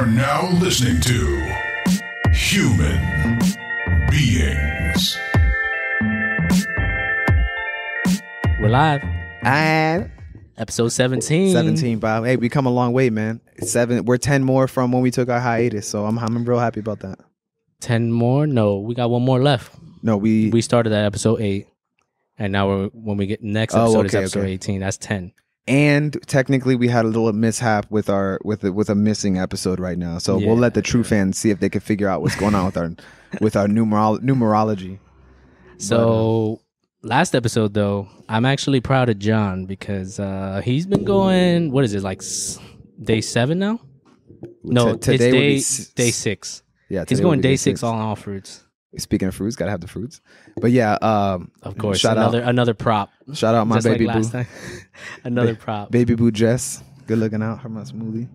are now listening to Human Beings. We're live. And Episode 17. 17, Bob. Hey, we come a long way, man. We're 10 more from when we took our hiatus, so I'm real happy about that. 10 more? No, we got one more left. No, we started at episode 8, and now when we get next episode is episode 18. That's 10. And technically, we had a little mishap with a missing episode right now. So we'll let the true fans see if they can figure out what's going on with our numerology. So last episode, though, I'm actually proud of John because he's been going. What is it, like day 7 now? No, today it's day 6. Yeah, he's going day 6 on all fruits. Speaking of fruits, gotta have the fruits. But yeah, of course, another prop. Shout out my just baby like last boo. time. Another prop. Baby boo Jess, good looking out from my smoothie.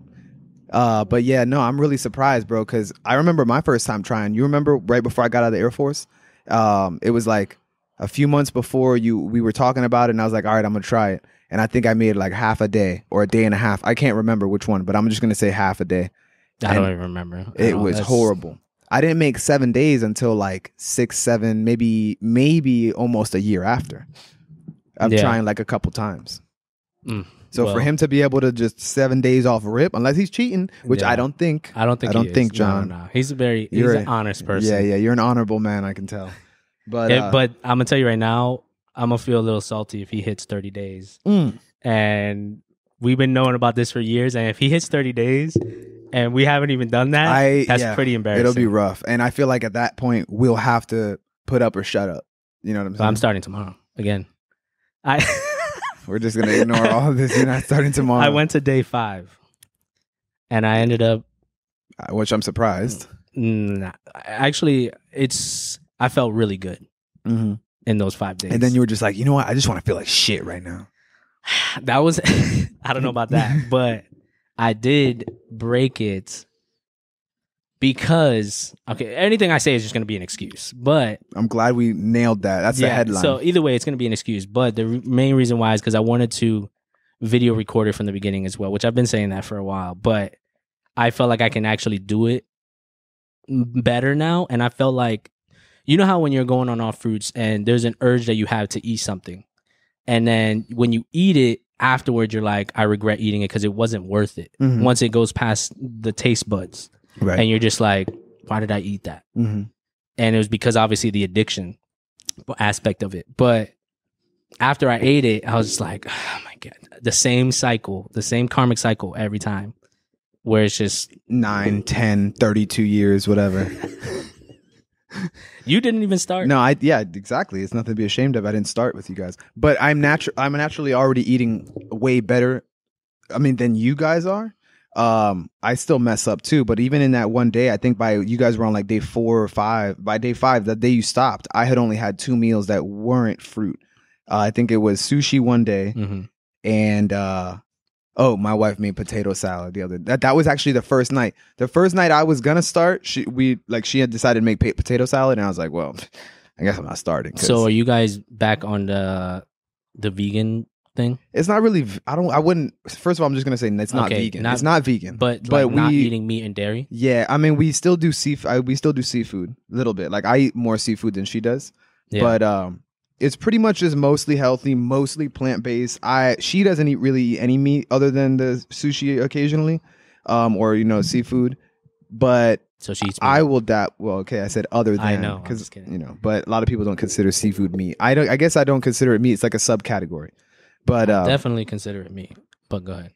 But yeah, no, I'm really surprised, bro, because I remember my first time trying. You remember right before I got out of the Air Force? It was like a few months before we were talking about it, and I was like, all right, I'm gonna try it. And I think I made like half a day or a day and a half. I can't remember which one, but I'm just gonna say half a day. I don't even remember. It was horrible. I didn't make 7 days until like 6, 7, maybe almost a year after. I'm trying like a couple times. So for him to be able to just 7 days off rip, unless he's cheating, which I don't think. I don't think John. No. He's an honest person. Yeah, you're an honorable man, I can tell. But I'm gonna tell you right now, I'm gonna feel a little salty if he hits 30 days. And we've been knowing about this for years, and if he hits 30 days and we haven't even done that, that's pretty embarrassing. It'll be rough. And I feel like at that point we'll have to put up or shut up. You know what I'm saying? I'm starting tomorrow again. We're just gonna ignore all of this. You're not starting tomorrow. I went to day 5 and I ended up, which I'm surprised. Actually, I felt really good in those 5 days. And then you were just like, you know what? I just want to feel like shit right now. That was, I don't know about that, but I did break it because, anything I say is just going to be an excuse, but I'm glad we nailed that. That's the headline. So either way, it's going to be an excuse, but the main reason why is because I wanted to video record it from the beginning as well, which I've been saying that for a while, but I felt like I can actually do it better now. And I felt like, you know how when you're going on all fruits and there's an urge that you have to eat something, and then when you eat it afterwards, you're like, I regret eating it because it wasn't worth it. Once it goes past the taste buds, right? And you're just like, why did I eat that? And it was because obviously the addiction aspect of it. But after I ate it, I was just like, oh my God, the same cycle, the same karmic cycle every time, where it's just 9, 10, 32 years, whatever. You didn't even start. No, exactly. It's nothing to be ashamed of. I didn't start with you guys, but I'm naturally already eating way better. Than you guys are. I still mess up too, but even in that one day, I think you guys were on like day 4 or 5. By day 5, that day you stopped, I had only had 2 meals that weren't fruit. I think it was sushi one day, and my wife made potato salad the other. That was actually the first night. The first night I was gonna start, she had decided to make potato salad, and I was like, well, I guess I'm not starting. So are you guys back on the vegan thing? It's not really. I wouldn't. First of all, I'm just gonna say it's not vegan. It's not vegan, but like not eating meat and dairy. Yeah, we still do seafood. We still do seafood a little bit. Like I eat more seafood than she does, but it's pretty much just mostly healthy, mostly plant-based. She doesn't really eat any meat other than the sushi occasionally, or seafood. But so she eats meat. I will Well, okay, I said other than. I know, because but a lot of people don't consider seafood meat. I guess I don't consider it meat. It's like a subcategory. But definitely consider it meat. But go ahead.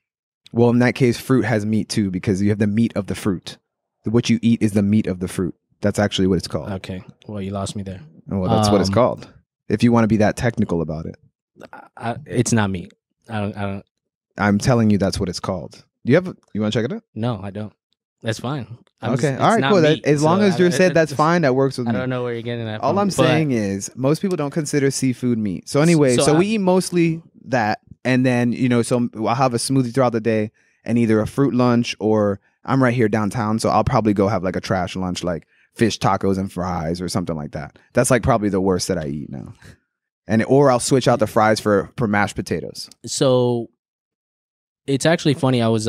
Well, in that case, fruit has meat too, because you have the meat of the fruit. What you eat is the meat of the fruit. That's actually what it's called. Okay. Well, you lost me there. Well, that's what it's called. If you want to be that technical about it, it's not meat. I don't. I'm telling you, that's what it's called. You want to check it out? No, I don't. That's fine. All right, cool. As long as you said that's fine, that works with me. I don't know where you're getting that. All I'm saying is most people don't consider seafood meat. So anyway, so we eat mostly that, and then so I'll have a smoothie throughout the day, and either a fruit lunch, or I'm right here downtown, so I'll probably go have like a trash lunch, like fish tacos and fries or something like that. That's like probably the worst that I eat now. Or I'll switch out the fries for mashed potatoes. So it's actually funny. I was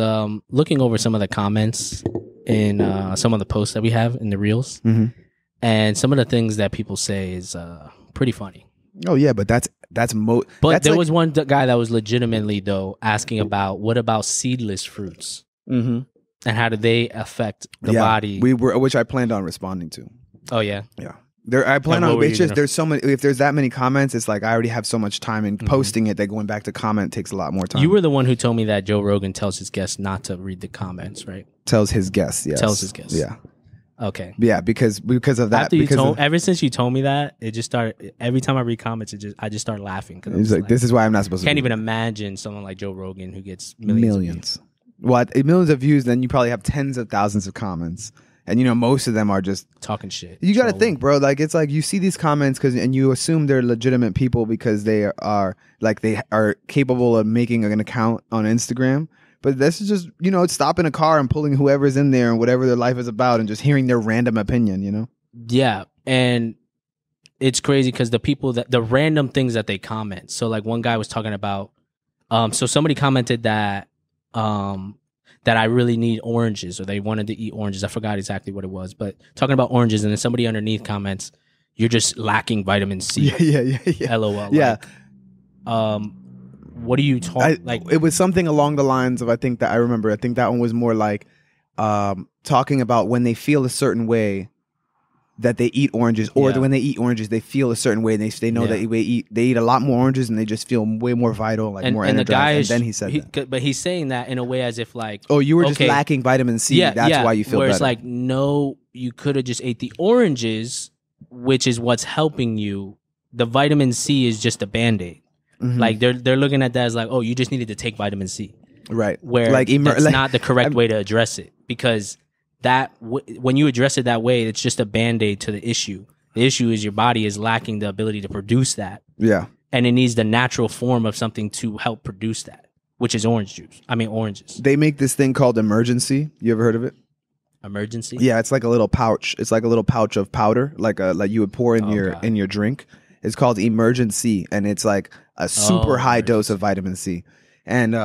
looking over some of the comments in some of the posts that we have in the reels, and some of the things that people say is pretty funny. Oh yeah, but that's But there was one guy that was legitimately though asking about what about seedless fruits, and how do they affect the body? Which I planned on responding to. Oh yeah, yeah. I plan on. It's just there's so many. If there's that many comments, it's like I already have so much time in posting it that going back to comment takes a lot more time. You were the one who told me that Joe Rogan tells his guests not to read the comments, right? Tells his guests, yes. Tells his guests, yeah. Okay. Yeah, because of that. Ever since you told me that, it just started. Every time I read comments, I just start laughing. He's like, this is why I'm not supposed to. Can't even imagine someone like Joe Rogan who gets millions. What millions of views? Then you probably have tens of thousands of comments. And most of them are just talking shit. You got to think, bro. Like it's like you see these comments and you assume they're legitimate people because they are capable of making an account on Instagram. But this is just it's stopping a car and pulling whoever's in there and whatever their life is about and just hearing their random opinion. Yeah, and it's crazy because the random things that they comment. So like one guy was talking about, so somebody commented that that I really need oranges, or they wanted to eat oranges. I forgot exactly what it was, but talking about oranges, and then somebody underneath comments, "You're just lacking vitamin C." Yeah. LOL. Yeah. What do you talk like? It was something along the lines of I think that one was more like talking about when they feel a certain way that they eat oranges, or when they eat oranges they feel a certain way, and they know that they eat a lot more oranges and they just feel way more vital, like more energized. And then he said but he's saying that in a way as if like, oh, you were just lacking vitamin C. That's why you feel better. It's like, no, you could have just ate the oranges, which is what's helping you. The vitamin C is just a Band-Aid. Like they're looking at that as like, oh, you just needed to take vitamin C, right? Where that's not the correct way to address it, because when you address it that way, it's just a Band-Aid to the issue. The issue is your body is lacking the ability to produce that. Yeah. And it needs the natural form of something to help produce that, which is oranges. They make this thing called Emergency. You ever heard of it? Emergency? Yeah, it's like a little pouch. It's like a little pouch of powder, like you would pour in your drink. It's called Emergency, and it's like a super high dose of vitamin C. And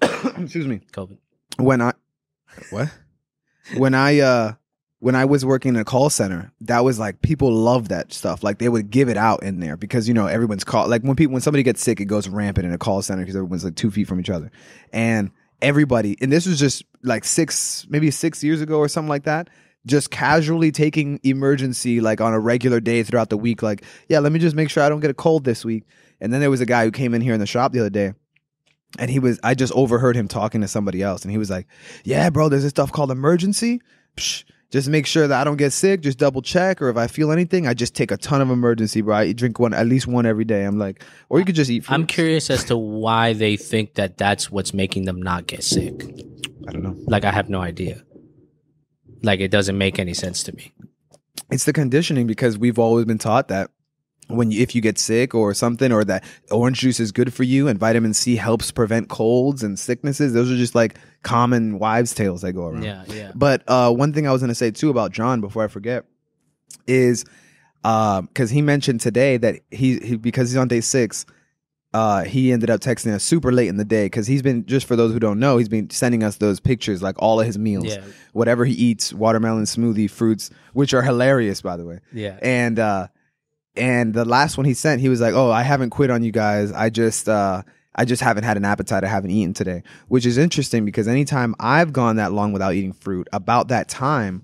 excuse me. COVID. When I was working in a call center, that was like people love that stuff. Like they would give it out in there because everyone's like when somebody gets sick, it goes rampant in a call center because everyone's like 2 feet from each other, and everybody. And this was just like 6 years ago or something like that. Just casually taking Emergency like on a regular day throughout the week. Like, yeah, let me just make sure I don't get a cold this week. And then there was a guy who came in here in the shop the other day. And I just overheard him talking to somebody else. And he was like, yeah, bro, there's this stuff called Emergency. Psh, just make sure that I don't get sick. Just double check. Or if I feel anything, I just take a ton of Emergency, bro. I drink at least one every day. I'm like, or you could just eat fruits. I'm curious as to why they think that that's what's making them not get sick. I don't know. Like, I have no idea. Like, it doesn't make any sense to me. It's the conditioning, because we've always been taught that if you get sick or something, or that orange juice is good for you and vitamin C helps prevent colds and sicknesses. Those are just like common wives' tales that go around. Yeah. But one thing I was going to say too about John before I forget is because he mentioned today that he because he's on day 6, he ended up texting us super late in the day, because he's been, just for those who don't know, he's been sending us those pictures, like all of his meals, whatever he eats, watermelon smoothie, fruits, which are hilarious, by the way. Yeah. And the last one he sent, he was like, "Oh, I haven't quit on you guys. I just haven't had an appetite. I haven't eaten today," which is interesting, because anytime I've gone that long without eating fruit, about that time,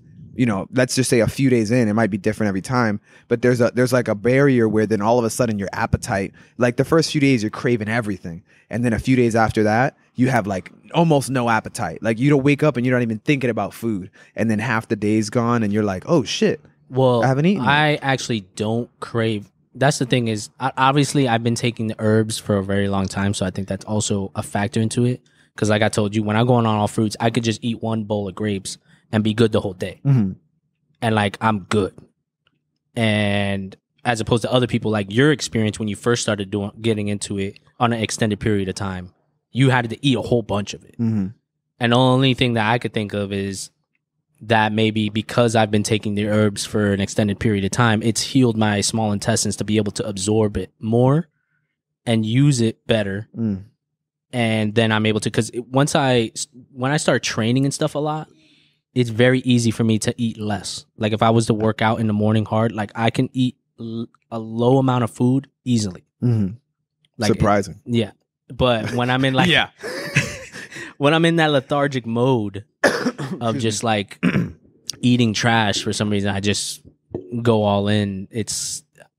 let's just say a few days in, it might be different every time, but there's like a barrier where then all of a sudden your appetite, like the first few days you're craving everything, and then a few days after that you have like almost no appetite. Like you don't wake up and you're not even thinking about food, and then half the day's gone and you're like, oh shit. Well, I haven't eaten. I actually don't crave. That's the thing is, obviously I've been taking the herbs for a very long time, so I think that's also a factor into it. Because like I told you, when I'm going on all fruits, I could just eat one bowl of grapes and be good the whole day. Mm-hmm. And like, I'm good. And as opposed to other people, like your experience when you first started getting into it on an extended period of time, you had to eat a whole bunch of it. Mm-hmm. And the only thing that I could think of is that maybe because I've been taking the herbs for an extended period of time, it's healed my small intestines to be able to absorb it more and use it better. Mm. And then I'm able to, because when I start training and stuff a lot, it's very easy for me to eat less. Like if I was to work out in the morning hard, like I can eat a low amount of food easily. Like surprising. Yeah. But when I'm in like when I'm in that lethargic mode of just like eating trash for some reason, I just go all in.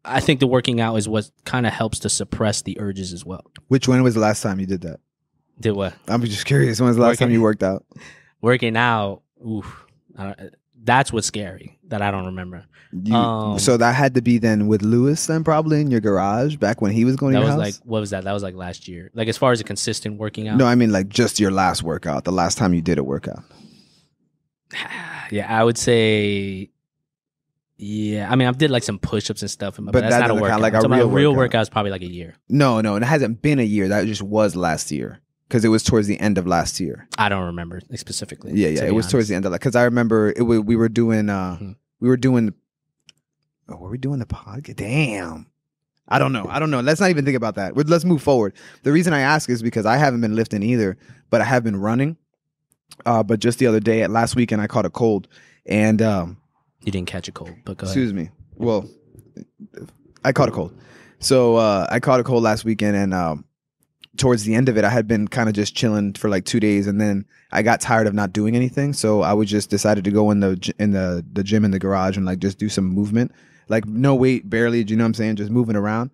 I think the working out is what kind of helps to suppress the urges as well. When was the last time you did that? Did what? I'm just curious. When was the last time you worked out? Working out, that's what's scary that I don't remember. So that had to be then with Lewis, then probably in your garage back when he was going to your house? Like, what was that? That was like last year. Like as far as a consistent working out. No, I mean like just your last workout, the last time you did a workout. Yeah, I would say. Yeah, I mean, I did like some push-ups and stuff, but that's not a workout. Like a real workout is probably like a year. No, it hasn't been a year. That just was last year because it was towards the end of last year. I don't remember specifically. Yeah, it was towards the end of that because I remember we were doing. We were doing. Oh, were we doing the podcast? Damn. I don't know. Let's not even think about that. Let's move forward. The reason I ask is because I haven't been lifting either, but I have been running. But just the other day, last weekend, I caught a cold, and you didn't catch a cold, but go ahead. Excuse me. Well, I caught a cold. So I caught a cold last weekend, and towards the end of it, I had been kind of just chilling for like 2 days, and then I got tired of not doing anything. So I would just decided to go in the gym in the garage and like just do some movement, like no weight, barely. Do you know what I'm saying? Just moving around,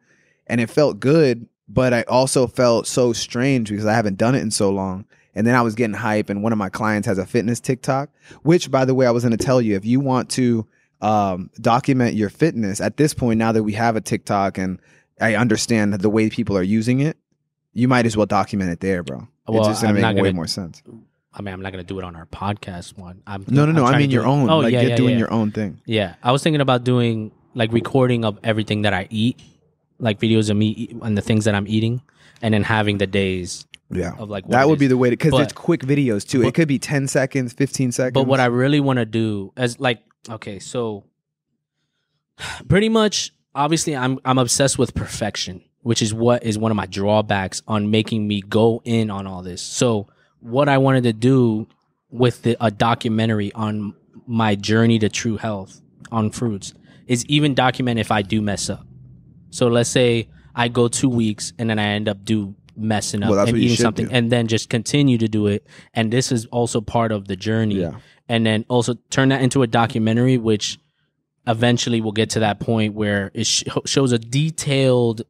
and it felt good, but I also felt so strange because I haven't done it in so long. And then I was getting hype, and one of my clients has a fitness TikTok, which, by the way, I was going to tell you, if you want to document your fitness at this point, now that we have a TikTok and I understand the way people are using it, you might as well document it there, bro. Well, it's just going to make way more sense. I mean, I'm not going to do it on our podcast one. No. I mean your own. Doing your own thing. Yeah. I was thinking about doing like recording of everything that I eat, like videos of me and the things that I'm eating, and then having the days. Yeah, of like that would be the way to, because it's quick videos too. It could be 10 seconds, 15 seconds. But what I really want to do is like, okay, so pretty much, obviously, I'm obsessed with perfection, which is what is one of my drawbacks on making me go in on all this. So what I wanted to do with a documentary on my journey to true health on fruits is even document if I do mess up. So let's say I go 2 weeks and then I end up messing up and eating something and then just continue to do it, and this is also part of the journey, and then also turn that into a documentary, which eventually will get to that point where it shows a detailed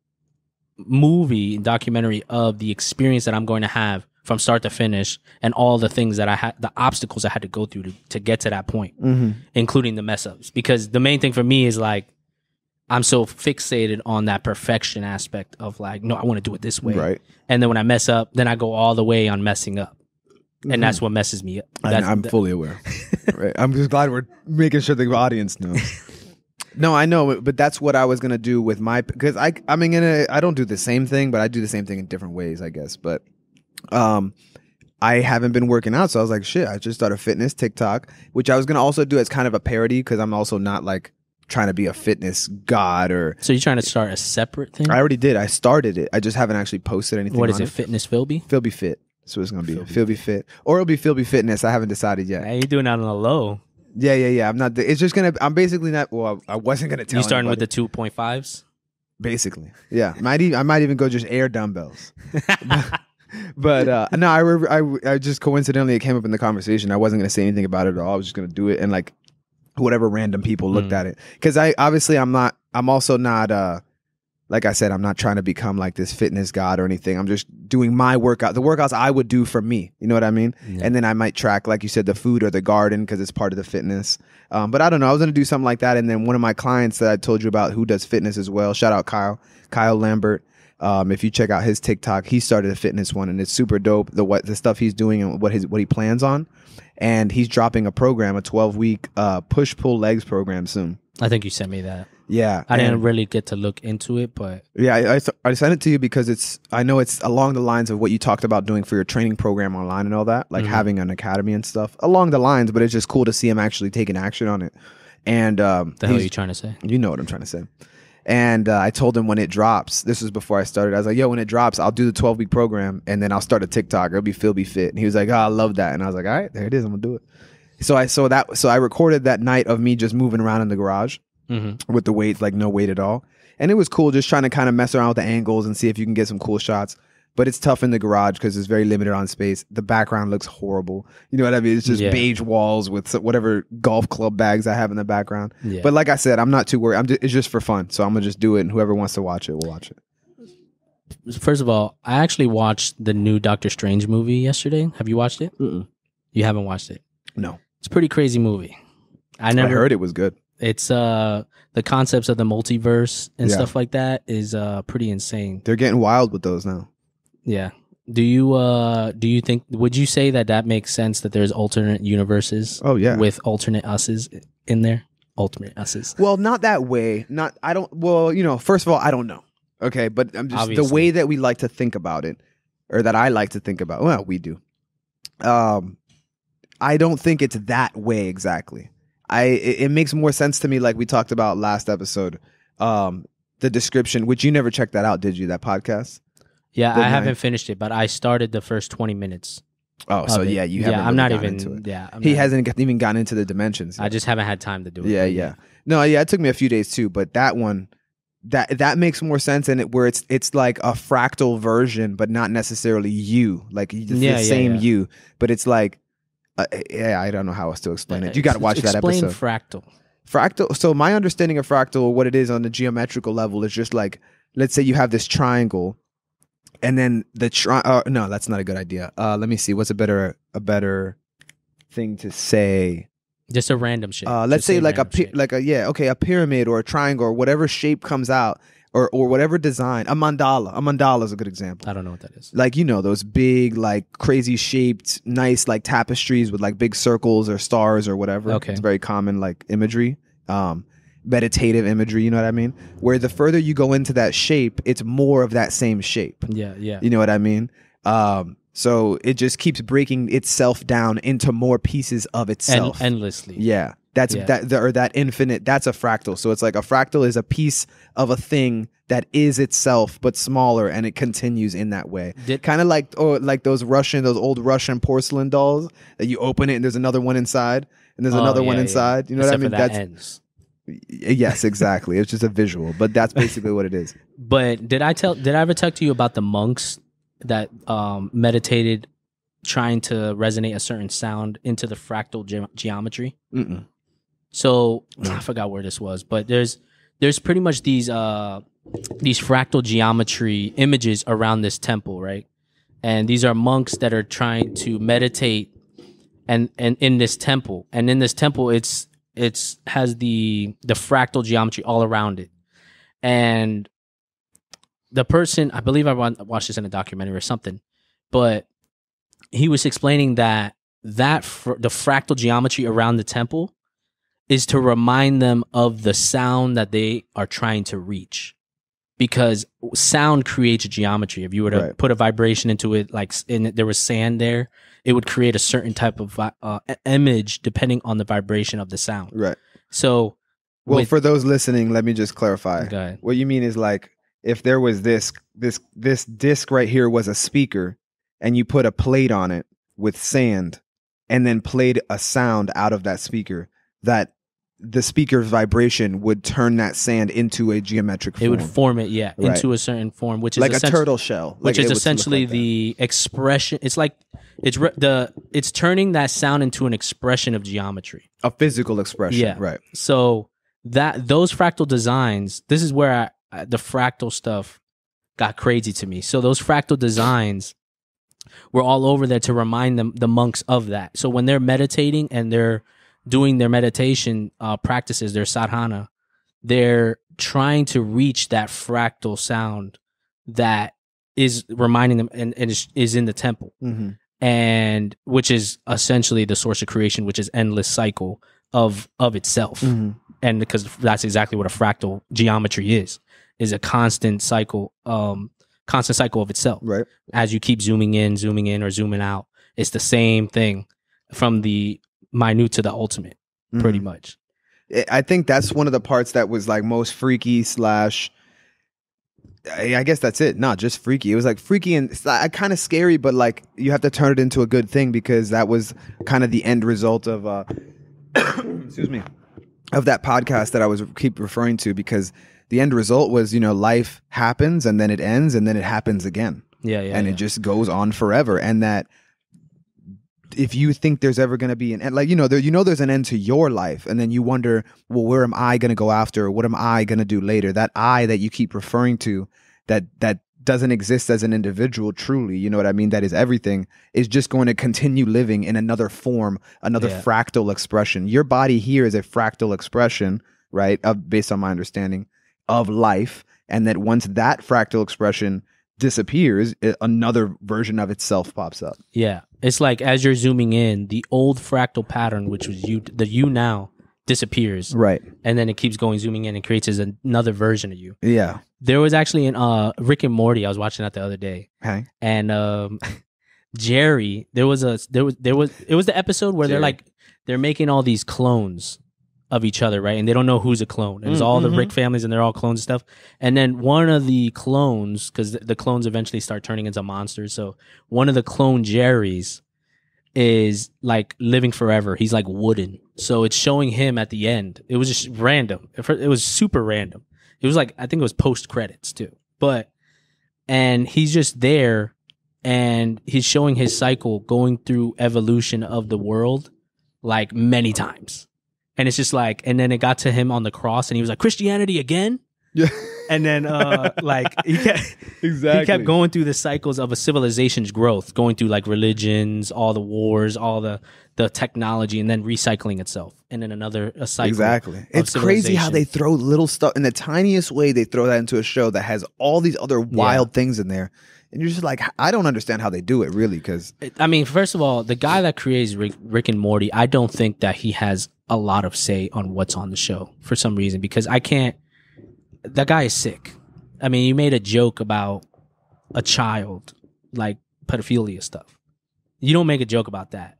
documentary of the experience that I'm going to have from start to finish, and all the things that I had, the obstacles I had to go through to get to that point, including the mess ups, because the main thing for me is like, I'm so fixated on that perfection aspect of like, no, I want to do it this way. Right. And then when I mess up, then I go all the way on messing up. And that's what messes me up. I'm fully aware. Right. I'm just glad we're making sure the audience knows. No, I know, but that's what I was going to do with because I don't do the same thing, but I do the same thing in different ways, I guess. But I haven't been working out. So I was like, shit, I just started a fitness TikTok, which I was going to also do as kind of a parody, because I'm also not like trying to be a fitness god or. So you're trying to start a separate thing? I already did. I started it. I just haven't actually posted anything. What is it? Fitness Philby? Philby Fit. So it's going to be Philby Fit, or it'll be Philby Fitness. I haven't decided yet. Hey, you're doing that on the low. Yeah. I'm not. It's just gonna. I'm basically not. Well, I wasn't gonna tell. You starting anybody. with the 2.5s? Basically, yeah. I might even go just air dumbbells. But no, I just coincidentally it came up in the conversation. I wasn't gonna say anything about it at all. I was just gonna do it, and like whatever random people looked at it, because I'm also not. Like I said, I'm not trying to become like this fitness god or anything. I'm just doing my workout, the workouts I would do for me. You know what I mean? Yeah. And then I might track, like you said, the food or the garden, because it's part of the fitness. But I don't know. I was going to do something like that. And then one of my clients that I told you about, who does fitness as well, shout out Kyle Lambert. If you check out his TikTok, he started a fitness one, and it's super dope. The stuff he's doing and what he plans on. And he's dropping a program, a 12-week push-pull legs program soon. I think you sent me that. Yeah, I didn't really get to look into it, but yeah, I sent it to you because I know it's along the lines of what you talked about doing for your training program online and all that, like having an academy and stuff along the lines. But it's just cool to see him actually taking action on it. And the hell are you trying to say? You know what I'm trying to say. And I told him when it drops, this was before I started, I was like, yo, when it drops, I'll do the 12-week program, and then I'll start a TikTok. It'll be Philby Fit. And he was like, oh, I love that. And I was like, all right, there it is. I'm going to do it. So I recorded that night of me just moving around in the garage with the weights, like no weight at all. And it was cool just trying to kind of mess around with the angles and see if you can get some cool shots. But it's tough in the garage because it's very limited on space. The background looks horrible. You know what I mean? It's just beige walls with whatever golf club bags I have in the background. Yeah. But like I said, I'm not too worried. It's just for fun. So I'm going to just do it. And whoever wants to watch it will watch it. First of all, I actually watched the new Doctor Strange movie yesterday. Have you watched it? Mm-mm. You haven't watched it? No. It's a pretty crazy movie. I heard it was good. It's the concepts of the multiverse and stuff like that is pretty insane. They're getting wild with those now. Yeah. Do you think, would you say that makes sense that there's alternate universes? Oh yeah. With alternate us's in there? Alternate us's. Well, not that way. First of all, I don't know. Okay. But I'm just Obviously. the way that we like to think about it, or that I like to think about. Well, we do. I don't think it's that way exactly. It makes more sense to me, like we talked about last episode. The description, which you never checked that out, did you? That podcast? Yeah, I haven't finished it, but I started the first 20 minutes. Oh, so yeah, you haven't. Yeah, I'm not even. even. Yeah, he hasn't even gotten into the dimensions yet. I just haven't had time to do it. Yeah. No, yeah, it took me a few days too, but that one, that makes more sense in it, where it's like a fractal version, but not necessarily you, like the same you, but it's like, I don't know how else to explain it. You got to watch that episode. Explain Fractal. So my understanding of fractal, or what it is on the geometrical level, is just like, let's say you have this triangle. And then no, that's not a good idea. Let me see. What's a better thing to say? Just a random shape. Let's say like a pyramid or a triangle or whatever shape comes out, or whatever design. A mandala. A mandala is a good example. I don't know what that is. Like, those big, like crazy shaped, nice like tapestries with like big circles or stars or whatever. Okay. It's very common like imagery. Meditative imagery, you know what I mean? Where the further you go into that shape, it's more of that same shape. Yeah. You know what I mean? So it just keeps breaking itself down into more pieces of itself. Endlessly. Yeah. That infinite, that's a fractal. So it's like a fractal is a piece of a thing that is itself, but smaller, and it continues in that way. Kind of like those old Russian porcelain dolls that you open it and there's another one inside, and there's another one inside. You know what I mean? That ends. Yes, exactly. It's just a visual, but that's basically what it is. But did I ever talk to you about the monks that meditated trying to resonate a certain sound into the fractal geometry? Mm-mm. So I forgot where this was, but there's pretty much these fractal geometry images around this temple, right? And these are monks that are trying to meditate and in this temple. And in this temple it's has the fractal geometry all around it. And the person, I believe I watched this in a documentary or something, but he was explaining that the fractal geometry around the temple is to remind them of the sound that they are trying to reach. Because sound creates a geometry. If you were to put a vibration into it, like there was sand there, it would create a certain type of image depending on the vibration of the sound. Right. So, for those listening, let me just clarify. Go ahead. What you mean is, like, if there was this disc right here was a speaker, and you put a plate on it with sand, and then played a sound out of that speaker, that the speaker's vibration would turn that sand into a geometric form. It would form it, into a certain form, which is like a turtle shell, which is essentially the expression. It's like it's turning that sound into an expression of geometry, a physical expression. Yeah, right. So those fractal designs, this is where the fractal stuff got crazy to me. So those fractal designs were all over there to remind the monks of that. So when they're meditating and they're doing their meditation practices, their sadhana, they're trying to reach that fractal sound that is reminding them and is in the temple. Mm-hmm. And which is essentially the source of creation, which is endless cycle of itself. Mm-hmm. And because that's exactly what a fractal geometry is a constant cycle of itself. Right. As you keep zooming in or zooming out, it's the same thing from the minute to the ultimate, pretty much. I think that's one of the parts that was like most freaky / I guess that's it. Not just freaky. It was like freaky and kind of scary, but like you have to turn it into a good thing because that was kind of the end result of excuse me, of that podcast that I was keep referring to, because the end result was, life happens and then it ends and then it happens again. And it just goes on forever. And that if you think there's ever going to be an end, like, there's an end to your life, and then you wonder, well, where am I going to go after? What am I going to do later? That I that you keep referring to, that doesn't exist as an individual truly, you know what I mean? That is everything, is just going to continue living in another form, another fractal expression. Your body here is a fractal expression, right? Based on my understanding of life. And that once that fractal expression disappears, another version of itself pops up. Yeah. It's like as you're zooming in, the old fractal pattern, which was you now, disappears. Right. And then it keeps going, zooming in, and creates another version of you. Yeah. There was actually in Rick and Morty, I was watching that the other day. Okay. And Jerry, it was the episode where they're making all these clones of each other, right? And they don't know who's a clone. It was all the Rick families, and they're all clones and stuff. And then one of the clones, because the clones eventually start turning into monsters. So one of the clone Jerrys is like living forever. He's like wooden. So it's showing him at the end. It was just random. It was super random. It was like, I think it was post credits too. And he's just there, and he's showing his cycle going through evolution of the world like many times. And it's just like, and then it got to him on the cross, and he was like, Christianity again? Yeah. And then he kept going through the cycles of a civilization's growth, going through like religions, all the wars, all the technology, and then recycling itself. And then a cycle. Exactly. It's crazy how they throw little stuff in the tiniest way. They throw that into a show that has all these other wild things in there. And you're just like, I don't understand how they do it, really. Because I mean, first of all, the guy that creates Rick and Morty, I don't think that he has a lot of say on what's on the show for some reason, because that guy is sick. I mean, you made a joke about a child, like pedophilia stuff. You don't make a joke about that.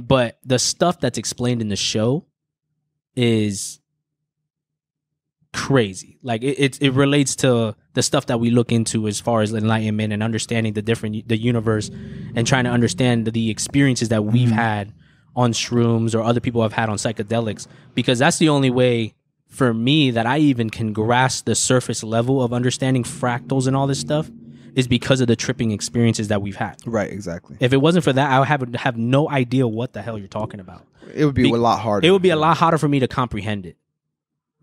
But the stuff that's explained in the show is crazy. Like it relates to the stuff that we look into as far as enlightenment and understanding the universe, and trying to understand the experiences that we've had on shrooms or other people have had on psychedelics, because that's the only way for me that I even can grasp the surface level of understanding fractals and all this stuff, is because of the tripping experiences that we've had. Right, exactly. If it wasn't for that, I would have no idea what the hell you're talking about. It would be a lot harder. It would be a lot harder for me to comprehend it,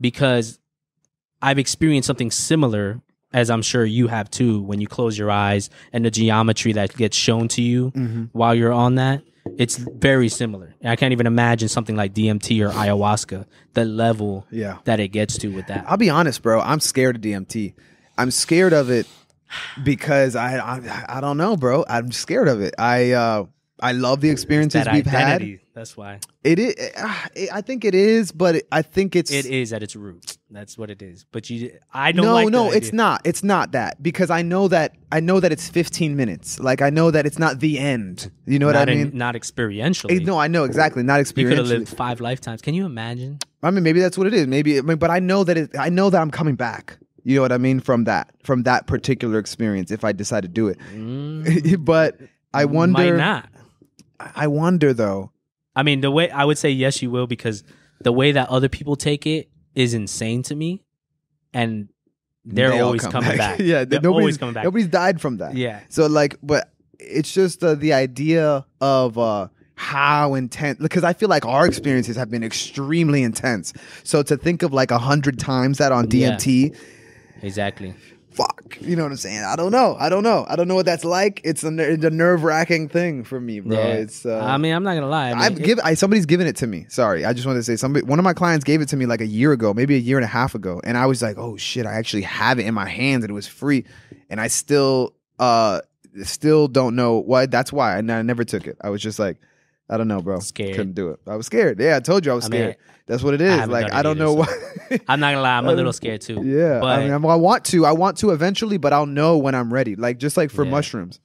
because I've experienced something similar, as I'm sure you have too, when you close your eyes and the geometry that gets shown to you while you're on that. It's very similar. I can't even imagine something like DMT or ayahuasca, the level that it gets to with that. I'll be honest, bro. I'm scared of DMT. I'm scared of it because I don't know, bro. I'm scared of it. I love the experiences we've had. That's why. It is. I think it is, but I think it is at its root. That's what it is. But I don't. No, it's not. It's not that, because I know that it's 15 minutes. Like, I know that it's not the end. You know what I mean? Not experientially. No, I know exactly. Not experientially. You could have lived 5 lifetimes. Can you imagine? I mean, maybe that's what it is. But I know that I know that I'm coming back. You know what I mean? From that particular experience, if I decide to do it. But I wonder. Might not. I wonder though. I mean, the way I would say yes, you will, because the way that other people take it is insane to me, and they're always coming back. Yeah, they're always coming back. Nobody's died from that. Yeah. So but it's just the idea of how intense, because I feel like our experiences have been extremely intense. So to think of like 100 times that on DMT, exactly. Fuck, you know what I'm saying? I don't know what that's like. It's a nerve-wracking thing for me, bro. Yeah. It's. I mean, I'm not gonna lie. Somebody's given it to me. Sorry, I just wanted to say one of my clients gave it to me like a year ago, maybe a year and a half ago, and I was like, oh shit, I actually have it in my hands, and it was free, and I still don't know why. That's why I never took it. I was just like, I don't know, bro. Scared. Couldn't do it. I was scared. Yeah, I told you I was scared. That's what it is. Like, I don't know why. I'm not gonna lie. I'm a little scared too. Yeah. But I want to eventually, but I'll know when I'm ready. Like, just like for mushrooms,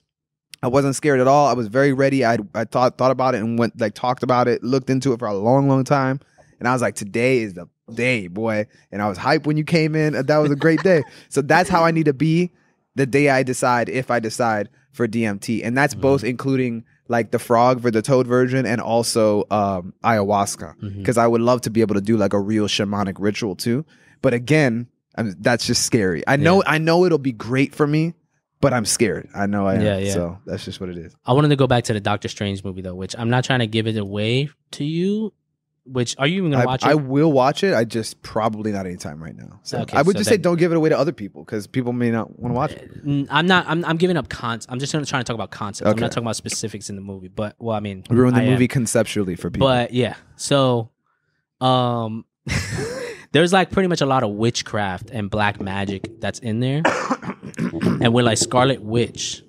I wasn't scared at all. I was very ready. I thought about it and talked about it, looked into it for a long, long time. And I was like, today is the day, boy. And I was hyped when you came in. That was a great day. So that's how I need to be the day I decide, if I decide for DMT. And that's both including like the frog or the toad version and also ayahuasca. Because I would love to be able to do like a real shamanic ritual too. But again, that's just scary. I know it'll be great for me, but I'm scared. I know I am. Yeah. So that's just what it is. I wanted to go back to the Doctor Strange movie though, which I'm not trying to give it away to you. Which are you even gonna watch it? I will watch it. I just probably not anytime right now. So okay, I would just say don't give it away to other people because people may not want to watch it. I'm giving up I'm just trying to talk about concepts. Okay. I'm not talking about specifics in the movie. But well, I mean, ruin the movie conceptually for people. But yeah, so there's like pretty much a lot of witchcraft and black magic that's in there, and with like Scarlet Witch,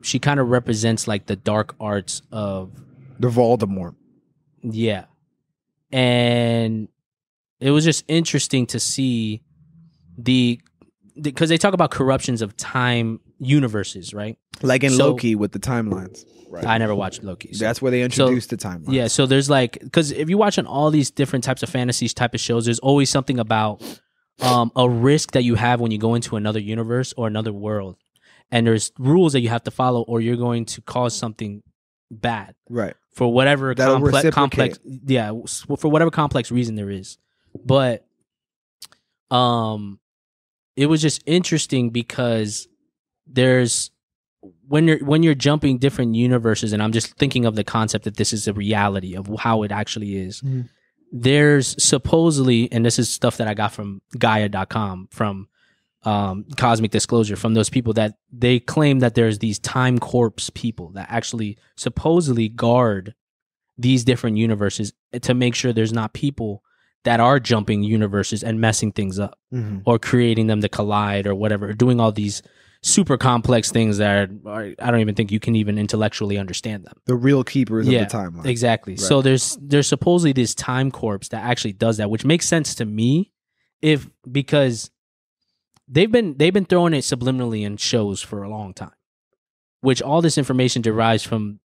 she kind of represents like the dark arts of the Voldemort. Yeah. And it was just interesting to see because they talk about corruptions of time universes, right? Like in Loki with the timelines. Right. I never watched Loki. So. That's where they introduced the timelines. Yeah, so there's like, because if you watch on all these different types of fantasies type of shows, there's always something about a risk that you have when you go into another universe or another world. And there's rules that you have to follow or you're going to cause something bad. Right. For whatever complex reason there is. But it was just interesting because there's when you're jumping different universes, and I'm just thinking of the concept that this is a reality of how it actually is. There's supposedly, and this is stuff that I got from Gaia.com, from Cosmic Disclosure, from those people that they claim that there's these time corpse people that actually supposedly guard these different universes to make sure there's not people that are jumping universes and messing things up or creating them to collide or whatever, doing all these super complex things that are, I don't even think you can even intellectually understand them. The real keepers of the timeline. Exactly. Right. So there's supposedly this time corpse that actually does that, which makes sense to me because they've been throwing it subliminally in shows for a long time, which all this information derives from,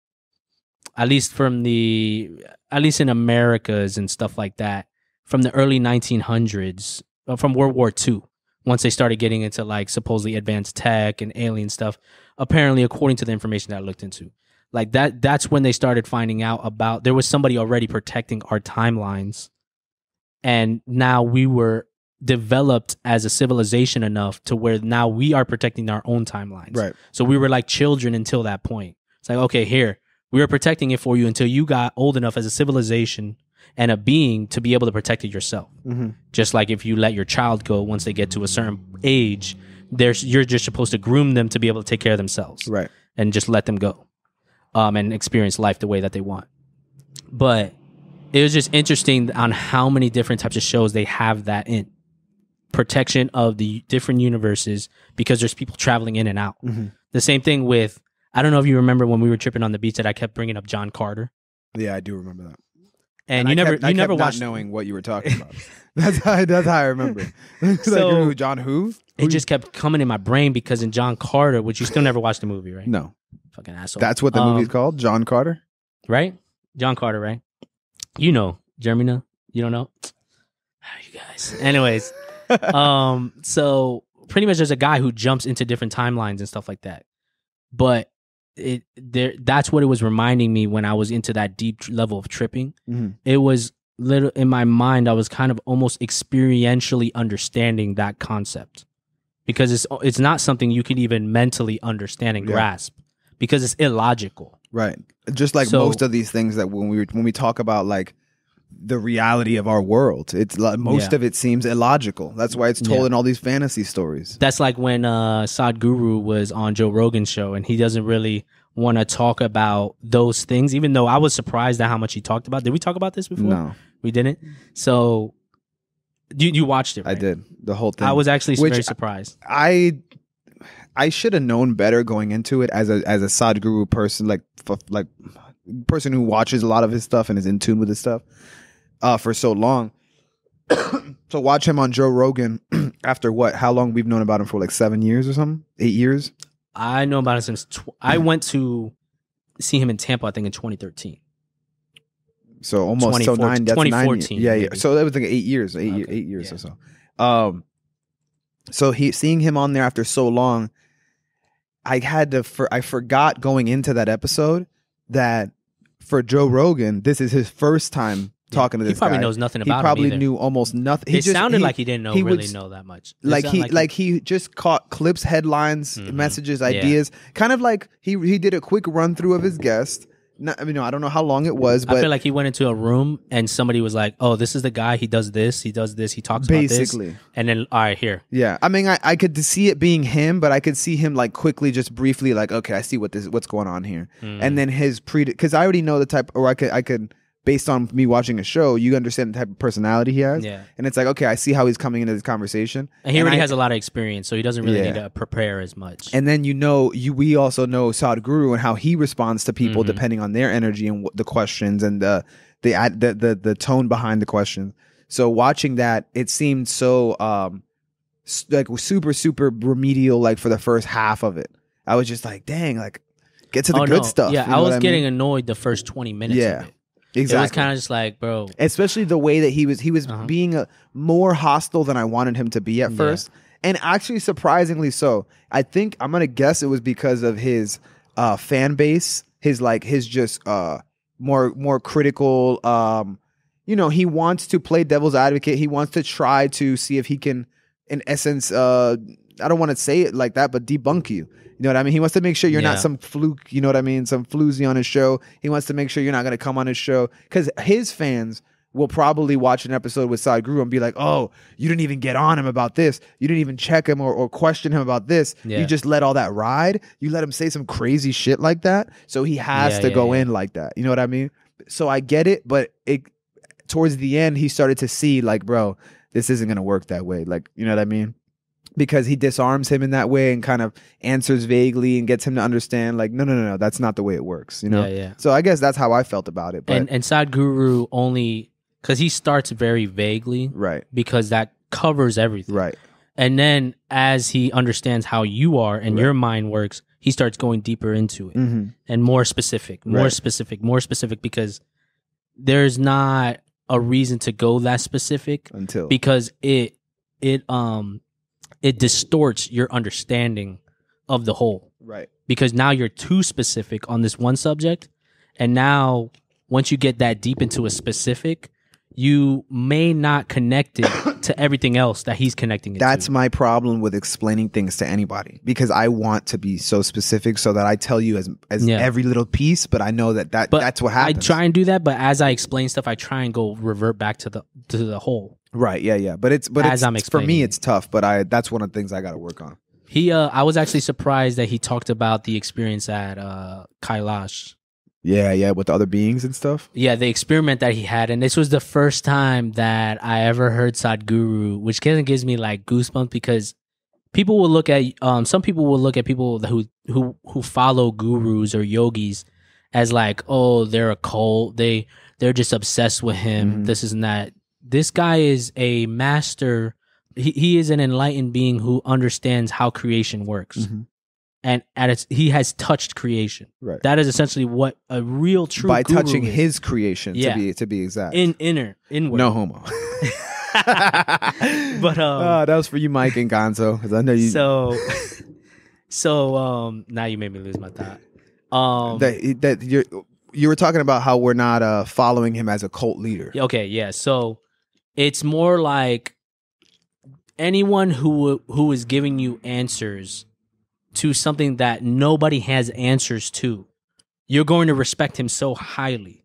at least in Americas and stuff like that, from the early 1900s, from World War II, once they started getting into like supposedly advanced tech and alien stuff, apparently according to the information that I looked into, like that's when they started finding out about, there was somebody already protecting our timelines. And now we were developed as a civilization enough to where now we are protecting our own timelines. Right. So we were like children until that point. It's like, okay, here, we were protecting it for you until you got old enough as a civilization and a being to be able to protect it yourself. Just like if you let your child go once they get to a certain age, you're just supposed to groom them to be able to take care of themselves. Right. And just let them go and experience life the way that they want. But it was just interesting on how many different types of shows they have that in. Protection of the different universes because there's people traveling in and out. The same thing with, I don't know if you remember when we were tripping on the beach that I kept bringing up John Carter. Yeah, I do remember that. And you never watched, not knowing what you were talking about. That's how I remember. So like, John who? It just kept coming in my brain because in John Carter, which you still never watched the movie, right? No. Fucking asshole. That's what the movie's called? John Carter? Right? John Carter, right? You know, Jeremy, you don't know? You guys. Anyways, so pretty much there's a guy who jumps into different timelines and stuff like that. But that's what it was reminding me when I was into that deep level of tripping. It was little in my mind, I was kind of almost experientially understanding that concept because it's not something you can even mentally understand and grasp because it's illogical. Right. Just like most of these things that when we talk about like the reality of our world, it's like most of it seems illogical. That's why it's told in all these fantasy stories. That's like when Sadhguru was on Joe Rogan's show and he doesn't really want to talk about those things, even though I was surprised at how much he talked about. Did we talk about this before? No. We didn't? So you watched it, right? I did. The whole thing. I was actually very surprised. I should have known better going into it as a Sadhguru person, like person who watches a lot of his stuff and is in tune with his stuff for so long. To watch him on Joe Rogan after how long we've known about him for, like 7 years or something? 8 years? I know about him since I went to see him in Tampa, I think in 2013. So almost 2014. Yeah. Maybe. So that was like 8 years, eight years or so. So seeing him on there after so long, I forgot going into that episode that for Joe Rogan, this is his first time talking to this guy. He probably knows nothing about him. He probably either. knew almost nothing. It sounded like he didn't really know that much. He just caught clips, headlines, messages, ideas. Kind of like he did a quick run through of his guest. I don't know how long it was, but I feel like he went into a room and somebody was like, "Oh, this is the guy. He does this. He talks basically about this." And then, all right, here. Yeah, I mean, I could see it being him, but I could see him like quickly, just briefly, like, okay, I see what's going on here, and then his because I already know the type, or I could. Based on me watching a show, you understand the type of personality he has. Yeah. And it's like, okay, I see how he's coming into this conversation. And he already has a lot of experience, so he doesn't really need to prepare as much. And then we also know Sadhguru and how he responds to people depending on their energy and the questions and the tone behind the questions. So watching that, it seemed so like super, super remedial, like for the first half of it. I was just like, dang, like get to the good stuff. Yeah, I was getting annoyed the first 20 minutes of it. Exactly. It was kind of just like, bro. Especially the way that he was being more hostile than I wanted him to be at first. And actually, surprisingly so. I think I'm going to guess it was because of his fan base, his just more critical. He wants to play devil's advocate. He wants to try to see if he can, in essence, I don't want to say it like that, but debunk you. You know what I mean? He wants to make sure you're not some fluke, you know what I mean? Some floozy on his show. He wants to make sure you're not going to come on his show. Because his fans will probably watch an episode with Sadhguru and be like, oh, you didn't even get on him about this. You didn't even check him or question him about this. Yeah. You just let all that ride. You let him say some crazy shit like that. So he has to go in like that. You know what I mean? So I get it, but towards the end, he started to see like, bro, this isn't going to work that way. Like, you know what I mean? Because he disarms him in that way and kind of answers vaguely and gets him to understand, like, no, that's not the way it works, you know? Yeah. So I guess that's how I felt about it. But, and Sadhguru only, because he starts very vaguely. Right. Because that covers everything. Right. And then as he understands how you are and your mind works, he starts going deeper into it. And more specific, because there's not a reason to go that specific. Because it distorts your understanding of the whole. Right. Because now you're too specific on this one subject. And now, once you get that deep into a specific, you may not connect it to everything else that he's connecting it to. That's my problem with explaining things to anybody. Because I want to be so specific so that I tell you as every little piece, but I know that's what happens. I try and do that, but as I explain stuff, I try and revert back to the whole. Right, yeah. But for me it's tough, but that's one of the things I got to work on. I was actually surprised that he talked about the experience at Kailash. Yeah, with the other beings and stuff. Yeah, the experiment that he had, and this was the first time that I ever heard Sadhguru, which kind of gives me like goosebumps because people will look at some people will look at people who follow gurus or yogis as like, oh, they're a cult, they're just obsessed with him, this is that. This guy is a master. He is an enlightened being who understands how creation works. And he has touched creation. Right. That is essentially what a real true by guru touching is. His creation, to be exact. Inward. No homo. But that was for you, Mike and Gonzo, because I know you. So now you made me lose my thought. That you were talking about how we're not following him as a cult leader. Okay, yeah. So it's more like anyone who is giving you answers to something that nobody has answers to, you're going to respect him so highly.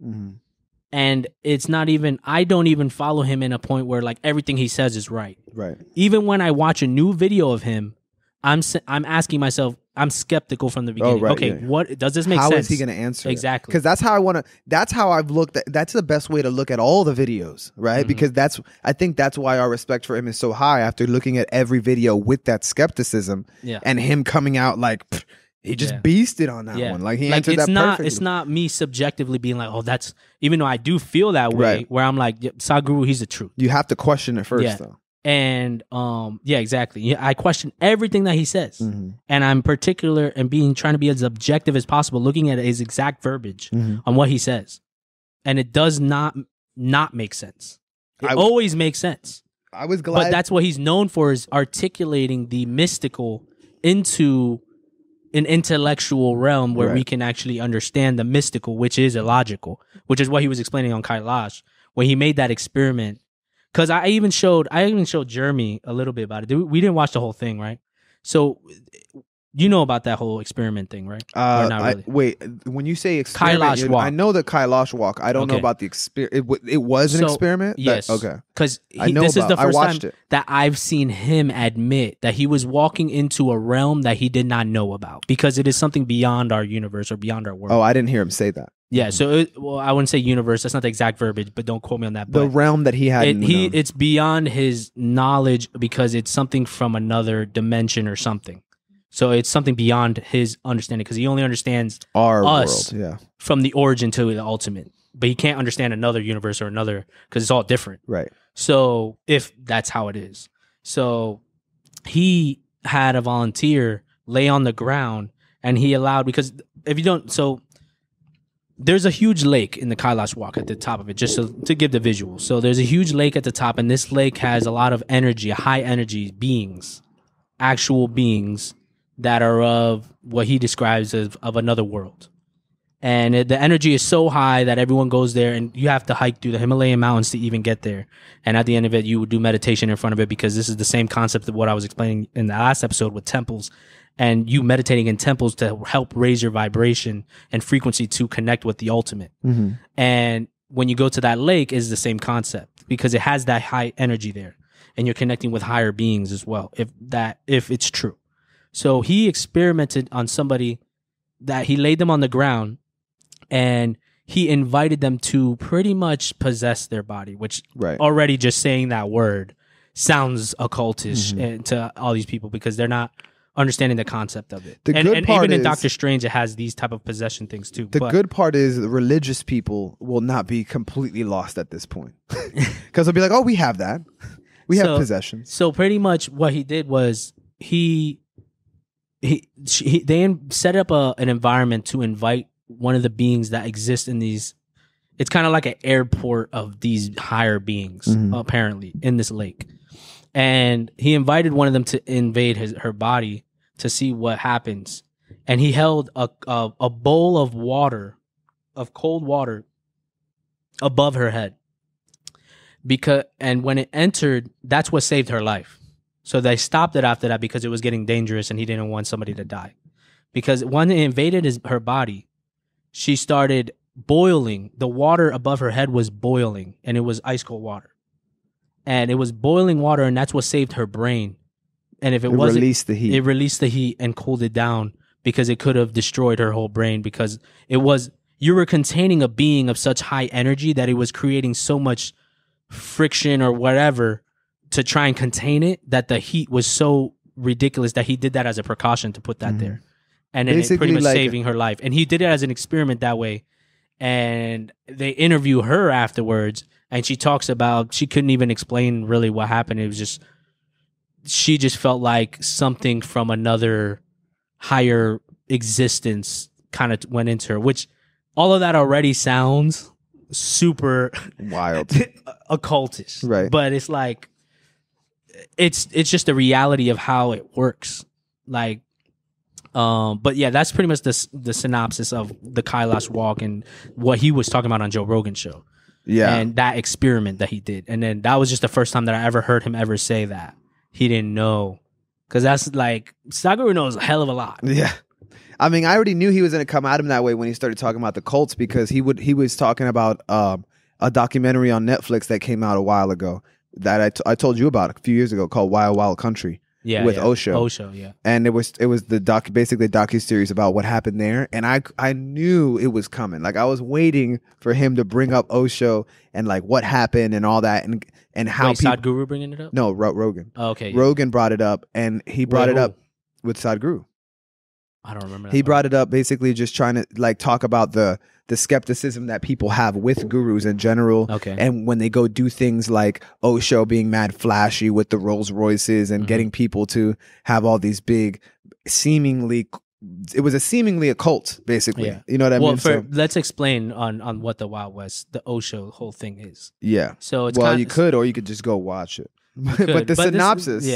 And it's not even, I don't even follow him in a point where like everything he says is right. Right. Even when I watch a new video of him, I'm asking myself, I'm skeptical from the beginning. What does this make sense? How is he going to answer? Exactly. Because that's how I've looked at, that's the best way to look at all the videos, right? Because I think that's why our respect for him is so high after looking at every video with that skepticism and him coming out like, he just beasted on that one. Like he answered that perfectly. It's not me subjectively being like, oh, that's, even though I do feel that way, where I'm like, Sadhguru, he's the truth. You have to question it first though. And exactly. Yeah, I question everything that he says, and I'm particular and trying to be as objective as possible, looking at his exact verbiage on what he says. and it does not make sense. It always makes sense. I was glad, but that's what he's known for, is articulating the mystical into an intellectual realm where we can actually understand the mystical, which is illogical, which is what he was explaining on Kailash when he made that experiment. Because I even showed Jeremy a little bit about it. We didn't watch the whole thing, right? So you know about that whole experiment thing, right? Or not really? Wait, when you say experiment, Kailash walk. I know the Kailash walk. I don't know about the experiment. It was an experiment? Yes. Okay. Because this is the first time that I've seen him admit that he was walking into a realm that he did not know about, because it is something beyond our universe or beyond our world. Oh, I didn't hear him say that. Yeah, so I wouldn't say universe. That's not the exact verbiage, but don't quote me on that. But the realm that he had, it's beyond his knowledge, because it's something from another dimension or something. So it's something beyond his understanding, because he only understands our us world, from the origin to the ultimate. But he can't understand another universe or another, because it's all different. Right. So if that's how it is. So he had a volunteer lay on the ground, and he allowed, because if you don't, so there's a huge lake in the Kailash walk at the top of it, just to give the visual. So there's a huge lake at the top, and this lake has a lot of energy, high energy beings, actual beings that are of what he describes as of another world. And the energy is so high that everyone goes there, and you have to hike through the Himalayan mountains to even get there. And at the end of it, you would do meditation in front of it, because this is the same concept of what I was explaining in the last episode with temples, and you meditating in temples to help raise your vibration and frequency to connect with the ultimate. Mm-hmm. And when you go to that lake, is the same concept, because it has that high energy there, and you're connecting with higher beings as well, if it's true. So he experimented on somebody that he laid them on the ground, and he invited them to pretty much possess their body, which already just saying that word sounds occultish to all these people, because they're not understanding the concept of it. And even in Doctor Strange, it has these type of possession things too. The good part is the religious people will not be completely lost at this point, because they'll be like, oh, we have that. We have possessions. So pretty much what he did was they set up an environment to invite one of the beings that exist in these. It's kind of like an airport of these higher beings, apparently, in this lake. And he invited one of them to invade her body to see what happens. And he held a bowl of water, of cold water, above her head. And when it entered, that's what saved her life. So they stopped it after that, because it was getting dangerous and he didn't want somebody to die. Because when it invaded her body, she started boiling. The water above her head was boiling, and it was ice cold water. And it was boiling water, and that's what saved her brain. And if it wasn't, released the heat. It released the heat and cooled it down, because it could have destroyed her whole brain, because you were containing a being of such high energy that it was creating so much friction or whatever to try and contain it, that the heat was so ridiculous that he did that as a precaution to put that there. And then it pretty much saving her life. And he did it as an experiment that way. And they interview her afterwards, and she talks about, she couldn't even explain really what happened. It was just, she just felt like something from another higher existence kind of went into her, which all of that already sounds super wild, occultish. Right. But it's like, it's just the reality of how it works. Like, but yeah, that's pretty much the synopsis of the Kailash walk and what he was talking about on Joe Rogan's show. Yeah. And that experiment that he did. And then that was just the first time that I ever heard him ever say that. He didn't know. Because that's like, Sadhguru knows a hell of a lot. Yeah. I mean, I already knew he was going to come at him that way when he started talking about the cults, because he was talking about a documentary on Netflix that came out a while ago that I told you about a few years ago, called Wild Wild Country. Yeah, with Osho. Osho, yeah. And it was basically a docuseries about what happened there, and I knew it was coming. Like, I was waiting for him to bring up Osho and like what happened and all that, and how Wait, Sadhguru bringing it up? No, Rogan. Oh, okay. Yeah. Rogan brought it up, and he brought it up with Sadhguru. I don't remember. He brought it up basically just trying to like talk about the skepticism that people have with gurus in general. Okay. And when they go do things like Osho being mad flashy with the Rolls Royces and getting people to have all these big, seemingly it was a seemingly a cult, basically. Yeah. You know what I mean? Let's explain on what the Wild West, the Osho whole thing is. Yeah. So it's you could, or you could just go watch it. But the synopsis,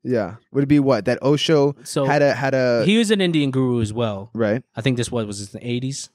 would it be what that Osho had a he was an Indian guru as well, right? I think this was in the 80s,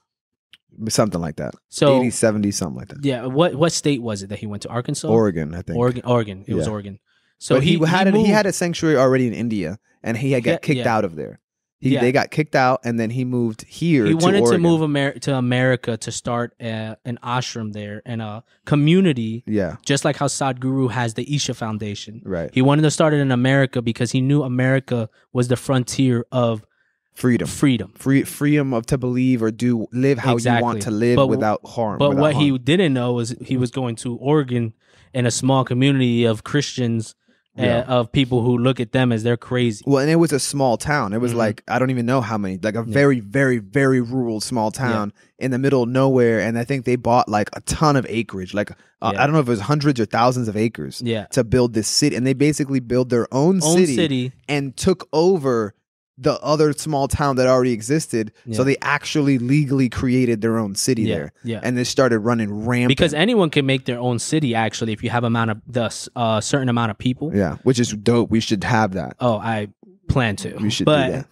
something like that. So 80s, 70s, something like that. Yeah. What state was it that he went to? Arkansas, Oregon, I think. Oregon. It was Oregon. So but he had a sanctuary already in India, and he had got kicked out of there. They got kicked out, and then he moved here. He wanted Oregon. to move to America to start an ashram there and a community. Yeah, just like how Sadhguru has the Isha Foundation. Right. He wanted to start it in America because he knew America was the frontier of freedom to believe or live how you want to live without harm. But what he didn't know was he was going to Oregon in a small community of Christians. Of people who look at them as they're crazy. Well, and it was a small town. It was like, I don't even know how many, like a very, very, very rural small town in the middle of nowhere. And I think they bought like a ton of acreage. Like, I don't know if it was hundreds or thousands of acres to build this city. And they basically built their own city and took over the other small town that already existed. So they actually legally created their own city there. Yeah. And they started running rampant. Because anyone can make their own city, actually, if you have certain amount of people. Yeah, which is dope. We should have that. Oh, I plan to. We should do that.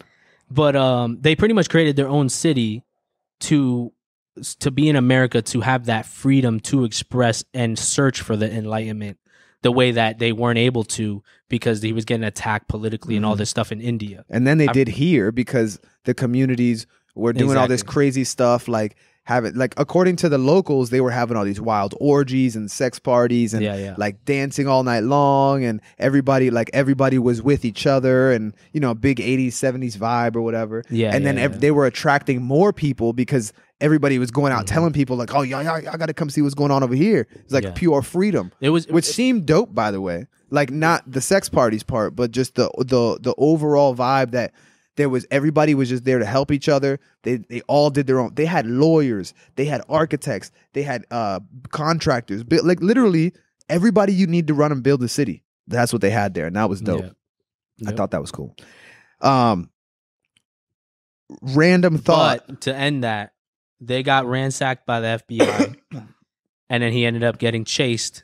But they pretty much created their own city to be in America, to have that freedom to express and search for the enlightenment the way that they weren't able to because he was getting attacked politically and all this stuff in India. And then they did here because the communities were doing all this crazy stuff, like according to the locals, they were having all these wild orgies and sex parties and like dancing all night long, and everybody was with each other, and big 80s 70s vibe or whatever. They were attracting more people because everybody was going out telling people like, oh, y'all got to come see what's going on over here. It's like pure freedom. Which seemed dope, by the way. Like not the sex parties part, but just the overall vibe that everybody was just there to help each other. They all did their own. They had lawyers, they had architects, they had contractors, but like literally everybody you need to run and build a city. That's what they had there, and that was dope. I thought that was cool. Random thought. But to end that, they got ransacked by the FBI, and then he ended up getting chased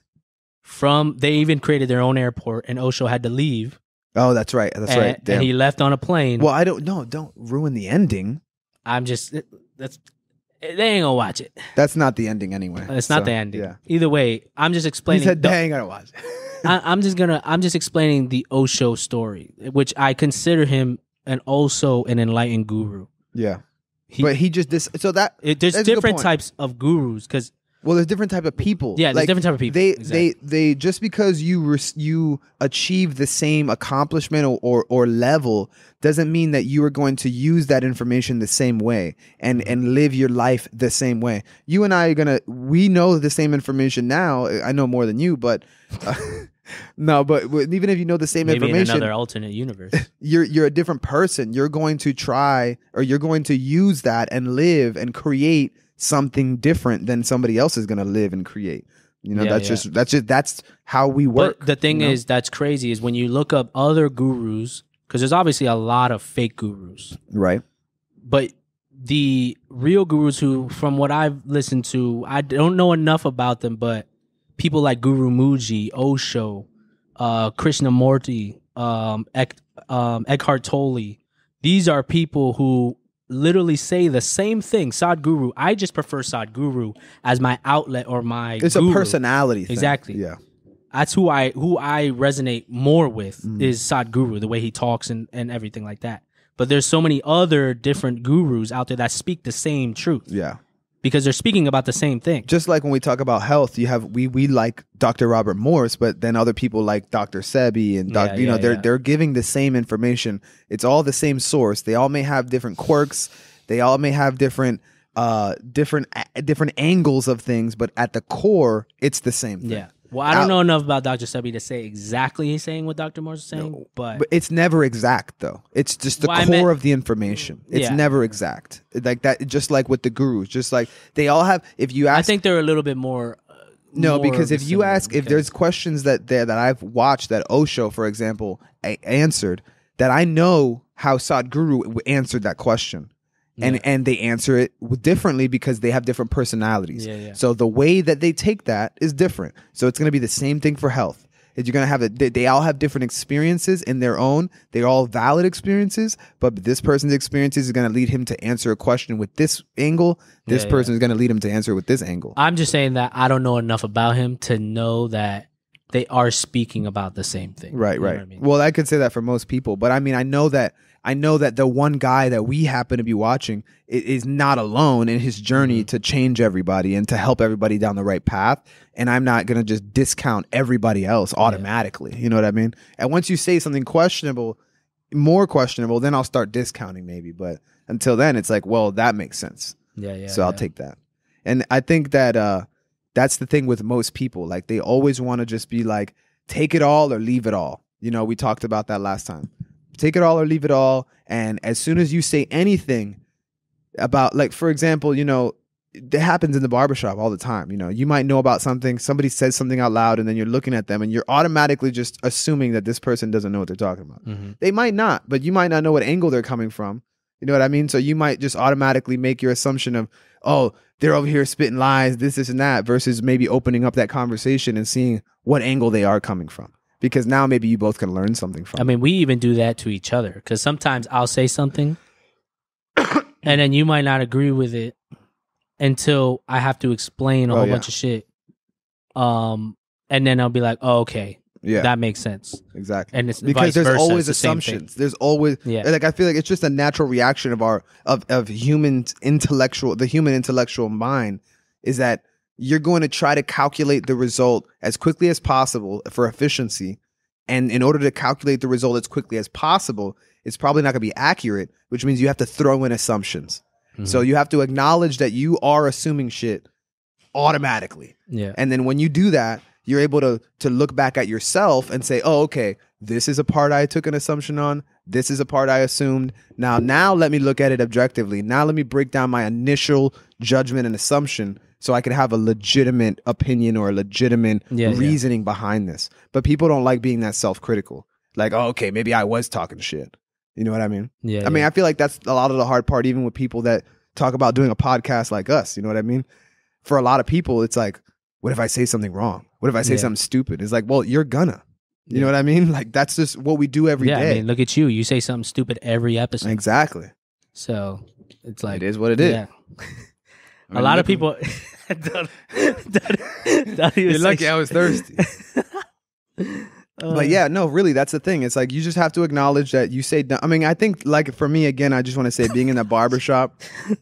from. They even created their own airport, and Osho had to leave. Oh, that's right. That's right. Damn. And he left on a plane. Well, I don't know. Don't ruin the ending. They ain't gonna watch it. That's not the ending anyway. It's not the ending. Yeah. Either way, I'm just explaining. He said they ain't gonna watch it. I'm just explaining the Osho story, which I consider him also an enlightened guru. Yeah. But he just there's different types of gurus because. Well, there's different type of people. Yeah, there's different type of people. They just because you achieve the same accomplishment or level doesn't mean that you are going to use that information the same way and live your life the same way. You and I we know the same information now. I know more than you, but no. But even if you know the same information, maybe in another alternate universe, you're a different person. You're going to try, or you're going to use that and live and create something different than somebody else is going to live and create. That's how we work. But the thing is, that's crazy is when you look up other gurus, because there's obviously a lot of fake gurus, right? But the real gurus who, from what I've listened to, I don't know enough about them, but people like Guru Muji, Osho, Krishnamurti, Eckhart Tolle, these are people who literally say the same thing. Sadhguru. I just prefer Sadhguru as my outlet or my It's guru. A personality thing. Exactly. Yeah. That's who I resonate more with is Sadhguru, the way he talks and everything like that. But there's so many other different gurus out there that speak the same truth. Yeah. Because they're speaking about the same thing. Just like when we talk about health, you have we like Dr. Robert Morse, but then other people like Dr. Sebi and they're giving the same information. It's all the same source. They all may have different quirks. They all may have different angles of things, but at the core, it's the same thing. Yeah. Well, I don't know enough about Dr. Sebi to say exactly he's saying what Dr. Morse is saying, but it's never exact though. It's just the core of the information. It's never exact. Like that, just like with the gurus, just like they all have. If you ask, I think they're a little bit more. No, because if you ask, if there's questions that I've watched that Osho, for example, answered that I know how Sadhguru answered that question. And they answer it differently because they have different personalities. So the way that they take that is different. So it's going to be the same thing for health. You're going to have they all have different experiences in their own. They're all valid experiences, but this person's experiences is going to lead him to answer a question with this angle. This person is going to lead him to answer with this angle. I'm just saying that I don't know enough about him to know that they are speaking about the same thing. Right. You know what I mean? Well, I could say that for most people, but I mean, I know that the one guy that we happen to be watching is not alone in his journey to change everybody and to help everybody down the right path. And I'm not going to just discount everybody else automatically. You know what I mean? And once you say something more questionable, then I'll start discounting maybe. But until then, it's like, well, that makes sense. So I'll take that. And I think that that's the thing with most people. Like, they always want to just be like, take it all or leave it all. You know, we talked about that last time. Take it all or leave it all. And as soon as you say anything about, like, for example, you know, it happens in the barbershop all the time. You know, you might know about something, somebody says something out loud, and then you're looking at them and you're automatically just assuming that this person doesn't know what they're talking about. They might not, but you might not know what angle they're coming from. You know what I mean? So you might just automatically make your assumption of, oh, they're over here spitting lies, this and that, versus maybe opening up that conversation and seeing what angle they are coming from. Because now maybe you both can learn something from it. I mean, we even do that to each other. Because sometimes I'll say something and then you might not agree with it until I have to explain a whole bunch of shit. And then I'll be like, oh, okay. Yeah, that makes sense. Exactly. And it's because there's always assumptions. There's always like, I feel like it's just a natural reaction of human intellectual, the human intellectual mind, is that you're going to try to calculate the result as quickly as possible for efficiency. And in order to calculate the result as quickly as possible, it's probably not going to be accurate, which means you have to throw in assumptions. So you have to acknowledge that you are assuming shit automatically. And then when you do that, you're able to look back at yourself and say, oh, okay, this is a part I took an assumption on. This is a part I assumed. Now let me look at it objectively. Now let me break down my initial judgment and assumption so I can have a legitimate opinion or a legitimate reasoning behind this. But people don't like being that self-critical. Like, oh, okay, maybe I was talking shit. You know what I mean? I mean, I feel like that's a lot of the hard part, even with people that talk about doing a podcast like us. You know what I mean? For a lot of people, it's like, what if I say something wrong? What if I say something stupid? It's like, well, you're gonna. You know what I mean? Like, that's just what we do every day. I mean, look at you. You say something stupid every episode. Exactly. So it's like, it is what it is. Yeah. A lot of people. You're lucky I was thirsty. But yeah, no, really, that's the thing. It's like, you just have to acknowledge that you say. I mean, I think, like, for me, again, I just want to say being in the barbershop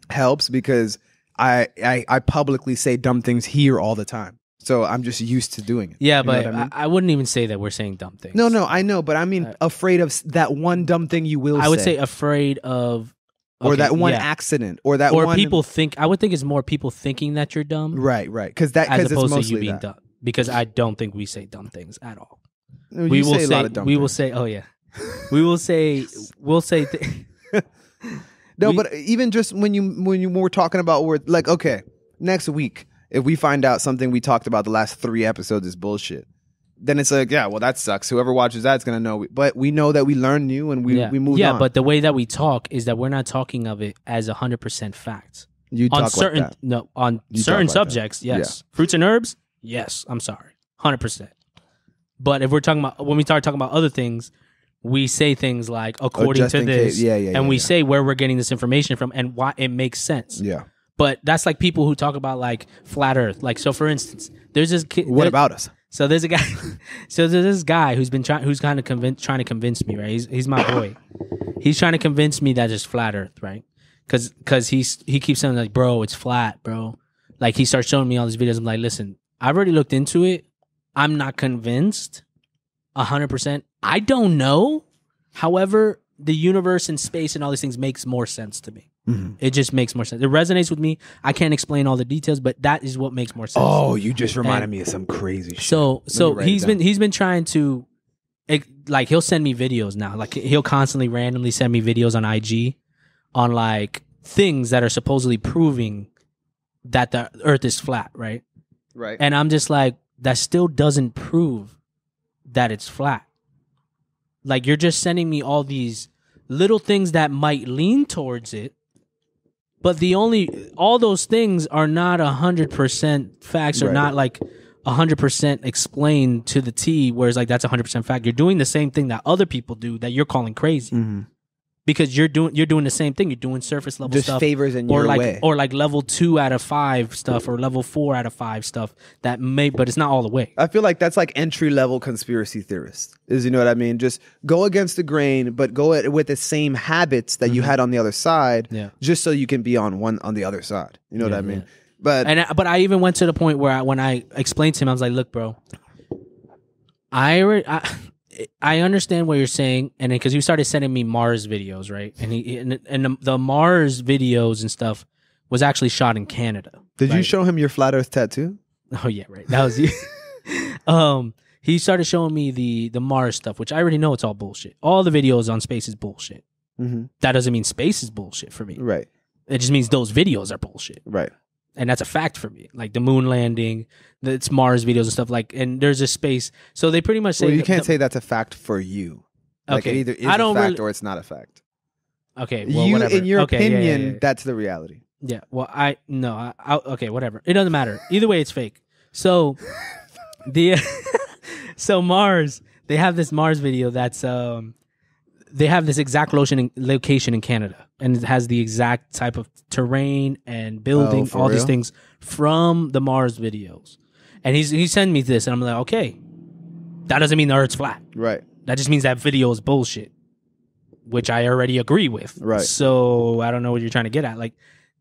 helps because I publicly say dumb things here all the time. So I'm just used to doing it. Yeah, but I wouldn't even say that we're saying dumb things. No, I know. But I mean, afraid of that one dumb thing you will say. I would say afraid of... or that one accident. Or one... people think... I would think it's more people thinking that you're dumb. Right. Because as opposed it's to you being that. dumb. Because I don't think we say dumb things at all. We will say a lot of dumb things. We will say... Oh, yeah. We will say... We'll say... No, but even just when you were talking about where, like, okay, next week, if we find out something we talked about the last 3 episodes is bullshit, then it's like, yeah, well, that sucks. Whoever watches that's going to know. But we know that we learned new and we moved on. Yeah, but the way that we talk is that we're not talking of it as 100% fact. You talk on certain, like that. No, on you certain like subjects, that. Yes. Yeah. Fruits and herbs, yes. I'm sorry, 100%. But if we're talking about, when we start talking about other things, we say things like, according to this, and we say where we're getting this information from and why it makes sense. Yeah. But that's like people who talk about, like, flat Earth. Like, so for instance, there's this kid. What about us? So there's a guy. So there's this guy who's been trying to convince me. Right, he's my boy. He's trying to convince me that it's flat Earth. Right, because he keeps saying, like, bro, it's flat, bro. Like, he starts showing me all these videos. I'm like, listen, I've already looked into it. I'm not convinced 100%. I don't know. However, the universe and space and all these things makes more sense to me. Mm-hmm. It just makes more sense. It resonates with me. I can't explain all the details, but that is what makes more sense. Oh, you just reminded me of some crazy shit. So he's been trying to, like, he'll send me videos now. Like, he'll constantly randomly send me videos on IG on, like, things that are supposedly proving that the Earth is flat, right? Right. And I'm just like, that still doesn't prove that it's flat. Like, you're just sending me all these little things that might lean towards it, but all those things are not 100% facts, or not like 100% explained to the T, whereas like that's 100% fact. You're doing the same thing that other people do that you're calling crazy. Mm-hmm. Because you're doing the same thing. You're doing surface level just stuff, favors in your way, or like level 2 out of 5 stuff, or level 4 out of 5 stuff that but it's not all the way. I feel like that's like entry level conspiracy theorist. You know what I mean? Just go against the grain, but go with the same habits that you had on the other side, just so you can be on the other side. You know what I mean? Yeah. But I even went to the point where when I explained to him, I was like, "Look, bro, I understand what you're saying," and because you started sending me Mars videos, right? And the Mars videos and stuff was actually shot in Canada. Did you show him your flat Earth tattoo? Oh yeah, right. That was you. He started showing me the Mars stuff, which I already know it's all bullshit. All the videos on space is bullshit. Mm-hmm. That doesn't mean space is bullshit for me. Right. It just means those videos are bullshit. Right. And that's a fact for me. Like the moon landing, it's Mars videos and stuff like, and there's a space. So they pretty much say, well, you can't say that's a fact for you. Like it either is a fact or it's not a fact. Okay. Well, whatever. In your opinion, that's the reality. Yeah. Well, okay, whatever. It doesn't matter. Either way, it's fake. So so Mars, they have this Mars video that's, they have this exact location in Canada, and it has the exact type of terrain and building, all these things from the Mars videos. And he's sending me this, and I'm like, okay, that doesn't mean the Earth's flat. Right. That just means that video is bullshit, which I already agree with. Right. So I don't know what you're trying to get at. Like,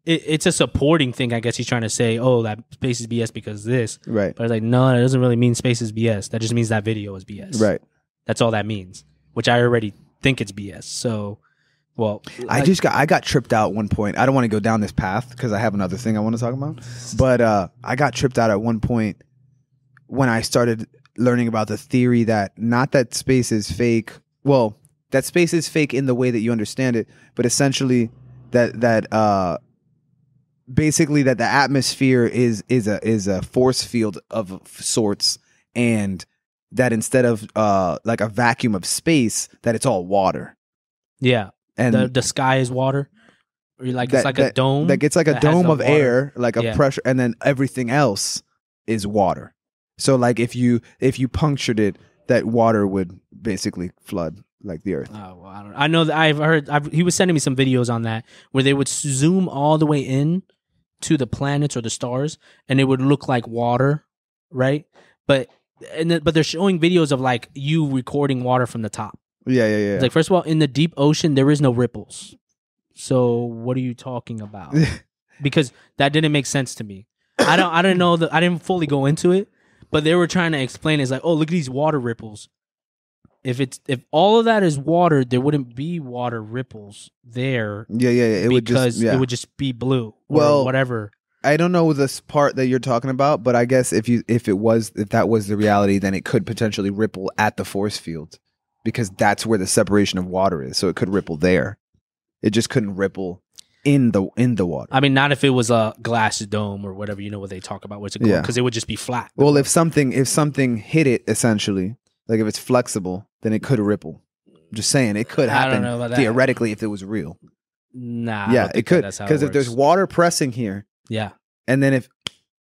it's a supporting thing, I guess he's trying to say, oh, that space is BS because of this. Right. But I was like, no, that doesn't really mean space is BS. That just means that video is BS. Right. That's all that means, which I already think it's BS. So, well, I got tripped out at one point. I don't want to go down this path because I have another thing I want to talk about. But I got tripped out at one point when I started learning about the theory that not that space is fake. Well, that space is fake in the way that you understand it, but essentially that basically that the atmosphere is a force field of sorts, and that instead of like a vacuum of space, that it's all water. Yeah. And the sky is water. Or like it's like a dome. Like it's like a dome of air, like a pressure, and then everything else is water. So like if you punctured it, that water would basically flood like the Earth. Oh, well, I know that he was sending me some videos on that where they would zoom all the way in to the planets or the stars, and it would look like water, right? But they're showing videos of like you recording water from the top. Yeah. It's like, first of all, in the deep ocean there is no ripples. So what are you talking about? Because that didn't make sense to me. I don't know I didn't fully go into it, but they were trying to explain. It's like, oh, look at these water ripples. If all of that is water, there wouldn't be water ripples there. Yeah. It would just be blue or whatever. I don't know this part that you're talking about, but I guess if that was the reality, then it could potentially ripple at the force field, because that's where the separation of water is. So it could ripple there. It just couldn't ripple in the water. I mean, not if it was a glass dome or whatever. You know what they talk about, because it would just be flat. Well, if something hit it, essentially, like if it's flexible, then it could ripple. I'm just saying, it could happen theoretically if it was real. Nah. Yeah, it could, because if there's water pressing here. Yeah. And then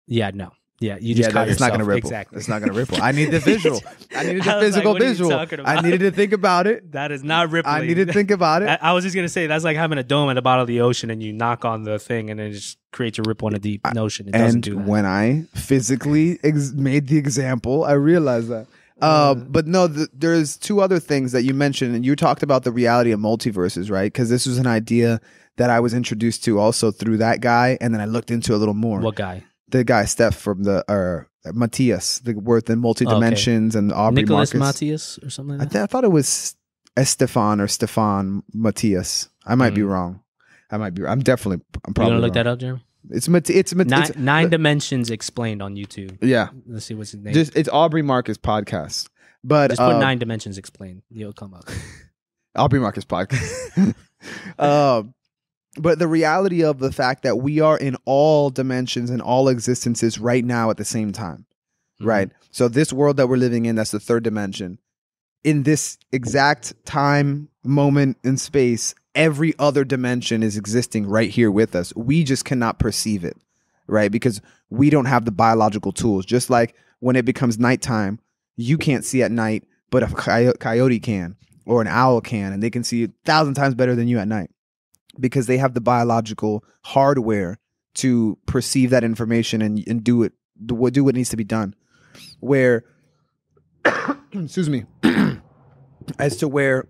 no. Yeah, you just caught yourself. It's not going to ripple. Exactly. It's not going to ripple. I need the visual. I needed the physical visual. I needed to think about it. That is not rippling. I needed to think about it. I was just going to say, that's like having a dome at the bottom of the ocean and you knock on the thing and it just creates a ripple in a deep ocean. It doesn't do that. When I physically made the example, I realized that. But no, there's two other things that you mentioned, and you talked about the reality of multiverses, right? Because this was an idea that I was introduced to also through that guy, and then I looked into it a little more. What guy? The guy, Steph, from Matthias, the worth in multi-dimensions, and Aubrey Nicholas Marcus. Matthias or something like that? I thought it was Estefan or Stefan Matthias. I might be wrong. I'm probably You gonna look that up, Jeremy? It's 9 Dimensions Explained on YouTube. Yeah. Let's see what's his name. It's Aubrey Marcus podcast. But just put 9 Dimensions Explained. You'll come up. Aubrey Marcus podcast. But the reality of the fact that we are in all dimensions and all existences right now at the same time, right? So this world that we're living in, that's the third dimension. in this exact time, moment, and space, every other dimension is existing right here with us. We just cannot perceive it, right? Because we don't have the biological tools. Just like when it becomes nighttime, you can't see at night, but a coyote can, or an owl can, and they can see 1,000 times better than you at night because they have the biological hardware to perceive that information and do what needs to be done. Where, excuse me, as to where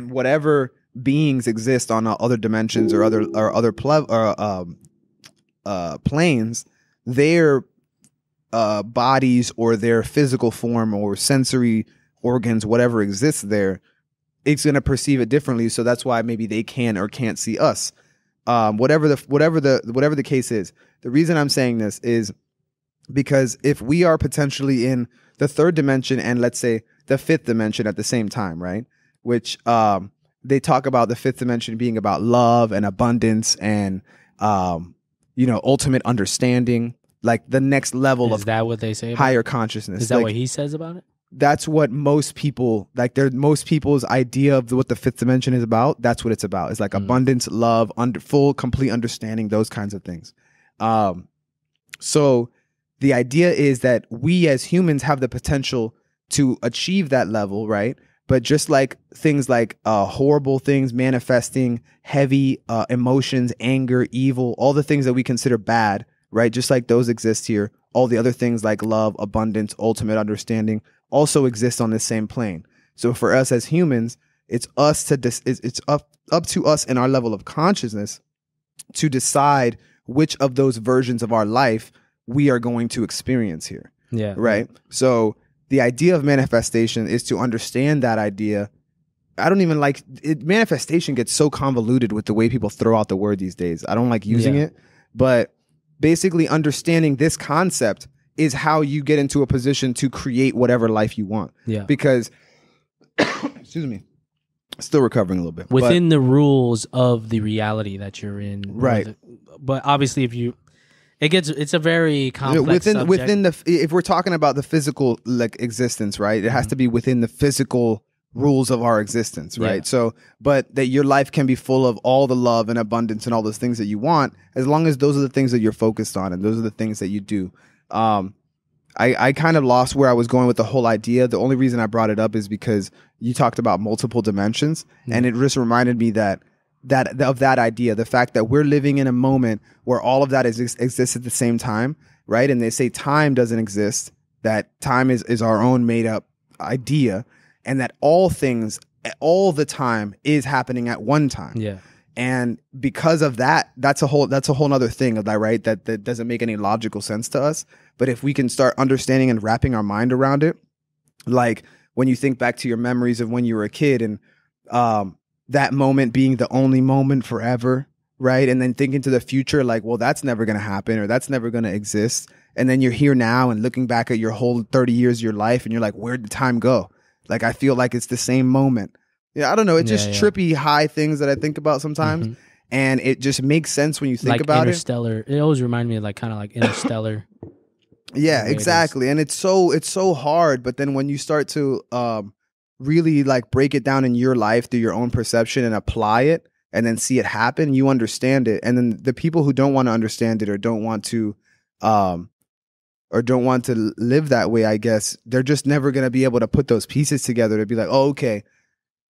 whatever beings exist on other dimensions or other planes, their bodies or their physical form or sensory organs, whatever exists there, it's going to perceive it differently. So that's why maybe they can or can't see us. Whatever the case is, the reason I'm saying this is because if we are potentially in the third dimension and let's say the fifth dimension at the same time, right? Which they talk about the fifth dimension being about love and abundance and ultimate understanding, like the next level Is that what they say? Higher consciousness. Is that what he says about it? That's what most people like. Most people's idea of what the fifth dimension is about. That's what it's about. It's like abundance, love, full, complete understanding, those kinds of things. So the idea is that we as humans have the potential to achieve that level, right? But just like things like horrible things manifesting, heavy emotions, anger, evil, all the things that we consider bad, right? Just like those exist here, all the other things like love, abundance, ultimate understanding also exist on this same plane. So for us as humans, it's up to us in our level of consciousness to decide which of those versions of our life we are going to experience here. Yeah. Right. So the idea of manifestation is to understand that idea. I don't even like it. Manifestation gets so convoluted with the way people throw out the word these days. I don't like using it, but basically understanding this concept is how you get into a position to create whatever life you want. Yeah. Because, excuse me, still recovering a little bit. Within the rules of the reality that you're in. Right. But obviously it's a very complex subject. If we're talking about the physical like existence, right? It has to be within the physical rules of our existence, right? Yeah. So, but that your life can be full of all the love and abundance and all those things that you want, as long as those are the things that you're focused on and those are the things that you do. I kind of lost where I was going with the whole idea. The only reason I brought it up is because you talked about multiple dimensions, and it just reminded me that idea, the fact that we're living in a moment where all of that exists at the same time, right? And they say time doesn't exist, that time is our own made up idea, and that all things all the time is happening at one time. Yeah. And because of that, that's a whole nother thing of that, right? That doesn't make any logical sense to us. But if we can start understanding and wrapping our mind around it, like when you think back to your memories of when you were a kid and that moment being the only moment forever, right? And then thinking to the future, like, well, that's never going to happen or that's never going to exist. And then you're here now and looking back at your whole 30 years of your life and you're like, where'd the time go? Like, I feel like it's the same moment. Yeah, I don't know. It's just trippy high things that I think about sometimes. Mm-hmm. And it just makes sense when you think about Interstellar. It always reminds me of like kind of like Interstellar. Yeah, exactly. And it's so hard. But then when you start to really like break it down in your life through your own perception and apply it and then see it happen, you understand it. And then the people who don't want to understand it or don't want to live that way, I guess, they're just never going to be able to put those pieces together to be like, oh, okay,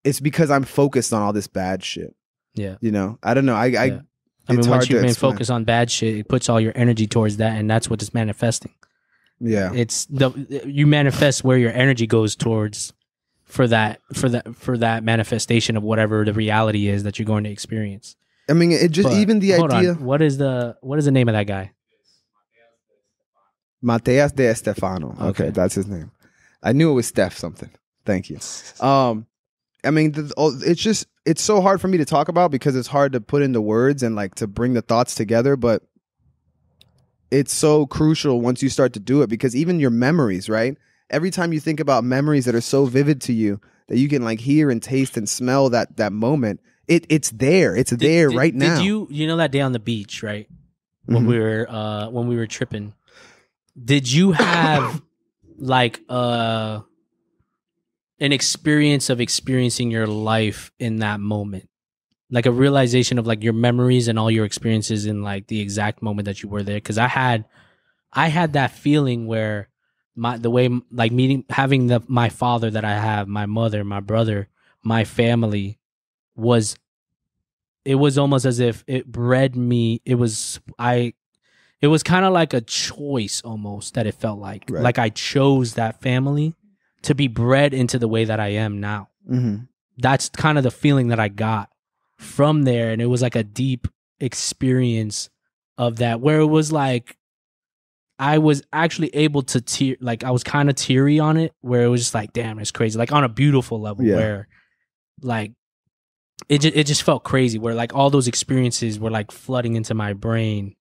it's because I'm focused on all this bad shit. Yeah. You know, I don't know. I mean, once you've been focused on bad shit, it puts all your energy towards that, and that's what it's manifesting. Yeah. You manifest where your energy goes towards for that manifestation of whatever the reality is that you're going to experience. I mean, it just even the idea. What is the name of that guy? Mateas de Estefano. Okay, that's his name. I knew it was Steph something. Thank you. I mean, it's so hard for me to talk about because it's hard to put into words and like to bring the thoughts together. But it's so crucial once you start to do it, because even your memories, right? Every time you think about memories that are so vivid to you that you can like hear and taste and smell that moment, it's there. It's there right now. Did you know that day on the beach, right? When we were tripping, did you have like an experience of experiencing your life in that moment. Like a realization of like your memories and all your experiences in like the exact moment that you were there. Cause I had that feeling where having my father that I have, my mother, my brother, my family it was almost as if it bred me. It was kind of like a choice almost that it felt like. Right. Like I chose that family to be bred into the way that I am now. Mm-hmm. That's kind of the feeling that I got from there. And it was like a deep experience of that, where it was like I was actually able to tear, like I was kind of teary on it, where it was just like, damn, it's crazy. Like on a beautiful level where like it just felt crazy, where like all those experiences were like flooding into my brain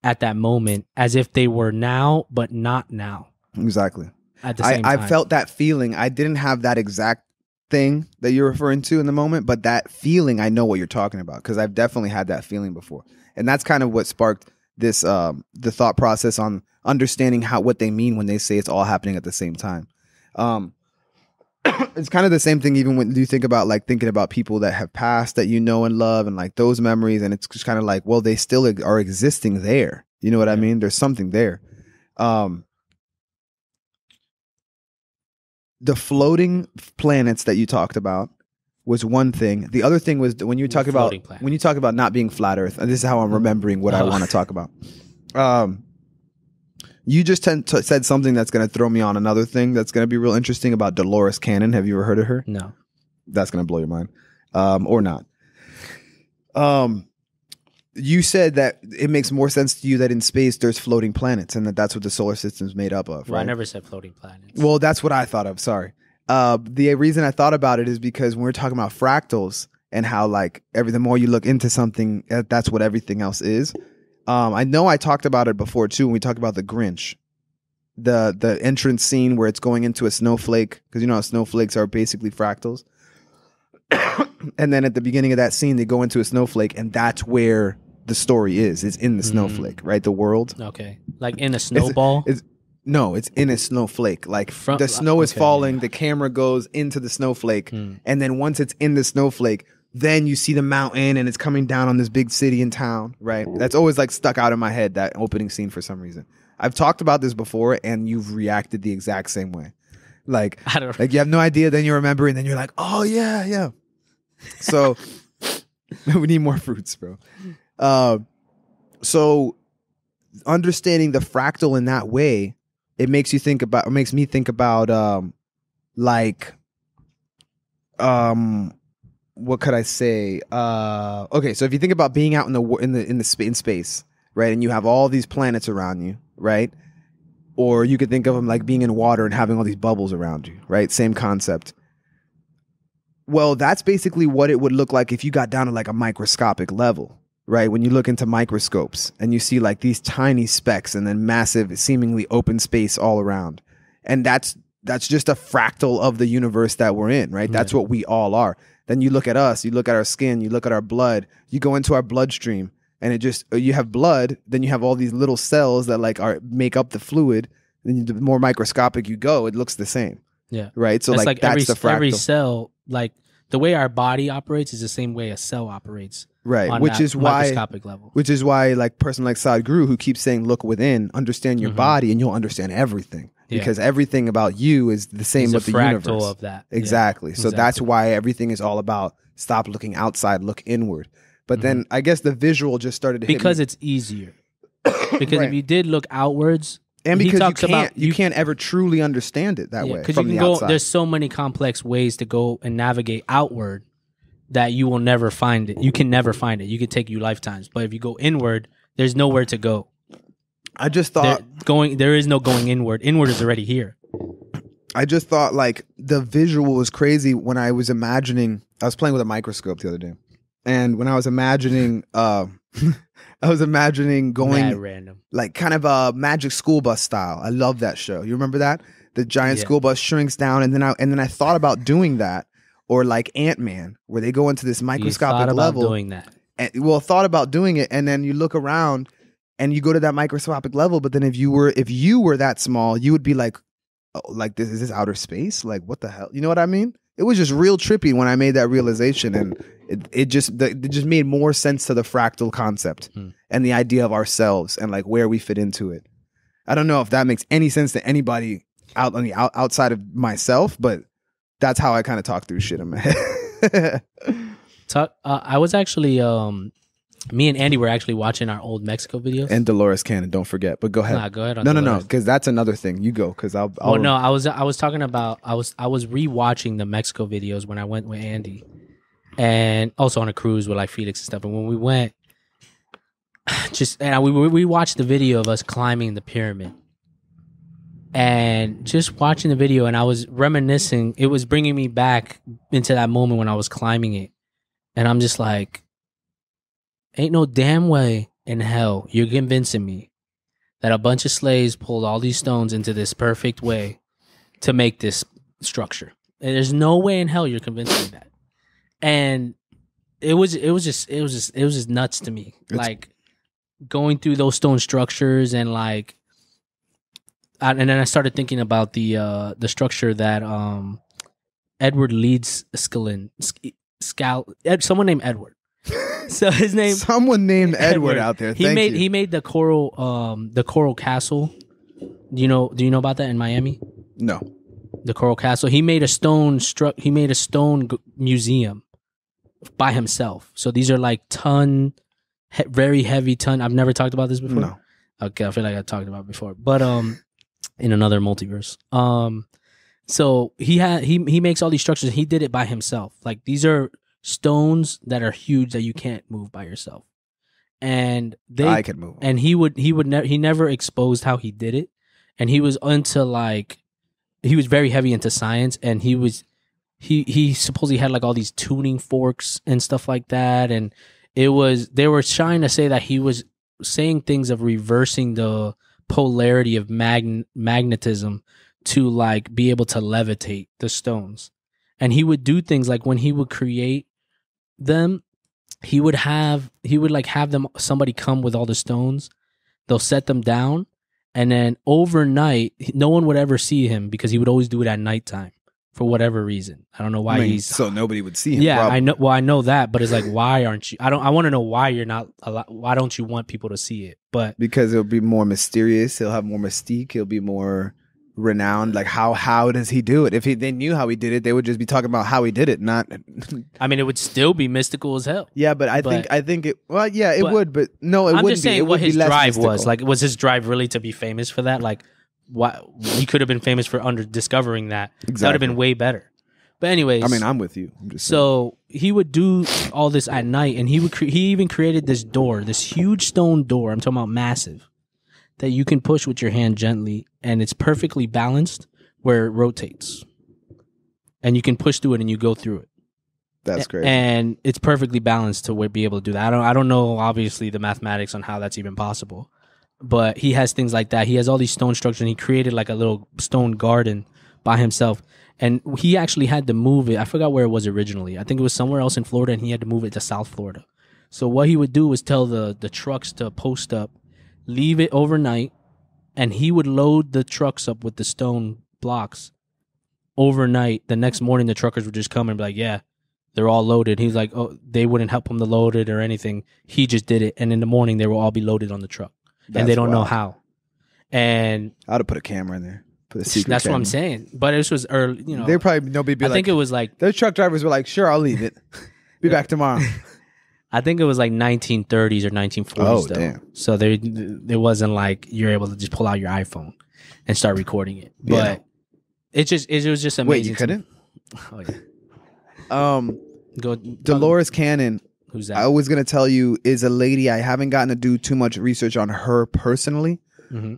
at that moment as if they were now, but not now. Exactly. At the same time. I felt that feeling. I didn't have that exact thing that you're referring to in the moment, but that feeling, I know what you're talking about, because I've definitely had that feeling before. And that's kind of what sparked this, the thought process on understanding what they mean when they say it's all happening at the same time. It's kind of the same thing even when you think about like thinking about people that have passed that you know and love and like those memories, and it's just kind of like, well, they still are existing there. You know what I mean? There's something there. The floating planets that you talked about was one thing. The other thing was when you talk about not being flat Earth, and this is how I'm remembering what I want to talk about. You just said something that's going to throw me on another thing that's going to be real interesting about Dolores Cannon. Have you ever heard of her? No. That's going to blow your mind. Or not. You said that it makes more sense to you that in space there's floating planets and that's what the solar system's made up of. Well, right? I never said floating planets. Well, that's what I thought of. Sorry. The reason I thought about it is because when we're talking about fractals and how like the more you look into something, that's what everything else is. I know I talked about it before too when we talked about the Grinch, the entrance scene where it's going into a snowflake, because you know how snowflakes are basically fractals. And then at the beginning of that scene, they go into a snowflake, and that's where the story is. It's in the snowflake, right? The world. Okay. Like in a snowball? No, it's in a snowflake. Like the snow is falling, the camera goes into the snowflake, and then once it's in the snowflake, then you see the mountain and it's coming down on this big city and town, right? That's always like stuck out in my head, that opening scene, for some reason. I've talked about this before and you've reacted the exact same way. Like you have no idea, then you remember, and then you're like, oh yeah. So we need more fruits, bro. So understanding the fractal in that way, it makes me think about what could I say? Okay, so if you think about being out in space, right, and you have all these planets around you, right? Or you could think of them like being in water and having all these bubbles around you, right? Same concept. Well, that's basically what it would look like if you got down to like a microscopic level, right? When you look into microscopes and you see like these tiny specks and then massive, seemingly open space all around. And that's just a fractal of the universe that we're in, right? That's what we all are. Then you look at us, you look at our skin, you look at our blood, you go into our bloodstream, and you have blood, then you have all these little cells that like make up the fluid. And the more microscopic you go, it looks the same. Yeah. Right. So like that's the fractal. Every cell, like the way our body operates is the same way a cell operates. Right. Which is microscopic level. Which is why like person like Sadhguru, who keeps saying, look within, understand your body, and you'll understand everything. Because everything about you is the same with the universe. Fractal of that. Exactly. So that's why everything is all about stop looking outside, look inward. But then I guess the visual just started to hit me. It's easier. Because if you did look outwards, and because you can't ever truly understand it that way. Because you can go, there's so many complex ways to go and navigate outward that you will never find it. You can never find it. You could take you lifetimes. But if you go inward, there's nowhere to go. I just thought there is no going inward. Inward is already here. I just thought like the visual was crazy when I was imagining. I was playing with a microscope the other day, and when I was imagining, going random, like kind of a Magic School Bus style. I love that show. You remember that? The giant school bus shrinks down, and then I thought about doing that, or like Ant-Man, where they go into this microscopic level. Doing that. Thought about doing it, and then you look around. And you go to that microscopic level, but then if you were that small, you would be like like this is this outer space? Like what the hell? You know what I mean? It was just real trippy when I made that realization, and it just made more sense to the fractal concept and the idea of ourselves and like where we fit into it. I don't know if that makes any sense to anybody out on the outside of myself, but that's how I kind of talk through shit in my head. I was actually me and Andy were actually watching our old Mexico videos. And Dolores Cannon, don't forget. But go ahead. Nah, go ahead. No, because that's another thing. You go, because I'll. Well, no, I was talking about I was rewatching the Mexico videos when I went with Andy, and also on a cruise with like Felix and stuff. And when we went, we watched the video of us climbing the pyramid, and just watching the video, and I was reminiscing. It was bringing me back into that moment when I was climbing it, and I'm just like, ain't no damn way in hell you're convincing me that a bunch of slaves pulled all these stones into this perfect way to make this structure. And there's no way in hell you're convincing me that. And it was just nuts to me. Like going through those stone structures and like, and then I started thinking about the structure that Edward Leeds someone named Edward. So his name, someone named Edward out there. He made the Coral Castle. Do you know about that in Miami? No. The Coral Castle. He made a stone museum by himself. So these are like very heavy ton. I've never talked about this before. No. Okay, I feel like I talked about it before, but in another multiverse. So he makes all these structures. He did it by himself. Like these are stones that are huge that you can't move by yourself, and I could move. And he never exposed how he did it, and he was very heavy into science, and he supposedly had like all these tuning forks and stuff like that, and they were trying to say that he was saying things of reversing the polarity of magnetism to like be able to levitate the stones. And he would do things like when he would create them, he would have them, somebody come with all the stones, they'll set them down, and then overnight no one would ever see him because he would always do it at nighttime for whatever reason. I don't know why so nobody would see him. Yeah, probably. I know. Well, I know that, but it's like, why aren't you? I want to know why you're not. Why don't you want people to see it? But because it'll be more mysterious. He'll have more mystique. He'll be more renowned. Like how does he do it? If they knew how he did it, they would just be talking about how he did it. Not. I mean, it would still be mystical as hell. Yeah, but I think it. Well, yeah, it would, but no, it wouldn't. I'm just saying it what his drive mystical. was. Like, was his drive really to be famous for that? Like, why he could have been famous for discovering that. Exactly. That would have been way better. But anyways, I mean, I'm with you. I'm just so he would do all this at night, and he even created this door, this huge stone door. I'm talking about massive, that you can push with your hand gently, and it's perfectly balanced where it rotates, and you can push through it and you go through it. That's great, and it's perfectly balanced to be able to do that. I don't know obviously the mathematics on how that's even possible, but he has things like that. He has all these stone structures, and he created like a little stone garden by himself. And he actually had to move it. I forgot where it was originally. I think it was somewhere else in Florida, and he had to move it to South Florida. So what he would do was tell the trucks to post up, leave it overnight, and he would load the trucks up with the stone blocks overnight. The next morning, the truckers would just come and be like, yeah, they're all loaded. He's like, oh, they wouldn't help him to load it or anything. He just did it. And in the morning, they will all be loaded on the truck. And they don't know how. And I ought to put a camera in there. That's what I'm saying. But this was early, you know. They probably nobody be I think it was like those truck drivers were like, "Sure, I'll leave it. Be back tomorrow." I think it was like 1930s or 1940s. Oh, though. Damn! So there wasn't like you're able to just pull out your iPhone and start recording it. But it was just amazing. Wait, you couldn't? Oh yeah. Dolores Cannon. Who's that? I was gonna tell you is a lady. I haven't gotten to do too much research on her personally,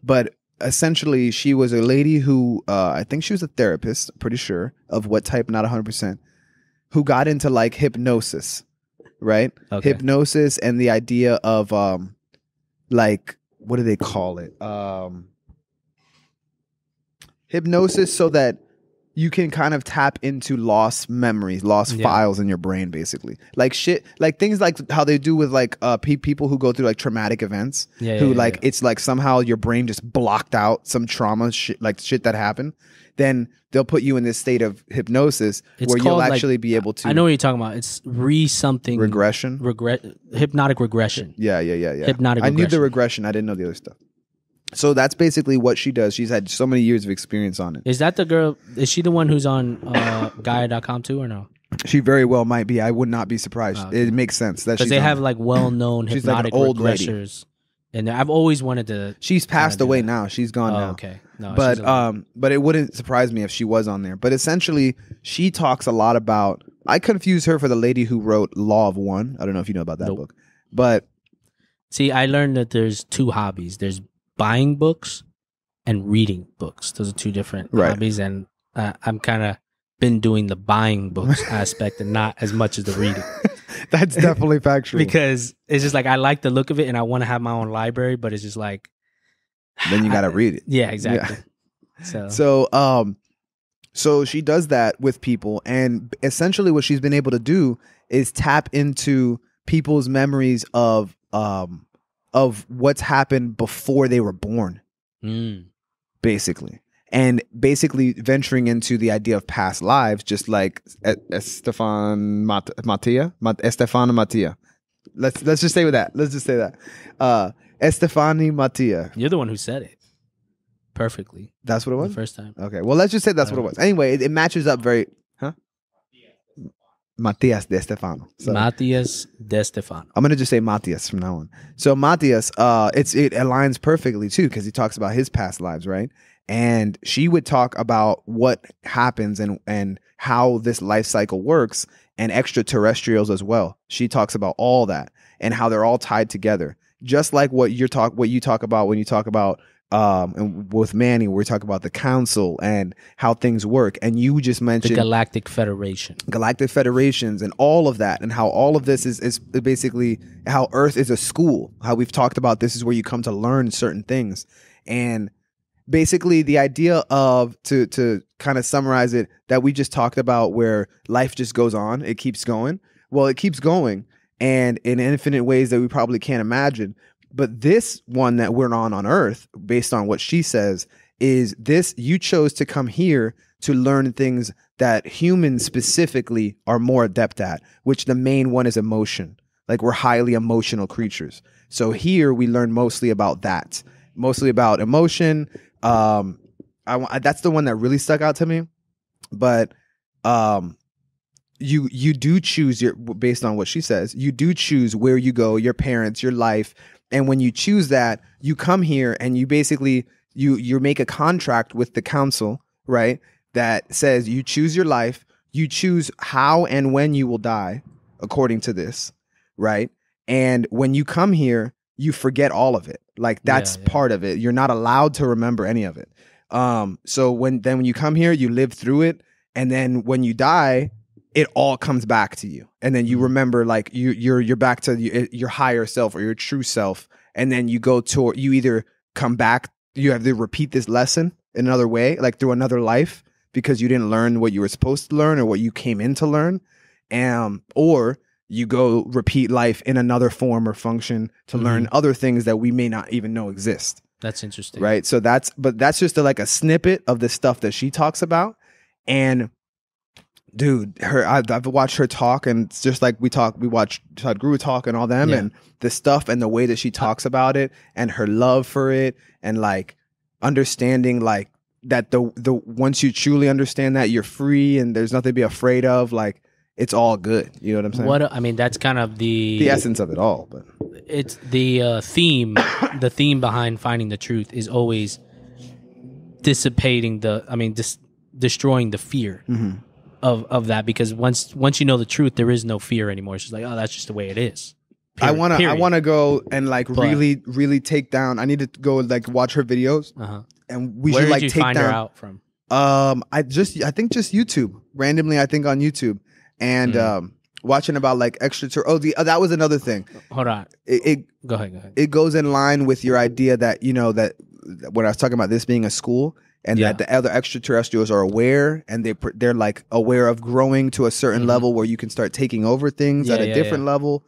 but. Essentially, she was a lady who, I think she was a therapist, pretty sure, of what type, not 100%, who got into like hypnosis, right? Okay. Hypnosis and the idea of like, what do they call it? Hypnosis so that you can kind of tap into lost memories, lost files in your brain, basically. Like shit, like things like how they do with like people who go through like traumatic events, it's like somehow your brain just blocked out some trauma, shit that happened. Then they'll put you in this state of hypnosis where you'll actually be able to. I know what you're talking about. It's something regression, hypnotic regression. Yeah. Hypnotic. I knew the regression. I didn't know the other stuff. So that's basically what she does. She's had so many years of experience on it. Is that the girl? Is she the one who's on Gaia.com too, or no? She very well might be. I would not be surprised. Oh, okay. It makes sense that because they have like well-known hypnotic like regressors. And I've always wanted to. She's passed away now. She's gone now. Okay, no, but it wouldn't surprise me if she was on there. But essentially, she talks a lot about. I confuse her for the lady who wrote Law of One. I don't know if you know about that book, but see, I learned that there's two hobbies. There's buying books and reading books. Those are two different hobbies, and I'm kind of been doing the buying books aspect and not as much as the reading. That's definitely factual. Because it's just like I like the look of it and I want to have my own library, but it's just like then you got to read it. Yeah, exactly. Yeah. So she does that with people, and essentially what she's been able to do is tap into people's memories of what's happened before they were born. Basically. And basically venturing into the idea of past lives, just like Estefano Mattia. Let's just stay with that. Let's just say that. Estefani Mattia. You're the one who said it perfectly. That's what it was? The first time. Okay. Well, let's just say that's what it was. Anyway, it matches up very... Matias de Stefano. So, Matias de Stefano. I'm gonna just say Matias from now on. So Matias, it aligns perfectly too because he talks about his past lives, right? And she would talk about what happens and how this life cycle works, and extraterrestrials as well. She talks about all that and how they're all tied together, just like what you talk about when you talk about. And with Manny, we're talking about the council and how things work. And you just mentioned the Galactic Federation, Galactic Federations, and all of that, and how all of this is basically how Earth is a school. How we've talked about this is where you come to learn certain things, and basically the idea of to kind of summarize it that we just talked about, where life just goes on, it keeps going. Well, it keeps going, and in infinite ways that we probably can't imagine. But this one that we're on Earth, based on what she says, is this: you chose to come here to learn things that humans specifically are more adept at, which the main one is emotion. Like, we're highly emotional creatures. So here we learn mostly about that, mostly about emotion. That's the one that really stuck out to me. But you do choose based on what she says, you do choose where you go, your parents, your life. And when you choose that, you come here and you basically, you make a contract with the council, right? That says you choose your life, you choose how and when you will die, according to this, right? And when you come here, you forget all of it. Like, that's part of it. You're not allowed to remember any of it. So when you come here, you live through it. And then when you die, it all comes back to you, and then you remember, like, you're back to your higher self or your true self, and then you either come back, you have to repeat this lesson in another way, like through another life, because you didn't learn what you were supposed to learn or what you came in to learn, or you go repeat life in another form or function to learn other things that we may not even know exist. That's interesting, right? So that's just like a snippet of the stuff that she talks about, and. Dude, I've watched her talk, and it's just like we watched Sadhguru talk and all them, and the stuff and the way that she talks about it, and her love for it, and like understanding like that the once you truly understand that, you're free and there's nothing to be afraid of. Like, it's all good. You know what I'm saying? I mean, that's kind of the essence of it all. But it's the theme. The theme behind finding the truth is always dissipating destroying the fear. Of that, because once you know the truth, there is no fear anymore. It's just like, oh, that's just the way it is. Period. I wanna go and really take down. I need to go like watch her videos, and we should like take down. Where did you find her out from? I think just YouTube randomly. I think on YouTube, and watching about like that was another thing. Hold on. Go ahead. It goes in line with your idea that that when I was talking about this being a school. and that the other extraterrestrials are aware, and they're like aware of growing to a certain level where you can start taking over things at a different level.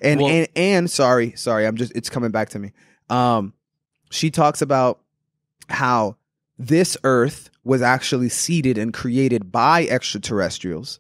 And sorry, it's coming back to me. She talks about how this Earth was actually seeded and created by extraterrestrials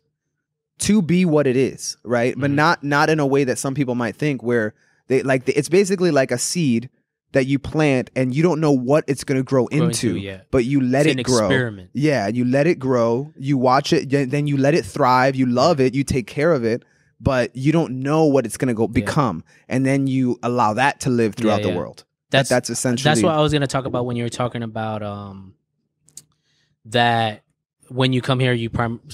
to be what it is, right? But not in a way that some people might think, where they like it's basically like a seed that you plant and you don't know what it's going to grow into, but you let it grow. Experiment. Yeah, you let it grow, you watch it, then you let it thrive, you love it, you take care of it, but you don't know what it's going to become, and then you allow that to live throughout the world. That's essentially. That's what I was going to talk about when you were talking about that when you come here,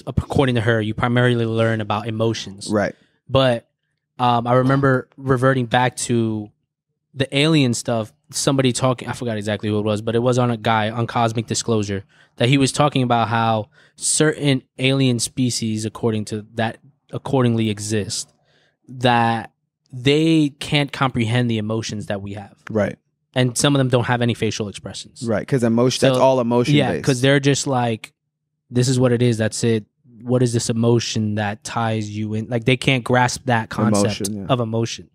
according to her, you primarily learn about emotions, right? But I remember reverting back to the alien stuff. Somebody talking, I forgot exactly who it was, but it was on a guy on Cosmic Disclosure, that he was talking about how certain alien species, accordingly exist, that they can't comprehend the emotions that we have, right? And some of them don't have any facial expressions, right? Because that's all emotion based. Because they're just like, this is what it is. That's it. What is this emotion that ties you in? Like, they can't grasp that concept of emotion,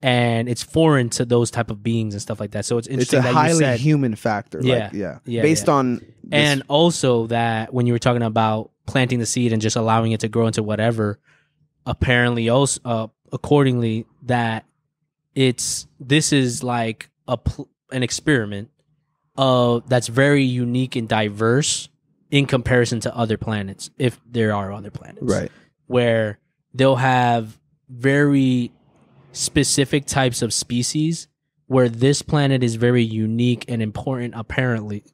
and it's foreign to those type of beings and stuff like that. So it's interesting. It's a highly human factor. Based on and also that when you were talking about planting the seed and just allowing it to grow into whatever, apparently also accordingly that this is like an experiment that's very unique and diverse in comparison to other planets, if there are other planets, right? Where they'll have very specific types of species, where this planet is very unique and important, apparently.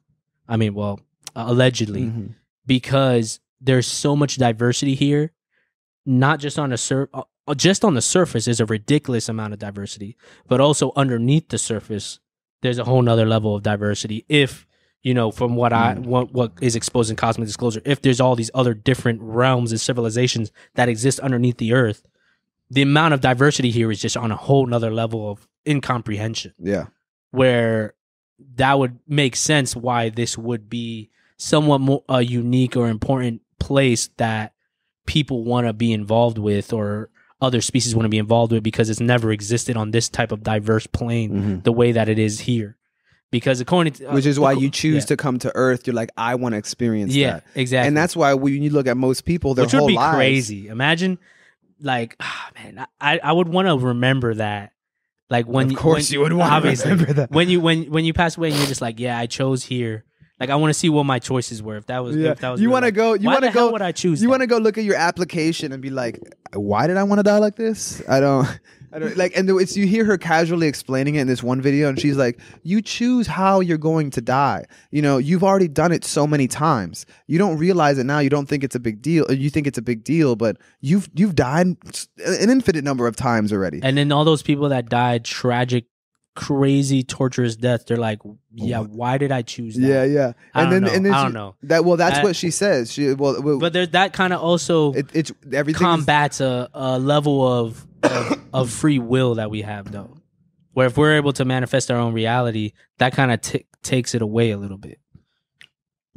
I mean, well, allegedly, because there's so much diversity here. Not just on the surface is a ridiculous amount of diversity, but also underneath the surface, there's a whole nother level of diversity. If from what is exposed in Cosmic Disclosure, if there's all these other different realms and civilizations that exist underneath the Earth, the amount of diversity here is just on a whole nother level of incomprehension. Yeah, where that would make sense why this would be somewhat more a unique or important place that people want to be involved with, or other species want to be involved with, because it's never existed on this type of diverse plane the way that it is here. Because according to which is why you choose to come to Earth. You're like, I want to experience that. Yeah, exactly. And that's why when you look at most people, their whole lives, which would be crazy. Imagine, like, man, I would want to remember that. Like you would want to remember that when you pass away and you're just like, yeah, I chose here. Like, I want to see what my choices were. If that was you want to go. Why the hell would I choose? You want to go look at your application and be like, why did I want to die like this? I don't like. And it's, you hear her casually explaining it in this one video, and she's like, you choose how you're going to die. You've already done it so many times. You don't realize it now. You don't think it's a big deal. You think it's a big deal, but you've died an infinite number of times already. And then all those people that died tragic, crazy, torturous death, they're like, yeah, why did I choose that? Yeah. And then I don't know. That's what she says. But there's that kind of also it's everything combats a level of free will that we have, though, where if we're able to manifest our own reality, that kind of takes it away a little bit.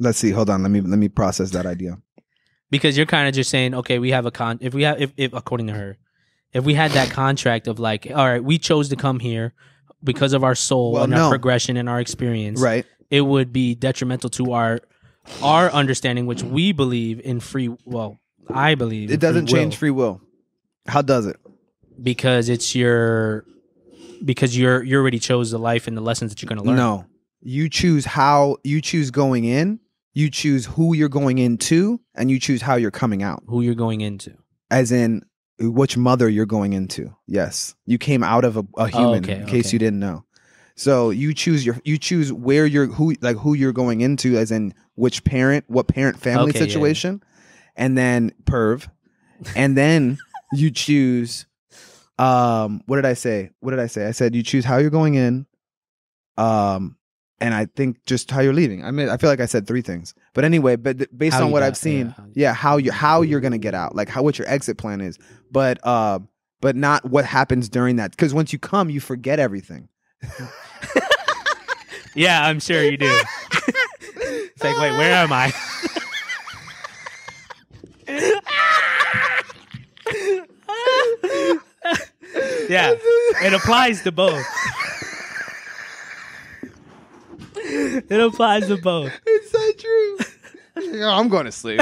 Let's see. Hold on. Let me process that idea. Because you're kind of just saying, okay, we have if according to her, if we had that contract of like, all right, we chose to come here because of our soul our progression and our experience, right? It would be detrimental to our understanding, which we believe in free. Well, I believe it doesn't change free will. How does it? Because you already chose the life and the lessons that you're going to learn. No, you choose going in, you choose who you're going into, and you choose how you're coming out. Who you're going into, as in which mother you're going into. Yes, you came out of a human. In case you didn't know, so you choose where who you're going into, as in which parent, what parent family situation, and then and then you choose. What did I say? I said you choose how you're going in, and I think just how you're leaving. I feel like I said three things, but anyway, based on what I've seen, how you're gonna get out, like what your exit plan is, but not what happens during that, because once you come, you forget everything. Yeah, I'm sure you do. It's like, wait, where am I? Yeah, it applies to both. It applies to both. It's so true. I'm going to sleep.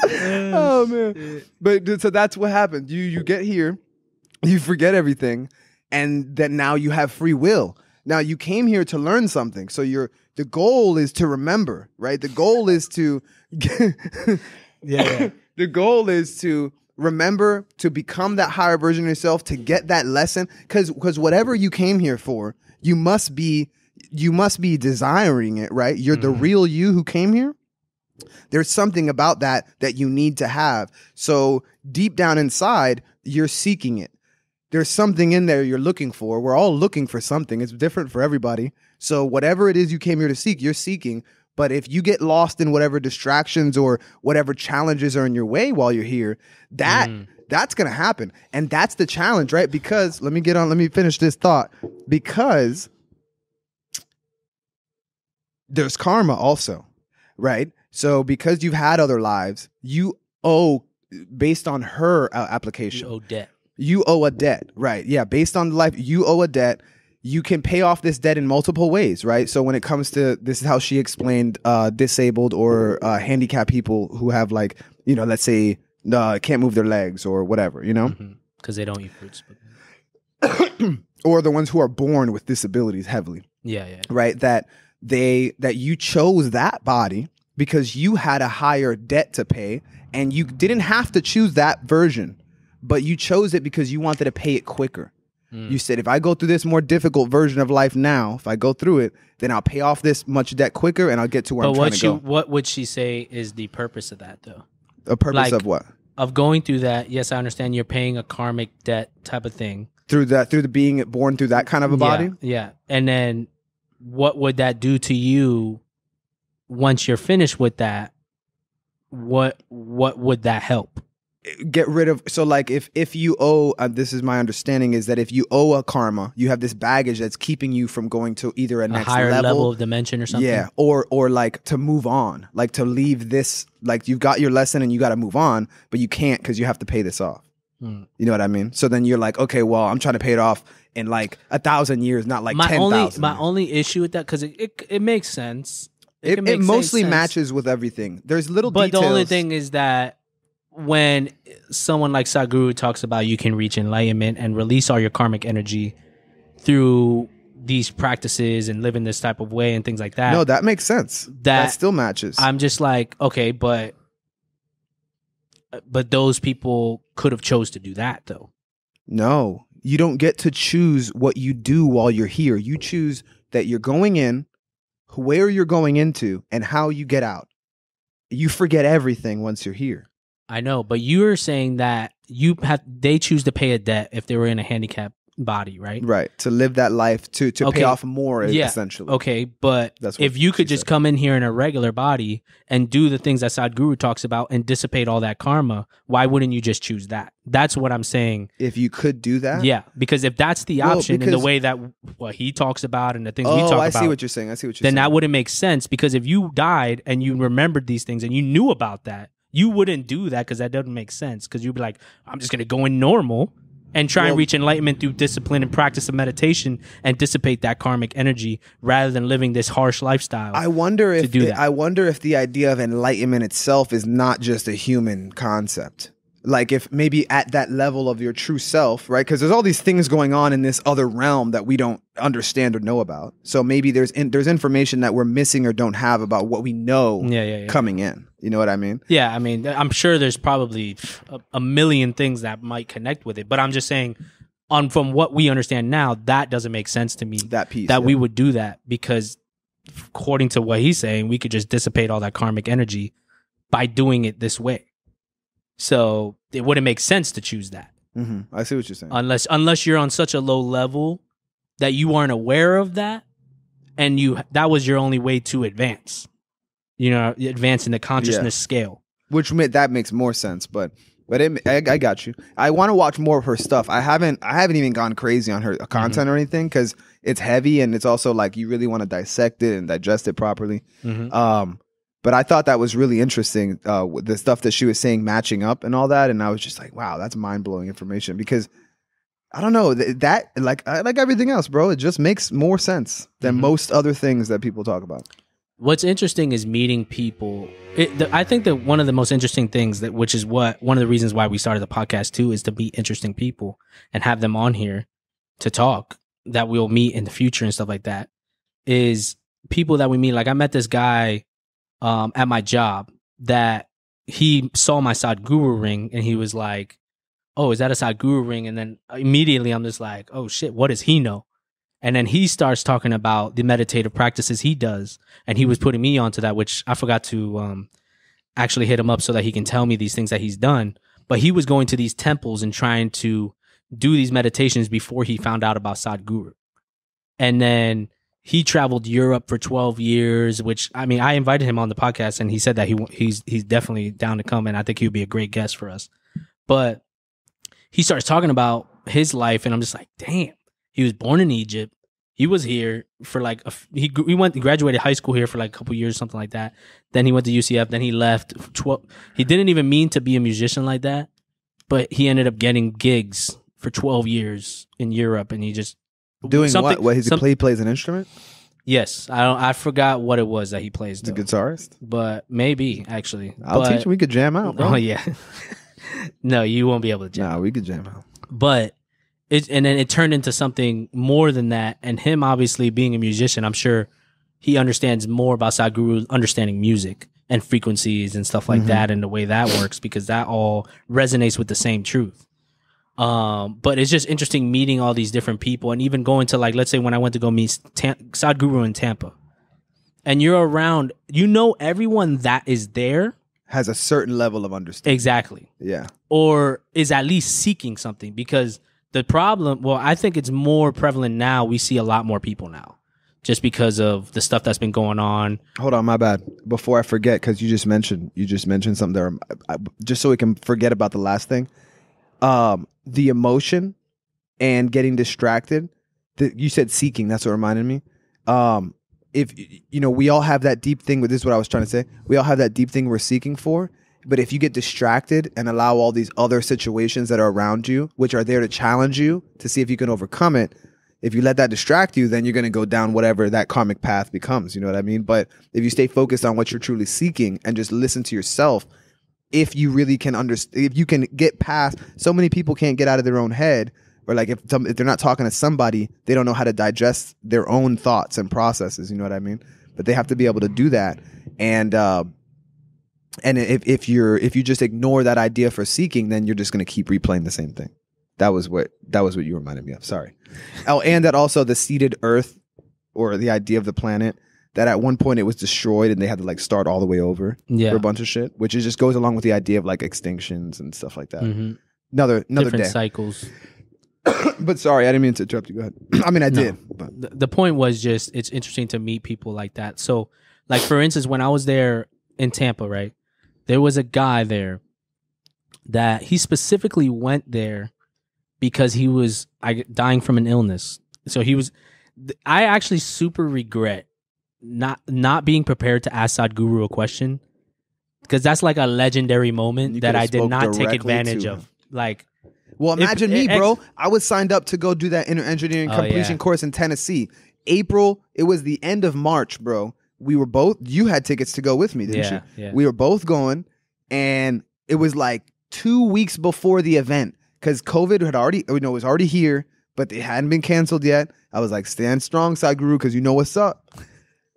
Oh man! But so that's what happened. You get here, you forget everything, and then now you have free will. Now you came here to learn something. So the goal is to remember, right? The goal is to Yeah. The goal is to remember, to become that higher version of yourself, to get that lesson. Because whatever you came here for, you must be desiring it, right? You're the real you who came here. There's something about that you need to have. So deep down inside, you're seeking it. There's something in there you're looking for. We're all looking for something. It's different for everybody. So whatever it is you came here to seek, you're seeking. But if you get lost in whatever distractions or whatever challenges are in your way while you're here, that's going to happen. And that's the challenge, right? Because let me finish this thought. Because there's karma also, right? So because you've had other lives, you owe, based on her application. You owe debt. You owe a debt, right? Yeah, based on the life, you owe a debt. You can pay off this debt in multiple ways, right? So when it comes to, this is how she explained disabled or handicapped people who have, like, you know, let's say can't move their legs or whatever, you know? Because they don't eat fruits. Or the ones who are born with disabilities heavily. Yeah. Right? That you chose that body because you had a higher debt to pay, and you didn't have to choose that version, but you chose it because you wanted to pay it quicker. You said, if I go through this more difficult version of life now, if I go through it, then I'll pay off this much debt quicker and I'll get to where I'm trying to go. What would she say is the purpose of that, though? A purpose of what? Of going through that. Yes, I understand you're paying a karmic debt type of thing. Through the being born through that kind of a body? Yeah. And then what would that do to you once you're finished with that? What would that help? Get rid of, so like if you owe, this is my understanding, is that if you owe a karma, you have this baggage that's keeping you from going to either a next higher level of dimension or something. Yeah, or like to move on, like to leave this, like you've got your lesson and you got to move on, but you can't because you have to pay this off. You know what I mean? So then you're like, okay, well, I'm trying to pay it off in like 1,000 years, not like 10,000. My only issue with that, because it makes sense. It mostly matches with everything. There's little details. But the only thing is that when someone like Sadhguru talks about you can reach enlightenment and release all your karmic energy through these practices and live in this type of way and things like that. No, that makes sense. That still matches. I'm just like, okay, but those people could have chose to do that, though. No, you don't get to choose what you do while you're here. You choose that you're going in, where you're going into, and how you get out. You forget everything once you're here. I know, but you're saying that they choose to pay a debt if they were in a handicapped body, right? Right, to live that life, to pay off more, essentially. Okay, but if you could just come in here in a regular body and do the things that Sadhguru talks about and dissipate all that karma, why wouldn't you just choose that? That's what I'm saying. If you could do that? Yeah, because if that's the option in the way that what he talks about and the things we talk about. I see what you're saying. Then that wouldn't make sense, because if you died and you remembered these things and you knew about that, you wouldn't do that, because that doesn't make sense. Because you'd be like, I'm just going to go in normal and try and reach enlightenment through discipline and practice of meditation and dissipate that karmic energy rather than living this harsh lifestyle. I wonder if the idea of enlightenment itself is not just a human concept. Like if maybe at that level of your true self, right? Because there's all these things going on in this other realm that we don't understand or know about. So maybe there's information that we're missing or don't have about what we know coming in. You know what I mean? Yeah, I mean, I'm sure there's probably a million things that might connect with it. But I'm just saying, from what we understand now, that doesn't make sense to me. That piece. We would do that, because according to what he's saying, we could just dissipate all that karmic energy by doing it this way. So it wouldn't make sense to choose that. Mm-hmm. I see what you're saying. Unless you're on such a low level that you aren't aware of that, and that was your only way to advance. You know, advance in the consciousness scale. Which that makes more sense, but But I got you. I want to watch more of her stuff. I haven't even gone crazy on her content or anything because it's heavy and it's also like you really want to dissect it and digest it properly. But I thought that was really interesting, the stuff that she was saying matching up and all that. And I was just like, wow, that's mind blowing information because I don't know that like everything else, bro. It just makes more sense than most other things that people talk about. What's interesting is meeting people. I think that one of the most interesting things which is one of the reasons why we started the podcast too, is to meet interesting people and have them on here to talk that we'll meet in the future and stuff like that. Is people that we meet. Like I met this guy at my job that he saw my Sadhguru ring and he was like, oh, is that a Sadhguru ring? And then immediately I'm just like, oh shit, what does he know? And then he starts talking about the meditative practices he does. And he was putting me onto that, which I forgot to actually hit him up so that he can tell me these things that he's done. But he was going to these temples and trying to do these meditations before he found out about Sadhguru. And then he traveled Europe for 12 years, which, I mean, I invited him on the podcast and he said that he's definitely down to come. And I think he would be a great guest for us. But he starts talking about his life and I'm just like, damn, he was born in Egypt. He was here for like, he graduated high school here for like a couple years, something like that. Then he went to UCF. Then he left. He didn't even mean to be a musician like that, but he ended up getting gigs for 12 years in Europe. And he just doing what? He plays an instrument? Yes. I forgot what it was that he plays. He's a guitarist? But maybe, actually. I'll teach him. We could jam out, bro. Oh, yeah. No, you won't be able to jam. Nah, we could jam out. But and then it turned into something more than that. And him obviously being a musician, I'm sure he understands more about Sadhguru understanding music and frequencies and stuff like that and the way that works because that all resonates with the same truth. But it's just interesting meeting all these different people and even going to, like, let's say when I went to go meet Sadhguru in Tampa and you're around, everyone that is there has a certain level of understanding. Exactly. Yeah. Or is at least seeking something because the problem, I think it's more prevalent now. We see a lot more people now just because of the stuff that's been going on. Hold on, my bad. Before I forget, because you just mentioned something there, just so we can forget about the last thing. The emotion and getting distracted. You said seeking. That's what reminded me. If we all have that deep thing. This is what I was trying to say. We all have that deep thing we're seeking for. But if you get distracted and allow all these other situations that are around you, which are there to challenge you to see if you can overcome it, if you let that distract you, then you're going to go down whatever that karmic path becomes. You know what I mean? But if you stay focused on what you're truly seeking and just listen to yourself, if you really can understand, if you can get past, so many people can't get out of their own head, or like if they're not talking to somebody, they don't know how to digest their own thoughts and processes. You know what I mean? But they have to be able to do that. And if you just ignore that idea for seeking, then you're just going to keep replaying the same thing. That was what you reminded me of. Sorry. Oh, and that also the seeded Earth, or the idea of the planet, that at one point it was destroyed and they had to like start all the way over for a bunch of shit, which just goes along with the idea of like extinctions and stuff like that. Another different day. cycles. But sorry, I didn't mean to interrupt you. Go ahead. I mean, I did. But. The point was just it's interesting to meet people like that. So, like for instance, when I was there in Tampa, right, there was a guy there that he specifically went there because he was dying from an illness. So he was. I actually super regret not being prepared to ask Sadhguru a question, because that's like a legendary moment that I did not take advantage of. Like, well, imagine me, bro. I was signed up to go do that inner engineering completion course in Tennessee. April, it was the end of March, bro. We were both, you had tickets to go with me, didn't you? Yeah. We were both going, and it was like 2 weeks before the event, because COVID was already here, but it hadn't been canceled yet. I was like, stand strong, Sadhguru, because you know what's up.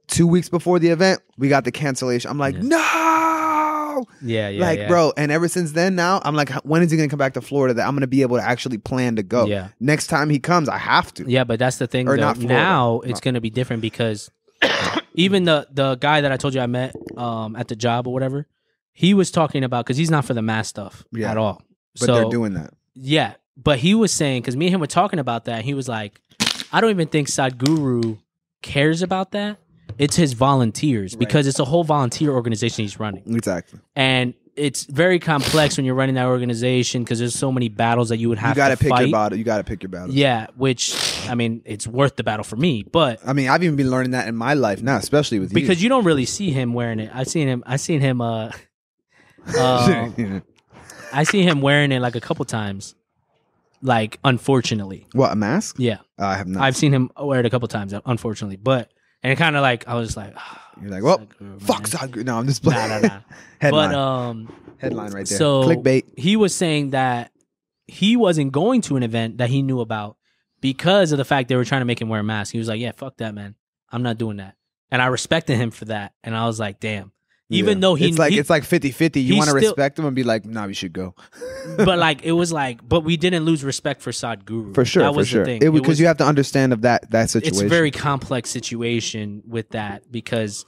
2 weeks before the event, we got the cancellation. I'm like, no! Yeah. Bro, and ever since then, now, I'm like, when is he going to come back to Florida that I'm going to be able to actually plan to go? Yeah. Next time he comes, I have to. Yeah, but that's the thing. Now it's going to be different, because even the guy that I told you I met at the job or whatever, he was talking about, because he's not for the mass stuff at all. But they're doing that. Yeah, but he was saying, because me and him were talking about that, he was like, I don't even think Sadhguru cares about that. It's his volunteers, because it's a whole volunteer organization he's running. Exactly. And it's very complex when you're running that organization because there's so many battles that you would have to pick fight. your battle. You got to pick your battles. Yeah, which, I mean, it's worth the battle for me. But I mean, I've even been learning that in my life now, especially with because you don't really see him wearing it. I seen him I see him wearing it like a couple times. Like, unfortunately. What, a mask? Yeah. I have not. I've seen him wear it a couple times, unfortunately. And it kind of like, I was like, you're like, well, fuck Sadhguru. No, I'm just playing. Nah. Headline. Headline right there. So clickbait. He was saying that he wasn't going to an event that he knew about because of the fact they were trying to make him wear a mask. He was like, yeah, fuck that, man. I'm not doing that. And I respected him for that. And I was like, damn. Even though it's like 50-50. You want to respect him and be like, nah, we should go. But like it was like, but we didn't lose respect for Sadhguru. For sure, that was the thing. Because you have to understand of that situation. It's a very complex situation with that because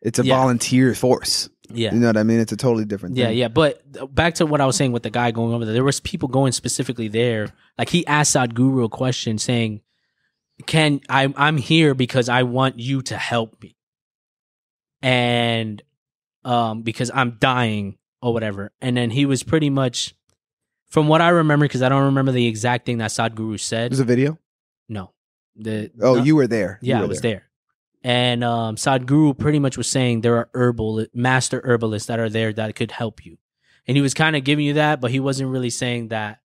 it's a volunteer force. Yeah, you know what I mean. It's a totally different thing. Yeah. But back to what I was saying with the guy going over there was people going specifically there. Like he asked Sadhguru a question saying, I'm here because I want you to help me, and because I'm dying or whatever. And then he was pretty much, from what I remember, because I don't remember the exact thing that Sadhguru said. There's a video? No. You were there. Yeah, I was there. And Sadhguru pretty much was saying there are master herbalists that are there that could help you. And he was kind of giving you that, but he wasn't really saying that.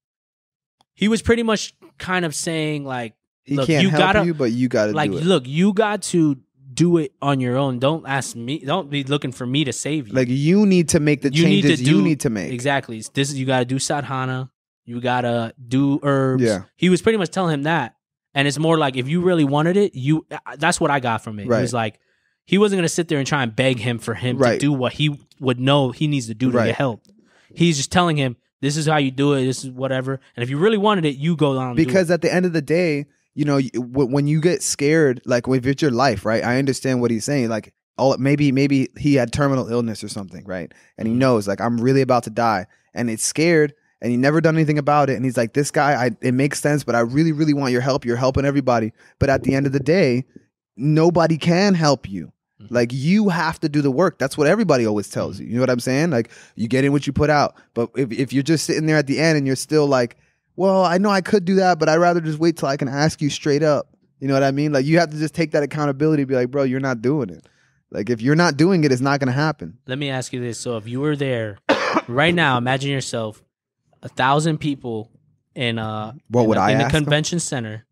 He was pretty much kind of saying like, he can't help you, but you got to do it. Look, you got to do it on your own. Don't ask me. Don't be looking for me to save you. Like you need to make the changes you need to make. Exactly. You got to do sadhana. You got to do herbs. Yeah. He was pretty much telling him that. And it's more like if you really wanted it, that's what I got from it. Right. It was like he wasn't going to sit there and try and beg him for him to do what he would know he needs to do to get help. He's just telling him, this is how you do it. This is whatever. And if you really wanted it, you go on. Because at the end of the day, you know, when you get scared, like if it's your life, right? I understand what he's saying. Like, maybe he had terminal illness or something, right? And he knows, like, I'm really about to die, and it's scared, and he never done anything about it. And he's like, this guy, it makes sense, but I really, really want your help. You're helping everybody, but at the end of the day, nobody can help you. Like, you have to do the work. That's what everybody always tells you. You know what I'm saying? Like, you get in what you put out. But if you're just sitting there at the end and you're still like, well, I know I could do that, but I'd rather just wait till I can ask you straight up. You know what I mean? Like, you have to just take that accountability and be like, bro, you're not doing it. Like, if you're not doing it, it's not going to happen. Let me ask you this. So if you were there right now, imagine yourself, 1,000 people in a convention center,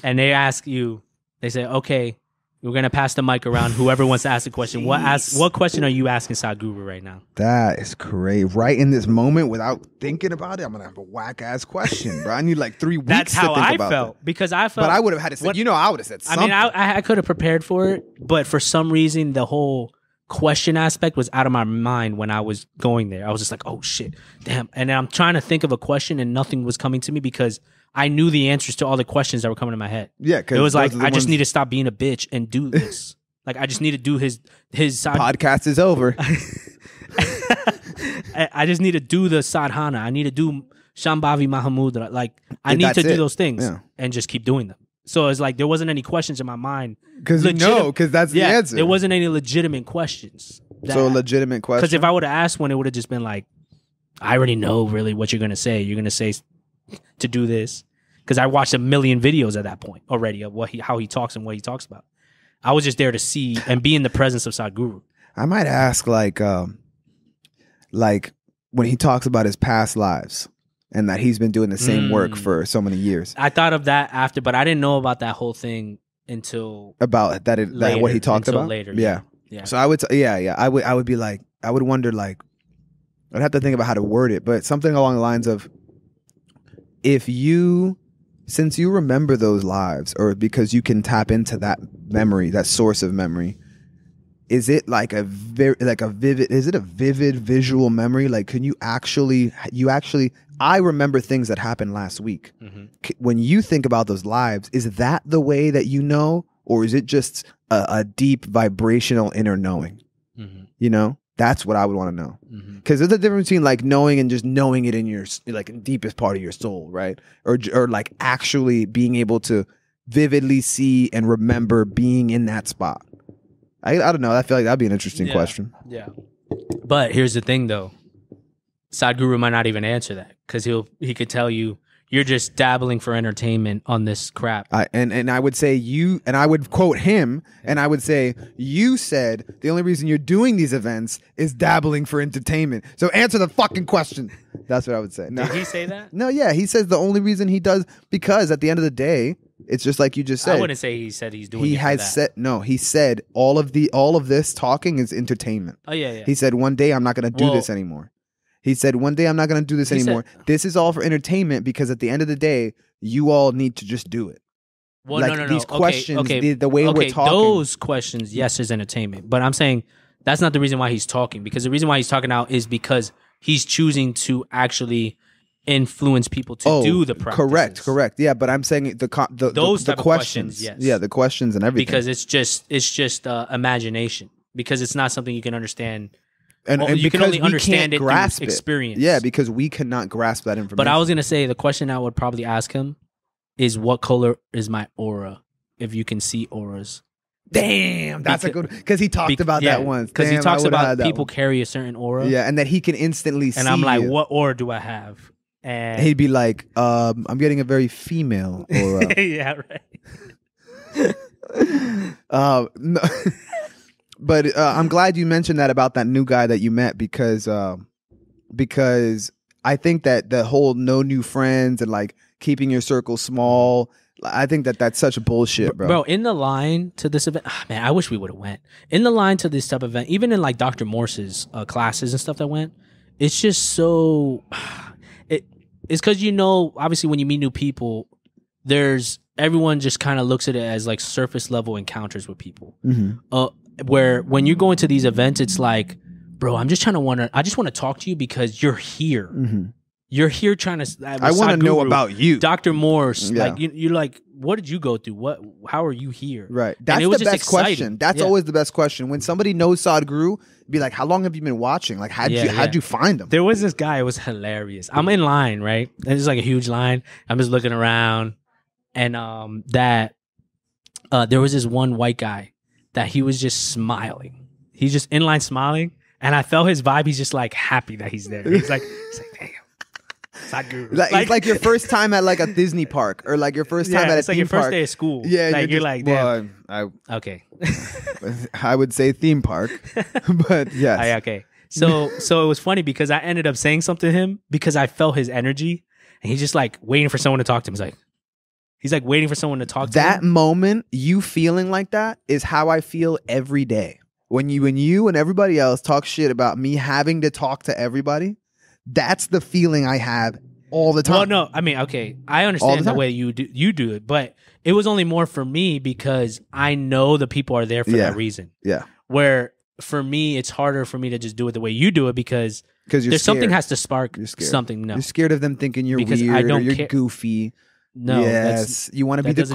and they ask you, they say, okay, we're going to pass the mic around. Whoever wants to ask a question. What question are you asking Sadhguru right now? That is crazy. Right in this moment, without thinking about it, I'm going to have a whack-ass question, bro. I need like 3 weeks to think about it. That's how I felt. Because I felt... But I would have had to say, I would have said something. I mean, I could have prepared for it, but for some reason, the whole question aspect was out of my mind when I was going there. I was just like, oh, shit, damn. And then I'm trying to think of a question, and nothing was coming to me because I knew the answers to all the questions that were coming to my head. Yeah, it was like I just need to stop being a bitch and do this. Like I just need to do his podcast is over. I just need to do the sadhana. I need to do Shambhavi Mahamudra. Like I need to do those things and just keep doing them. So it's like there wasn't any questions in my mind because that's the answer. There wasn't any legitimate questions. Legitimate question. Because if I would have asked one, it would have just been like, I already know really what you're gonna say. You're gonna say to do this because I watched a million videos at that point already of how he talks and what he talks about. I was just there to see and be in the presence of Sadhguru. I might ask like when he talks about his past lives and that he's been doing the same work for so many years. I thought of that after, but I didn't know about that whole thing until about that what he talked about later. Yeah. So I would I would be like, I would wonder, like, I'd have to think about how to word it, but something along the lines of, since you remember those lives, or because you can tap into that memory, that source of memory, is it like a vivid visual memory? Like, can you actually, I remember things that happened last week. Mm-hmm. When you think about those lives, is that the way that you know, or is it just a deep vibrational inner knowing? Mm-hmm. You know? That's what I would want to know. Because there's a difference between like knowing and just knowing it in your like deepest part of your soul, right? Or like actually being able to vividly see and remember being in that spot. I don't know. I feel like that'd be an interesting question. Yeah. But here's the thing though. Sadhguru might not even answer that because he could tell you you're just dabbling for entertainment on this crap. And I would say and I would quote him, and I would say, you said the only reason you're doing these events is dabbling for entertainment. So answer the fucking question. That's what I would say. No. Did he say that? No, yeah. He says the only reason he does, because at the end of the day, it's just like you just said. I wouldn't say he said he's doing he it has for that. said no. He said all of this talking is entertainment. Oh, yeah. He said one day I'm not going to do this anymore. He said one day I'm not going to do this anymore. This is all for entertainment because at the end of the day, you all need to just do it. Well, like no. These questions, the way we're talking. Those questions, yes, is entertainment. But I'm saying that's not the reason why he's talking. Because the reason why he's talking now is because he's choosing to actually influence people to do the practices. Correct. Yeah, but I'm saying those the type questions. Of questions, yes. Yeah, the questions and everything. Because it's just imagination. Because it's not something you can understand. And you can only understand it grasp through experience. Yeah, because we cannot grasp that information. But I was going to say the question I would probably ask him is, what color is my aura? If you can see auras. Damn, that's a good, because he talked about that once. Because he talks about people carry a certain aura. Yeah, and that he can instantly see. And I'm like, what aura do I have? And he'd be like, I'm getting a very female aura. Yeah, right. No. But I'm glad you mentioned that about that new guy that you met because I think that the whole no new friends and like keeping your circle small, I think that's such bullshit, bro. Bro, in the line to this event, man, I wish we would have went. In the line to this type of event, even in like Dr. Morse's classes and stuff that went, it's just so... It's because, obviously when you meet new people, everyone just kind of looks at it as like surface level encounters with people. Mm-hmm. Where when you go into these events, it's like, bro, I just want to talk to you because you're here. Mm-hmm. You're here trying to. I want to know about you, Dr. Morse. Yeah. Like you're like, what did you go through? How are you here? Right. That's the best question. That's always the best question. When somebody knows Sadhguru, be like, how long have you been watching? Like, how'd you find him? There was this guy. It was hilarious. I'm in line, right? And it's like a huge line. I'm just looking around, and there was this one white guy that he was just smiling. He's just in line smiling, and I felt his vibe. He's just like happy that he's there. He's like damn. Sadhguru. It's like your first time at like a Disney park, or like your first time at a theme park. It's like your first day of school. Yeah, like you're like, damn. Okay. I would say theme park, but yes. Okay. So it was funny because I ended up saying something to him because I felt his energy, and he's just like waiting for someone to talk to him. He's like waiting for someone to talk to him. That moment, you feeling like that is how I feel every day. When you and everybody else talk shit about me having to talk to everybody, that's the feeling I have all the time. Well, no, I mean, okay, I understand the way you do it, but it was only more for me because I know the people are there for that reason. Yeah. Where for me, it's harder for me to just do it the way you do it because there's something has to spark something. No, you're scared of them thinking you're weird or you're goofy. No, yes, you want to be the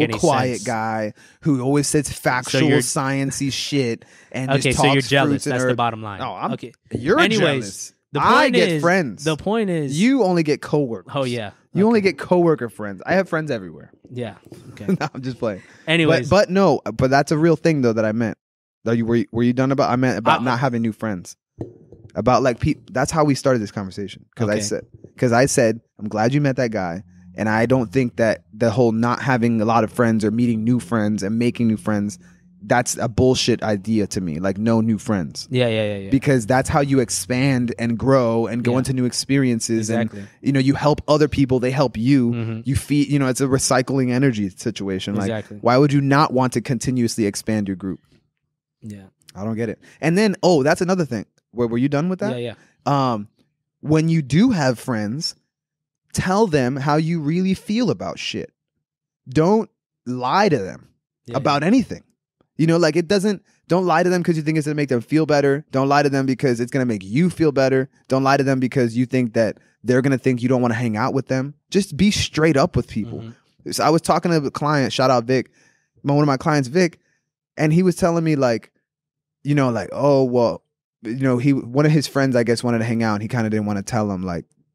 cool, quiet guy who always says factual, sciencey shit and just talks so you're jealous. That's the the bottom line. No, okay. You're jealous. I get friends. The point is, you only get coworkers. Oh yeah, you only get coworker friends. I have friends everywhere. Yeah. Okay. No, I'm just playing. Anyways, but that's a real thing though that I meant. Were you done about? I meant about not having new friends. About like people. That's how we started this conversation. Because I said I'm glad you met that guy. And I don't think that the whole not having a lot of friends or meeting new friends and making new friends, that's a bullshit idea to me. Like no new friends. Yeah. Because that's how you expand and grow and go into new experiences. Exactly. And you help other people, they help you. Mm-hmm. You feed, it's a recycling energy situation. Exactly. Like why would you not want to continuously expand your group? Yeah. I don't get it. And then, that's another thing. Were you done with that? Yeah. When you do have friends, tell them how you really feel about shit. Don't lie to them about anything. Don't lie to them because you think it's going to make them feel better. Don't lie to them because it's going to make you feel better. Don't lie to them because you think that they're going to think you don't want to hang out with them. Just be straight up with people. Mm-hmm. So I was talking to a client, shout out Vic, one of my clients, Vic, and he was telling me one of his friends, I guess, wanted to hang out and he kind of didn't want to tell him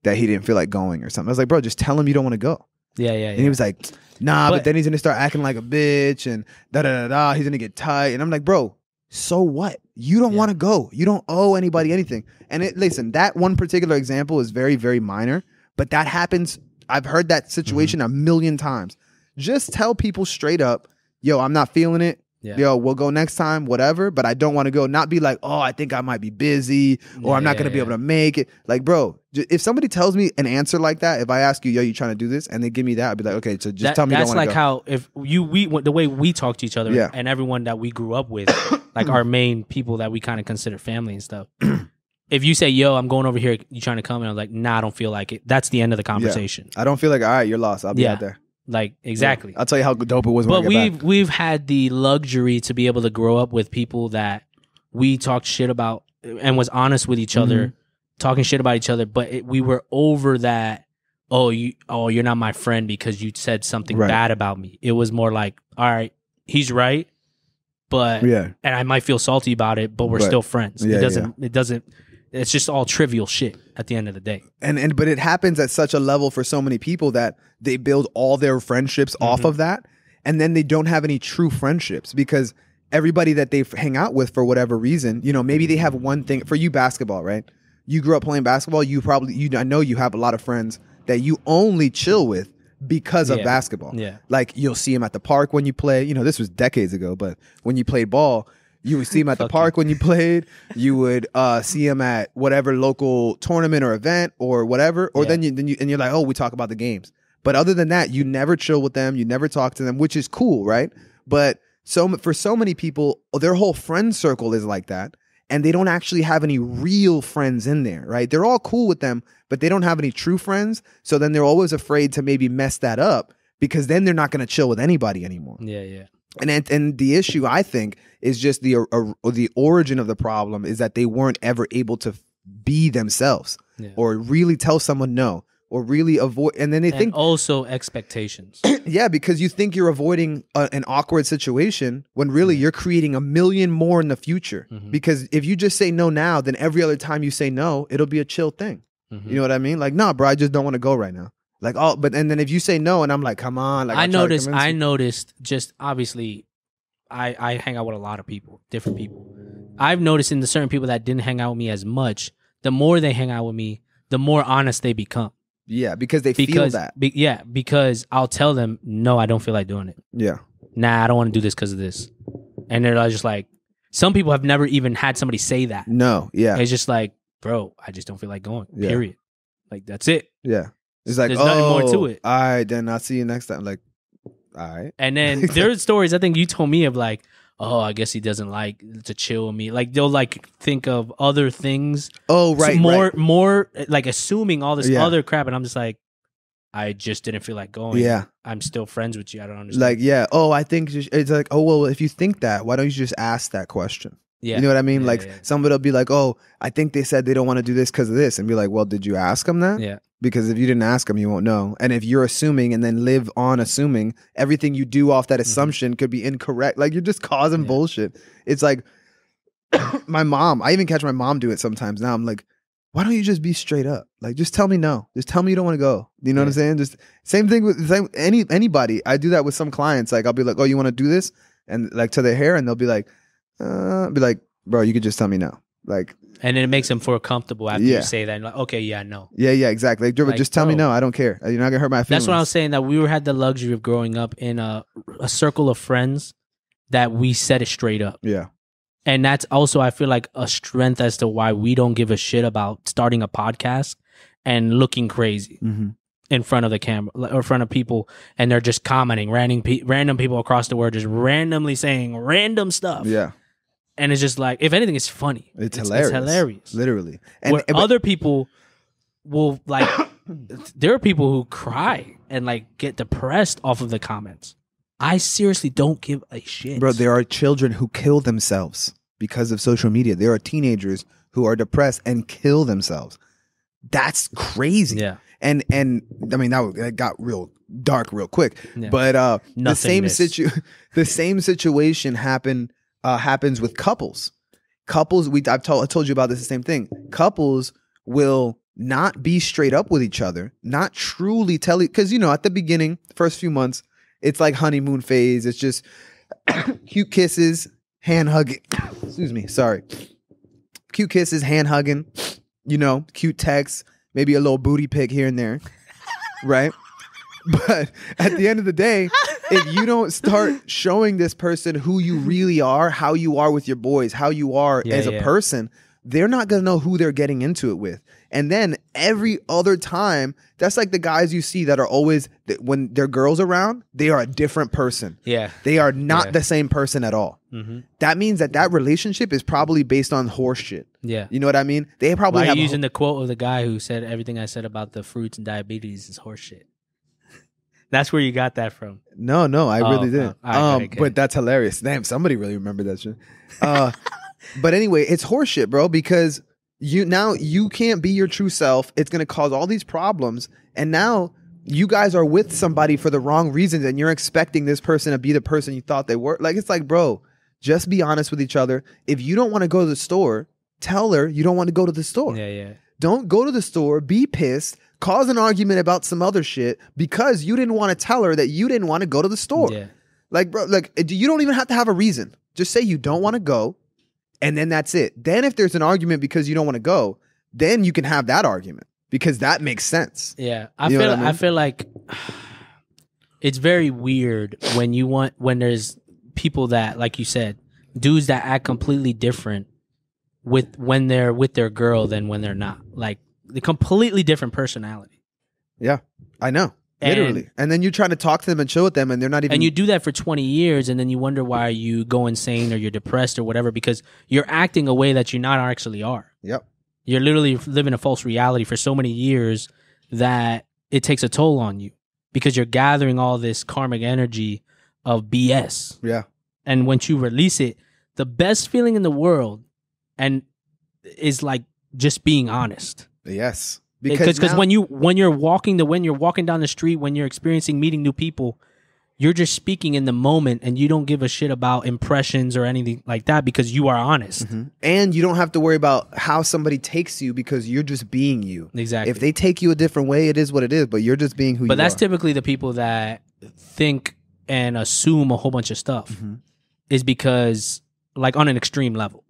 that he didn't feel like going or something. I was like, bro, just tell him you don't want to go. Yeah. And he was like, nah, but then he's going to start acting like a bitch and da-da-da-da. He's going to get tight. And I'm like, bro, so what? You don't want to go. You don't owe anybody anything. And listen, that one particular example is very, very minor, but that happens. I've heard that situation a million times. Just tell people straight up, yo, I'm not feeling it. Yeah. Yo, we'll go next time, whatever, but I don't want to go. Not be like, oh, I think I might be busy or I'm not going to be able to make it. Like, bro, if somebody tells me an answer like that, if I ask you, yo, you trying to do this? And they give me that, I'd be like, okay, so just tell me you don't want to go. That's like how if the way we talk to each other and everyone that we grew up with, like our main people that we kind of consider family and stuff. If you say, yo, I'm going over here, you trying to come? And I'm like, nah, I don't feel like it. That's the end of the conversation. I don't feel like, all right, you're lost. I'll be out there. Like, exactly. I'll tell you how dope it was. But we've had the luxury to be able to grow up with people that we talked shit about and was honest with each other, talking shit about each other. But we were over that. You're not my friend because you said something bad about me. It was more like, all right, he's right, but and I might feel salty about it, but we're still friends. It doesn't. It's just all trivial shit at the end of the day. But it happens at such a level for so many people that they build all their friendships off of that. And then they don't have any true friendships because everybody that they hang out with for whatever reason, maybe they have one thing. For you, basketball, right? You grew up playing basketball. I know you have a lot of friends that you only chill with because of basketball. Yeah. Like you'll see them at the park when you play. This was decades ago, but when you played ball, you would see him at the park when you played. You would see him at whatever local tournament or event or whatever. Or then you're like, oh, we talk about the games. But other than that, you never chill with them. You never talk to them, which is cool, right? But for so many people, their whole friend circle is like that. And they don't actually have any real friends in there, right? They're all cool with them, but they don't have any true friends. So then they're always afraid to maybe mess that up because then they're not going to chill with anybody anymore. Yeah, yeah. And the issue, I think, is just the origin of the problem is that they weren't ever able to be themselves or really tell someone no or really avoid. And then they think also expectations. Yeah, because you think you're avoiding an awkward situation when really you're creating a million more in the future. Because if you just say no now, then every other time you say no, it'll be a chill thing. You know what I mean? Like, nah, bro, I just don't want to go right now. Like, and then if you say no and I'm like, come on. Like, I noticed just obviously I hang out with a lot of people, different people. I've noticed in the certain people that didn't hang out with me as much, the more they hang out with me, the more honest they become. Yeah, because they feel that. Because I'll tell them, no, I don't feel like doing it. Yeah. Nah, I don't want to do this because of this. And they're just like, some people have never even had somebody say that. No, yeah. It's just like, bro, I just don't feel like going, period. Like, that's it. Yeah. It's like, there's nothing more to it. All right, then I'll see you next time. Like, all right. And then there's stories I think you told me of like, oh, I guess he doesn't like to chill with me. Like they'll like think of other things. Oh, right. So more like assuming all this other crap. And I'm just like, I just didn't feel like going. Yeah. I'm still friends with you. I don't understand. Like, yeah. Oh, I think it's like, oh, well, if you think that, why don't you just ask that question? Yeah. You know what I mean? Yeah, like somebody will be like, oh, I think they said they don't want to do this because of this. And be like, well, did you ask them that? Yeah. Because if you didn't ask them, you won't know. And if you're assuming and then live on assuming, everything you do off that assumption could be incorrect. Like you're just causing bullshit. It's like my mom, I even catch my mom do it sometimes now. I'm like, why don't you just be straight up? Like, just tell me no. Just tell me you don't want to go. You know what I'm saying? Just same thing with anybody. I do that with some clients. Like I'll be like, oh, you want to do this? And like to their hair, and they'll be like, bro, you could just tell me no. Like, and then it makes them feel comfortable after you say that. And like, okay, yeah, no. Yeah, exactly. Like, just tell me no. I don't care. You're not gonna hurt my feelings. That's what I was saying. That we had the luxury of growing up in a circle of friends that we said it straight up. Yeah. And that's also, I feel like, a strength as to why we don't give a shit about starting a podcast and looking crazy in front of the camera or in front of people, and they're just commenting, random people across the world just randomly saying random stuff. Yeah. And it's just like, if anything, it's funny. It's hilarious. It's hilarious. Literally. And other people will like, there are people who cry and like get depressed off of the comments. I seriously don't give a shit. Bro, there are children who kill themselves because of social media. There are teenagers who are depressed and kill themselves. That's crazy. Yeah. And I mean, that got real dark real quick. Yeah. But the same situation happens with couples. Couples, I told you about this, the same thing. Couples will not be straight up with each other, not truly tell it, because at the beginning, first few months, it's like honeymoon phase. It's just cute kisses, hand hugging. excuse me, sorry. Cute kisses, hand hugging, you know, cute texts, maybe a little booty pic here and there, right? But at the end of the day, if you don't start showing this person who you really are, how you are with your boys, how you are as a person, they're not going to know who they're getting into it with. And then every other time, that's like the guys you see that are always, when their girls around, they are a different person. Yeah. They are not the same person at all. Mm-hmm. That means that relationship is probably based on horse shit. Yeah. You know what I mean? They probably Why have are you using the quote of the guy who said everything I said about the fruits and diabetes is horse shit? That's where you got that from. No, I really didn't. Okay. But that's hilarious. Damn, somebody really remembered that shit. But anyway, it's horseshit, bro, because you can't be your true self. It's going to cause all these problems. And now you guys are with somebody for the wrong reasons, and you're expecting this person to be the person you thought they were. Like, it's like, bro, just be honest with each other. If you don't want to go to the store, tell her you don't want to go to the store. Yeah. Don't go to the store, be pissed, cause an argument about some other shit because you didn't want to tell her that you didn't want to go to the store. Yeah. Like, bro, like, you don't even have to have a reason. Just say you don't want to go, and then that's it. Then if there's an argument because you don't want to go, then you can have that argument because that makes sense. Yeah. I feel like it's very weird when there's people that, like you said, dudes that act completely different when they're with their girl than when they're not. Like, the completely different personality. Yeah, I know. Literally. And then you're trying to talk to them and chill with them, and they're not even... And you do that for 20 years, and then you wonder why you go insane or you're depressed or whatever, because you're acting a way that you not actually are. Yep. You're literally living a false reality for so many years that it takes a toll on you because you're gathering all this karmic energy of BS. Yeah. And once you release it, the best feeling in the world and is like just being honest. Yes. Because when you're walking down the street, when you're experiencing meeting new people, you're just speaking in the moment and you don't give a shit about impressions or anything like that because you are honest. Mm-hmm. And you don't have to worry about how somebody takes you because you're just being you. Exactly. If they take you a different way, it is what it is, but you're just being who you are. But that's typically the people that think and assume a whole bunch of stuff is because, like, on an extreme level.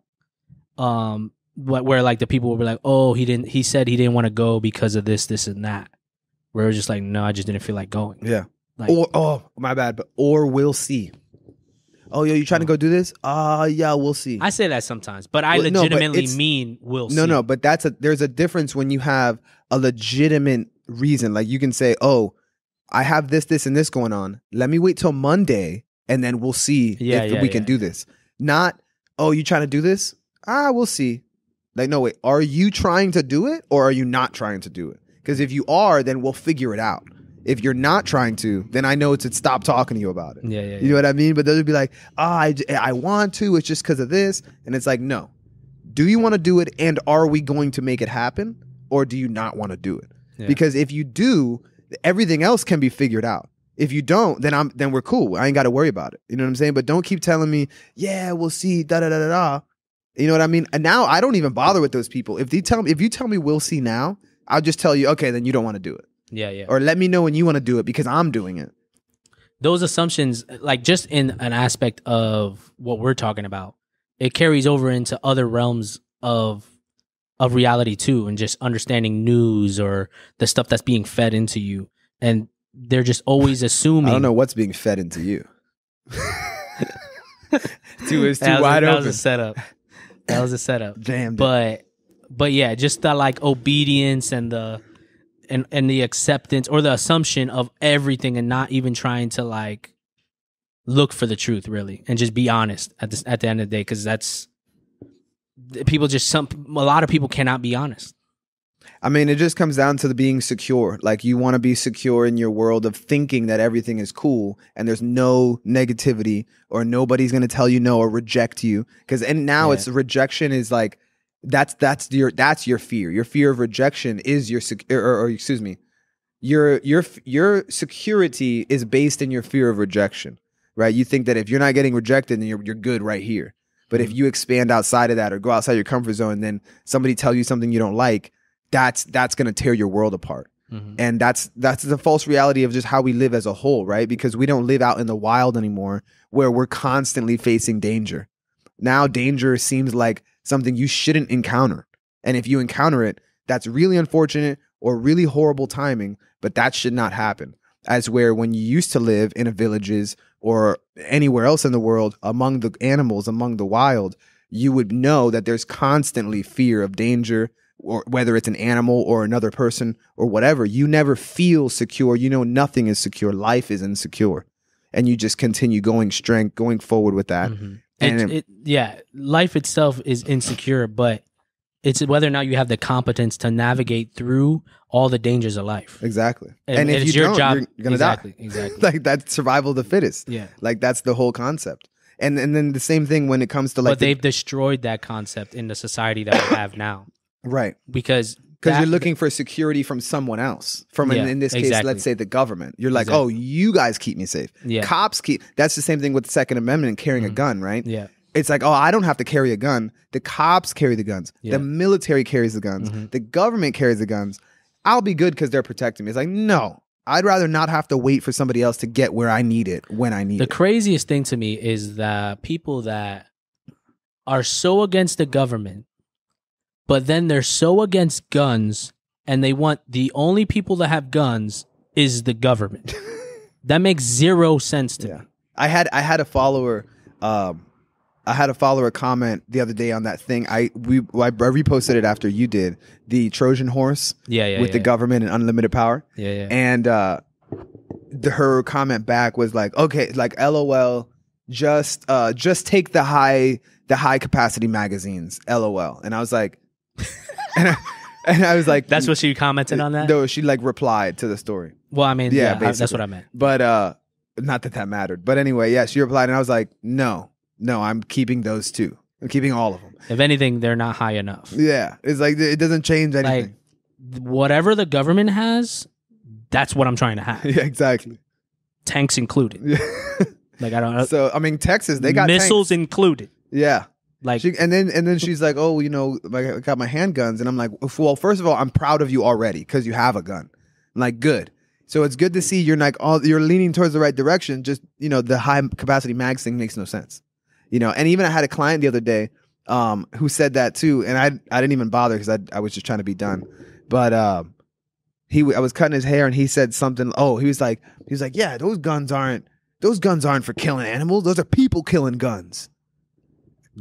Where like the people will be like, oh, he said he didn't want to go because of this and that. Where we're just like, no, I just didn't feel like going. Yeah. Like, or my bad, or we'll see. Oh, yo, you trying to go do this? Yeah, we'll see. I say that sometimes, but I legitimately mean we'll see. No, but there's a difference when you have a legitimate reason. Like, you can say, oh, I have this, and this going on. Let me wait till Monday, and then we'll see if we can do this. Not, oh, you trying to do this? We'll see. Like, no, wait, are you trying to do it or are you not trying to do it? Because if you are, then we'll figure it out. If you're not trying to, then I know to stop talking to you about it. Yeah. You know what I mean? But they'll be like, I want to, it's just because of this. And it's like, no. Do you want to do it, and are we going to make it happen? Or do you not want to do it? Yeah. Because if you do, everything else can be figured out. If you don't, then we're cool. I ain't got to worry about it. You know what I'm saying? But don't keep telling me, yeah, we'll see, da-da-da-da-da. You know what I mean? And now I don't even bother with those people. If you tell me we'll see now, I'll just tell you, okay, then you don't want to do it. Yeah. Or let me know when you want to do it because I'm doing it. Those assumptions, like, just in an aspect of what we're talking about, it carries over into other realms of reality too, and just understanding news or the stuff that's being fed into you. And they're just always assuming. I don't know what's being fed into you. It's too wide open. That was a setup. That was a setup. Damn. But yeah, just the like obedience and the acceptance or the assumption of everything, and not even trying to like look for the truth really, and just be honest at the end of the day, because that's people a lot of people cannot be honest. I mean, it just comes down to the being secure. Like, you want to be secure in your world of thinking that everything is cool and there's no negativity or nobody's going to tell you no or reject you. It's rejection is like, that's your fear. Your fear of rejection is your security is based in your fear of rejection, right? You think that if you're not getting rejected, then you're good right here. But if you expand outside of that or go outside your comfort zone, then somebody tells you something you don't like, that's going to tear your world apart. Mm-hmm. And that's the false reality of just how we live as a whole, right? Because we don't live out in the wild anymore where we're constantly facing danger. Now danger seems like something you shouldn't encounter. And if you encounter it, that's really unfortunate or really horrible timing, but that should not happen. As where when you used to live in villages or anywhere else in the world, among the animals, among the wild, you would know that there's constantly fear of danger, or whether it's an animal or another person or whatever. You never feel secure. You know nothing is secure. Life is insecure. And you just continue going forward with that. And life itself is insecure, but it's whether or not you have the competence to navigate through all the dangers of life. Exactly. And if it's you your don't, job, you're going to die. Exactly. Like that's survival of the fittest. Yeah. Like that's the whole concept. And then the same thing when it comes to like... But they've destroyed that concept in the society that we have now. Right. Because you're looking for security from someone else. In this case, let's say the government. You're like, oh, you guys keep me safe. Yeah. Cops keep... That's the same thing with the Second Amendment and carrying a gun, right? Yeah. It's like, oh, I don't have to carry a gun. The cops carry the guns. Yeah. The military carries the guns. The government carries the guns. I'll be good because they're protecting me. It's like, no, I'd rather not have to wait for somebody else to get where I need it when I need it. The craziest thing to me is the people that are so against the government, but then they're so against guns, and they want the only people that have guns is the government. That makes zero sense to me. I had a follower. I had a follower comment the other day on that thing. I reposted it after you did the Trojan horse. With the government and unlimited power. And her comment back was like, okay, like LOL, just take the high capacity magazines, LOL. And I was like, and I was like, that's what she commented on that. No, she like replied to the story. Well, I mean, that's what I meant. But not that mattered. But anyway, she replied, and I was like, no, I'm keeping those two. I'm keeping all of them. If anything, they're not high enough. Yeah, it's like it doesn't change anything. Like, whatever the government has, that's what I'm trying to have. Yeah, exactly. Tanks included. Like I don't. So I mean, Texas, they got missiles tanks included. Yeah. Like and then she's like, oh, I got my handguns, and I'm like, well, first of all, I'm proud of you already because you have a gun. I'm like, good. So it's good to see you're like you're leaning towards the right direction. Just the high capacity mags thing makes no sense. And even I had a client the other day who said that too, and I didn't even bother because I was just trying to be done. But I was cutting his hair, and he said something. Oh, he was like, yeah, those guns aren't for killing animals. Those are people killing guns.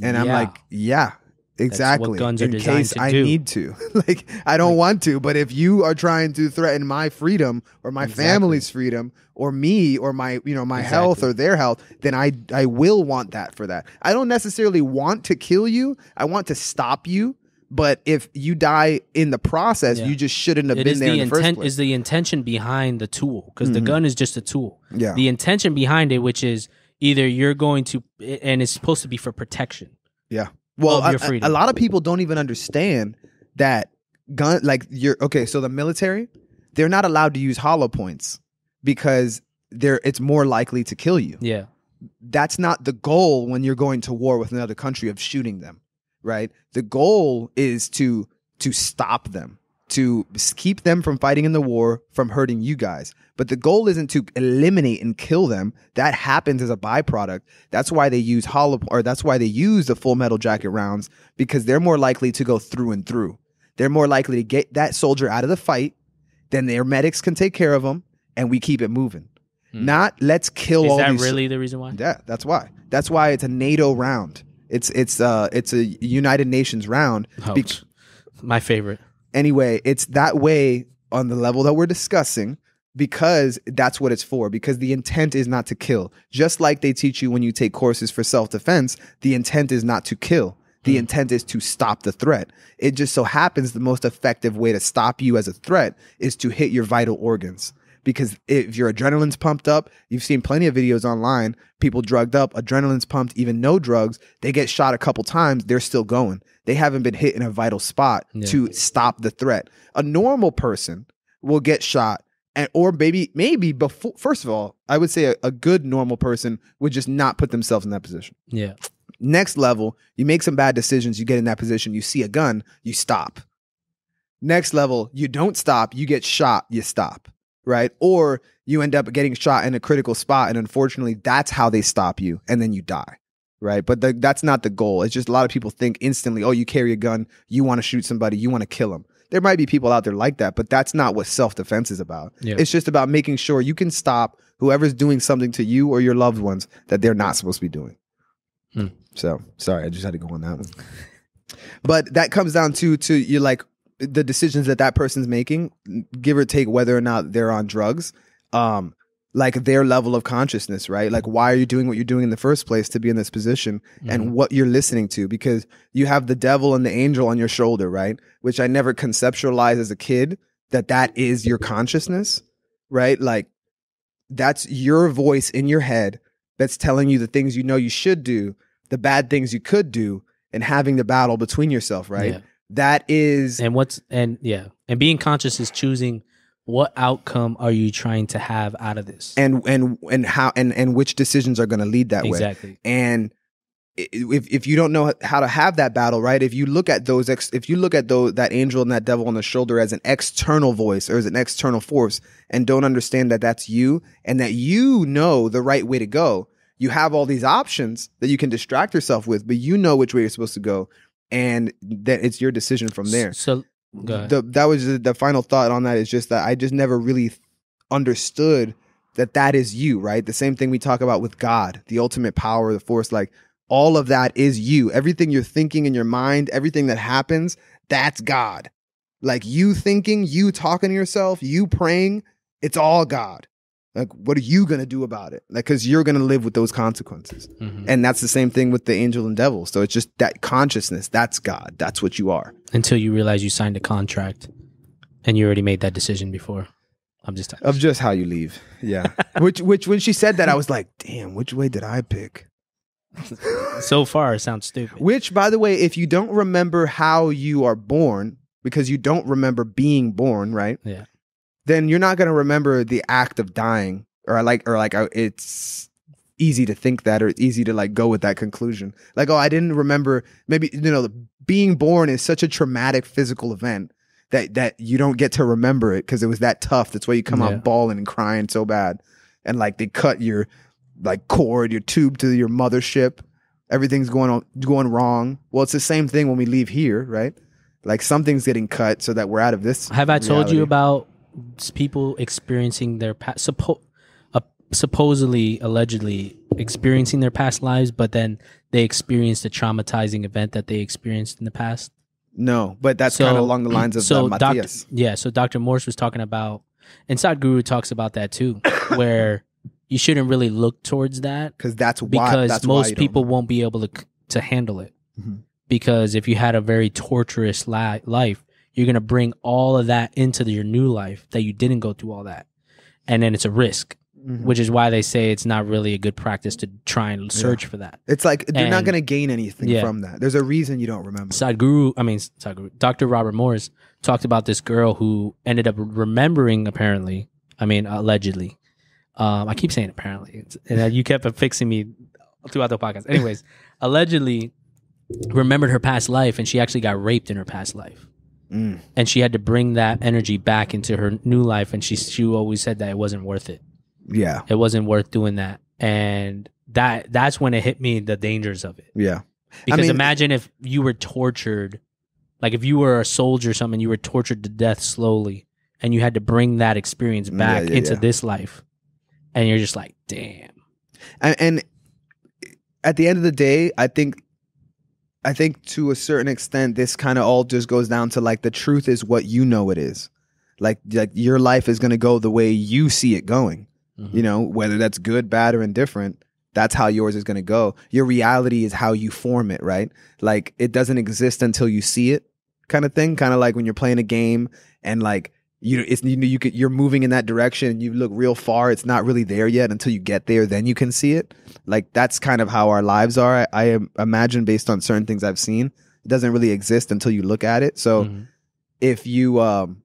And I'm like, yeah, exactly. That's what guns are in designed case to I do. need to. Like, I don't want to, but if you are trying to threaten my freedom or my family's freedom or me or my my health or their health, then I will want that for that. I don't necessarily want to kill you. I want to stop you. But if you die in the process, you just shouldn't have been there in the first place. Is the intention behind the tool, because the gun is just a tool. Yeah. The intention behind it, which is either you're going to, and it's supposed to be for protection. Yeah. Well, of your freedom. a lot of people don't even understand that so the military, they're not allowed to use hollow points because it's more likely to kill you. Yeah. That's not the goal when you're going to war with another country of shooting them, right? The goal is to stop them, to keep them from fighting in the war, from hurting you guys. But the goal isn't to eliminate and kill them. That happens as a byproduct. That's why they use that's why they use the full metal jacket rounds, because they're more likely to go through and through. They're more likely to get that soldier out of the fight. Then their medics can take care of them, and we keep it moving. Not let's kill all these. Is that really the reason why? Yeah, that's why. That's why it's a NATO round. It's a United Nations round. Oh, my favorite. Anyway, it's that way on the level that we're discussing because that's what it's for. Because the intent is not to kill. Just like they teach you when you take courses for self-defense, the intent is not to kill. The intent is to stop the threat. It just so happens the most effective way to stop you as a threat is to hit your vital organs. Because if your adrenaline's pumped up, you've seen plenty of videos online, people drugged up, adrenaline's pumped, even no drugs, they get shot a couple times, they're still going. They haven't been hit in a vital spot to stop the threat. A normal person will get shot, or maybe before. First of all, I would say a good normal person would just not put themselves in that position. Yeah. Next level, you make some bad decisions, you get in that position, you see a gun, you stop. Next level, you don't stop, you get shot, you stop. Right? Or you end up getting shot in a critical spot, and unfortunately, that's how they stop you, and then you die. right? But that's not the goal. It's just a lot of people think instantly, oh, you carry a gun, you want to shoot somebody, you want to kill them. There might be people out there like that, but that's not what self-defense is about. Yeah. It's just about making sure you can stop whoever's doing something to you or your loved ones that they're not supposed to be doing. So, sorry, I just had to go on that one. But that comes down to you're like the decisions that person's making, give or take whether or not they're on drugs, like their level of consciousness, right? Like, why are you doing what you're doing in the first place to be in this position, and what you're listening to? Because you have the devil and the angel on your shoulder, right? Which I never conceptualized as a kid that is your consciousness, right? Like, that's your voice in your head that's telling you the things you know you should do, the bad things you could do, and having the battle between yourself, right? Yeah. That is, and being conscious is choosing what outcome are you trying to have out of this, and how and which decisions are going to lead that way. Exactly. And if you don't know how to have that battle, right? If you look at that angel and that devil on the shoulder as an external voice or as an external force, and don't understand that that's you and that you know the right way to go, you have all these options that you can distract yourself with, but you know which way you're supposed to go, and that it's your decision from there. So go ahead. That was the final thought on that, is just that I just never really understood that is you, right? The same thing we talk about with God, the ultimate power, the force, like all of that is you. Everything you're thinking in your mind, everything that happens, that's God. Like you thinking, you talking to yourself, you praying, it's all God. Like, what are you going to do about it? Like, because you're going to live with those consequences. And that's the same thing with the angel and devil. So it's just that consciousness, that's God. That's what you are. Until you realize you signed a contract and you already made that decision before. I'm just talking. Of just how you leave. Yeah. which when she said that, I was like, damn, which way did I pick? So far, it sounds stupid. Which, by the way, if you don't remember how you are born, because you don't remember being born, right? Yeah. Then you're not going to remember the act of dying, or it's easy to think that, or it's easy to like go with that conclusion. Like, oh, I didn't remember. Maybe, being born is such a traumatic physical event that you don't get to remember it because it was that tough. That's why you come out bawling and crying so bad, and like they cut your like cord, your tube to your mothership. Everything's going wrong. Well, it's the same thing when we leave here, right? Like something's getting cut so that we're out of this. Have I told you about people experiencing their past, supposedly, allegedly experiencing their past lives, but then they experienced a traumatizing event that they experienced in the past? No, but that's kind of along the lines of Matthias. So Dr. Morse was talking about, and Sadhguru talks about that too, where you shouldn't really look towards that because most people won't be able to handle it. Because if you had a very torturous life, you're going to bring all of that into your new life that you didn't go through all that. And then it's a risk, which is why they say it's not really a good practice to try and search for that. It's like you're not going to gain anything from that. There's a reason you don't remember. Dr. Robert Morris talked about this girl who ended up remembering, allegedly. I keep saying apparently, and you kept fixing me throughout the podcast. Anyways, allegedly remembered her past life, and she actually got raped in her past life. And she had to bring that energy back into her new life, and she always said that it wasn't worth it. Yeah, it wasn't worth doing that, and that's when it hit me, the dangers of it. Yeah, because imagine if you were tortured, like if you were a soldier or something, you were tortured to death slowly, and you had to bring that experience back into this life, and you're just like, damn. And at the end of the day, I think to a certain extent, this kind of all just goes down to like the truth is what you know it is. Like your life is going to go the way you see it going. Whether that's good, bad, or indifferent, that's how yours is going to go. Your reality is how you form it, right? Like it doesn't exist until you see it, kind of thing. Kind of like when you're playing a game and like you're moving in that direction and you look real far. It's not really there yet until you get there. Then you can see it. Like that's kind of how our lives are. I imagine based on certain things I've seen, it doesn't really exist until you look at it. So if you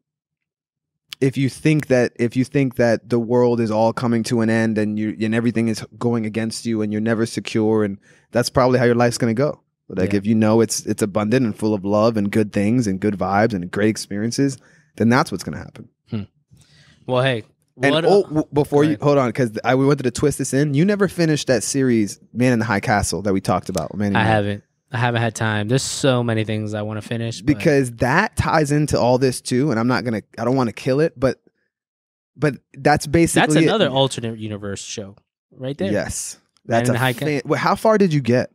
think that the world is all coming to an end and everything is going against you and you're never secure, and that's probably how your life's going to go. But like if you know it's abundant and full of love and good things and good vibes and great experiences, then that's what's going to happen. Well, hey, And before you hold on, because we wanted to twist this in. You never finished that series, Man in the High Castle, that we talked about. I haven't had time. There's so many things I want to finish because that ties into all this too. And I don't want to kill it, but that's basically another alternate universe show right there. Yes, that's how far did you get?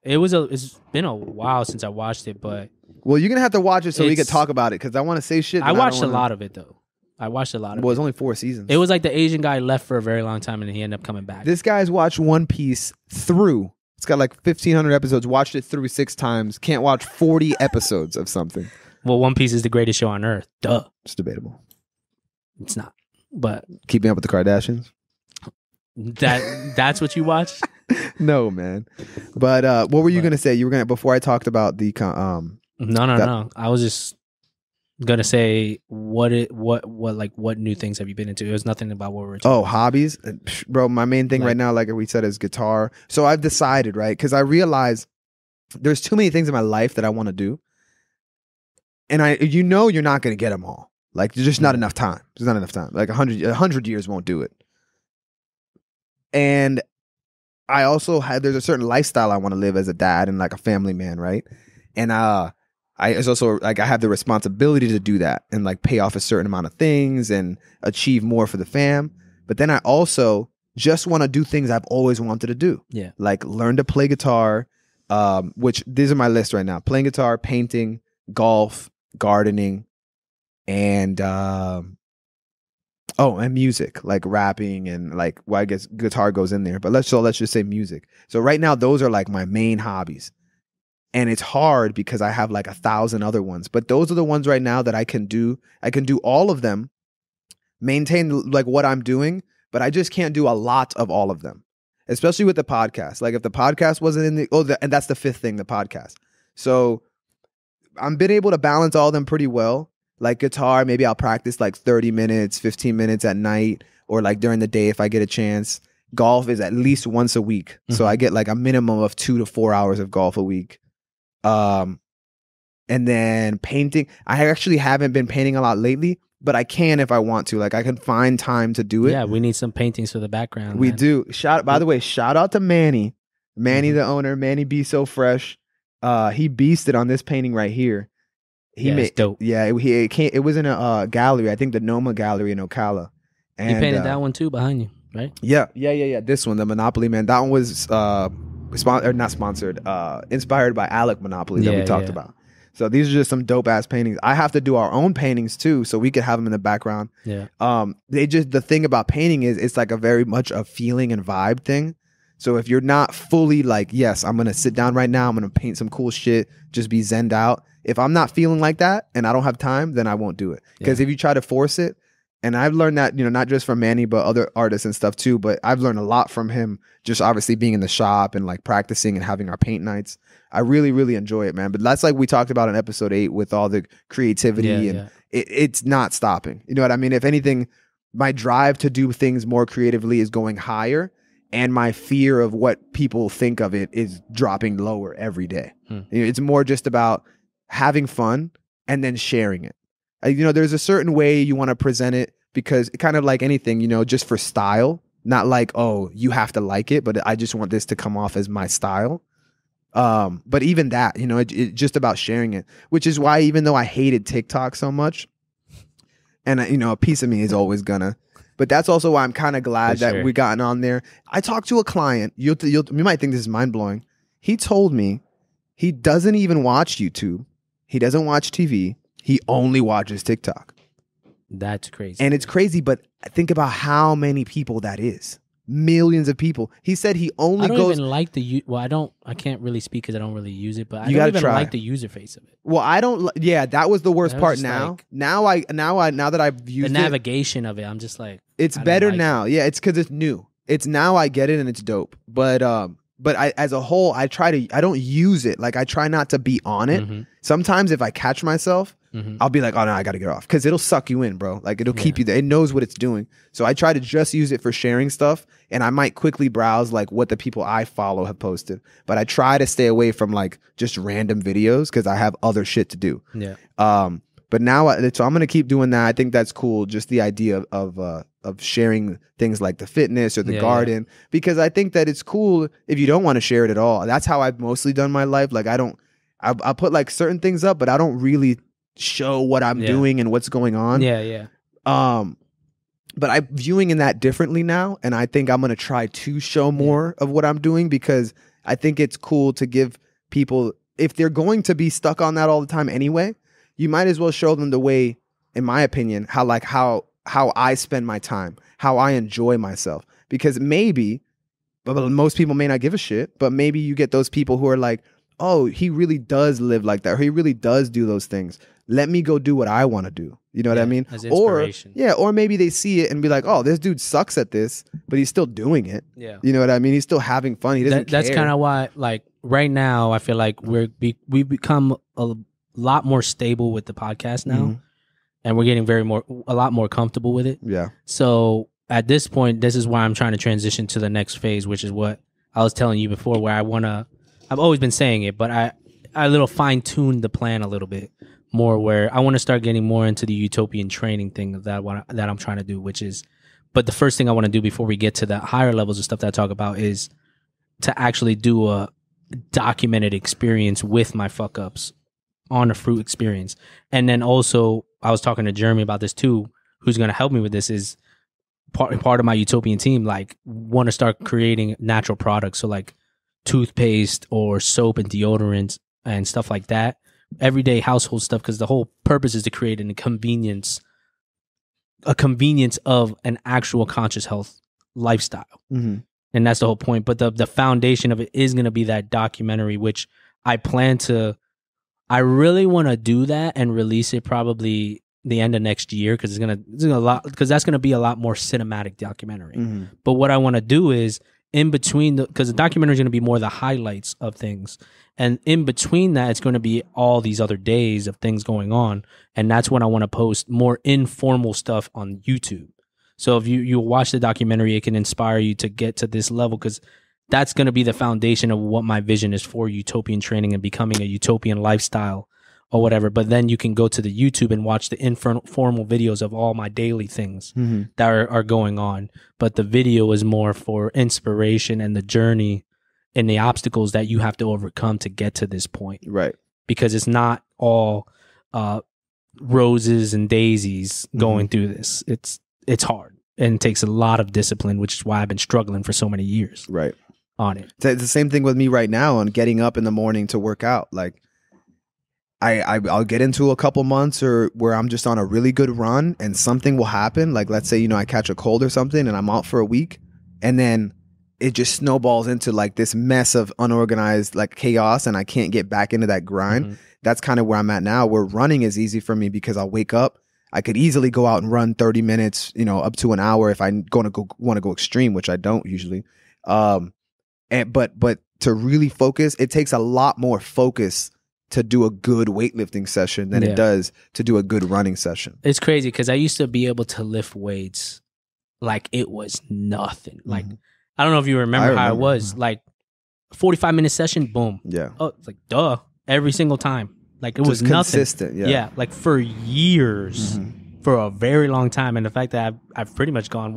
It's been a while since I watched it, but well, you're gonna have to watch it so we could talk about it because I want to say shit. I watched a lot of it though. I watched a lot of it. Well, it's only 4 seasons. It was like the Asian guy left for a very long time and he ended up coming back. This guy's watched One Piece through. It's got like 1,500 episodes. Watched it through 6 times. Can't watch 40 episodes of something. Well, One Piece is the greatest show on earth. Duh. It's debatable. It's not. But Keeping Up with the Kardashians. That's what you watch? No, man. But what were you gonna say? You were gonna before I talked about the No. I was just gonna say what new things have you been into? It was nothing about what we were talking about. Hobbies, bro. My main thing right now, like we said, is guitar. So I've decided, right, because I realize there's too many things in my life that I want to do, and you're not gonna get them all. Like there's just not enough time. There's not enough time. Like 100 years won't do it. And I also there's a certain lifestyle I want to live as a dad and like a family man, right? And it's also like I have the responsibility to do that and like pay off a certain amount of things and achieve more for the fam. But then I also just want to do things I've always wanted to do. Yeah. Like learn to play guitar, which these are my list right now. Playing guitar, painting, golf, gardening, and and music, like rapping and like, well, I guess guitar goes in there, but let's just say music. So right now, those are like my main hobbies. And it's hard because I have like 1,000 other ones, but those are the ones right now that I can do. I can do all of them, maintain like what I'm doing, but I just can't do a lot of all of them, especially with the podcast. Like if the podcast wasn't in and that's the 5th thing, the podcast. So I've been able to balance all of them pretty well. Like guitar, maybe I'll practice like 30 minutes, 15 minutes at night, or like during the day if I get a chance. Golf is at least once a week. Mm-hmm. So I get like a minimum of 2 to 4 hours of golf a week. And then painting. I actually haven't been painting a lot lately, but I can if I want to. Like I can find time to do it. Yeah, we need some paintings for the background. We do. By the way, shout out to Manny. Manny, the owner. Manny Be So Fresh. He beasted on this painting right here. It's dope. Yeah, it was in a gallery. I think the Noma Gallery in Ocala. And, you painted that one too behind you, right? Yeah. This one, the Monopoly Man. That one was not sponsored. Inspired by Alec Monopoly that we talked about. So these are just some dope ass paintings. I have to do our own paintings too, so we could have them in the background. Yeah. The thing about painting is it's like a very much a feeling and vibe thing. So if you're not fully like, yes, I'm gonna sit down right now, I'm gonna paint some cool shit, just be zenned out. If I'm not feeling like that and I don't have time, then I won't do it. Because if you try to force it, and I've learned that, not just from Manny, but other artists and stuff too, but I've learned a lot from him, just obviously being in the shop and like practicing and having our paint nights. I really, really enjoy it, man. But that's like we talked about in episode 8 with all the creativity and it's not stopping. You know what I mean? If anything, my drive to do things more creatively is going higher. And my fear of what people think of it is dropping lower every day. It's more just about having fun and then sharing it. There's a certain way you want to present it because kind of like anything, just for style, not like, oh, you have to like it, but I just want this to come off as my style. But even that, it's just about sharing it, which is why even though I hated TikTok so much, and a piece of me is always gonna, but that's also why I'm kind of glad that we gotten on there. I talked to a client. You might think this is mind blowing. He told me he doesn't even watch YouTube. He doesn't watch TV. He only watches TikTok. That's crazy. And it's crazy, but think about how many people that is. Millions of people. He said he only goes... I don't even like I can't really speak because I don't really use it, but I don't even like the user face of it. Well, I don't... Yeah, that was the worst part now. Like, now that I've used the navigation of it, I'm just like... It's better now. Yeah, it's because it's new. It's now I get it and it's dope. But I, as a whole, I don't use it. Like I try not to be on it. Mm-hmm. Sometimes if I catch myself, I'll be like, oh no, I got to get off. Cause it'll suck you in, bro. Like it'll keep you there. It knows what it's doing. So I try to just use it for sharing stuff. And I might quickly browse like what the people I follow have posted. But I try to stay away from like just random videos cause I have other shit to do. Yeah. But now, so I'm going to keep doing that. I think that's cool. Just the idea of sharing things like the fitness or the garden, because I think that it's cool if you don't want to share it at all. That's how I've mostly done my life. Like I put like certain things up, but I don't really show what I'm doing and what's going on. But I'm viewing in that differently now, and I think I'm going to try to show more of what I'm doing, because I think it's cool to give people, if they're going to be stuck on that all the time anyway, you might as well show them the way, in my opinion, how I spend my time, how I enjoy myself. Because maybe, but most people may not give a shit, but maybe you get those people who are like, oh, he really does live like that, or he really does do those things. Let me go do what I want to do. You know what I mean? As inspiration. Or maybe they see it and be like, oh, this dude sucks at this, but he's still doing it. Yeah. You know what I mean? He's still having fun. He doesn't care. That's kind of why, like, right now, I feel like we've become a lot more stable with the podcast now, and we're getting a lot more comfortable with it. Yeah. So at this point, this is why I'm trying to transition to the next phase, which is what I was telling you before, where I've always been saying it, but I little fine-tuned the plan a little bit more, where I want to start getting more into the Utopian Training thing that I'm trying to do, but the first thing I want to do before we get to the higher levels of stuff that I talk about is to actually do a documented experience with my fuck-ups on a fruit experience. And then also, I was talking to Jeremy about this too, who's going to help me with this, is part of my Utopian team, like, want to start creating natural products. So like toothpaste or soap and deodorant and stuff like that, everyday household stuff, because the whole purpose is to create a convenience of an actual conscious health lifestyle. And that's the whole point. But the foundation of it is going to be that documentary, which I really want to do that and release it probably the end of next year, because that's going to be a lot more cinematic documentary. But what I want to do is, in between, because the documentary is going to be more the highlights of things, and in between that, it's going to be all these other days of things going on, and that's when I want to post more informal stuff on YouTube. So if you watch the documentary, it can inspire you to get to this level, because that's going to be the foundation of what my vision is for Utopian Training and becoming a utopian lifestyle or whatever. But then you can go to the YouTube and watch the informal videos of all my daily things that are going on. But the video is more for inspiration and the journey and the obstacles that you have to overcome to get to this point. Right. Because it's not all roses and daisies going through this. It's hard, and it takes a lot of discipline, which is why I've been struggling for so many years. Right. On it. It's the same thing with me right now on getting up in the morning to work out. Like, I'll get into a couple months or where I'm just on a really good run and something will happen. Like, let's say, I catch a cold or something and I'm out for a week, and then it just snowballs into like this mess of unorganized like chaos, and I can't get back into that grind. That's kind of where I'm at now, where running is easy for me because I'll wake up. I could easily go out and run 30 minutes, up to an hour if I'm want to go extreme, which I don't usually. But to really focus, it takes a lot more focus to do a good weightlifting session than it does to do a good running session. It's crazy because I used to be able to lift weights like it was nothing. Like, I don't know if you remember how it was. Like, 45-minute session, boom. Yeah. Oh, it's like, duh. Every single time. Like, it was nothing. Consistent, Yeah, like for years. For a very long time. And the fact that I've pretty much gone,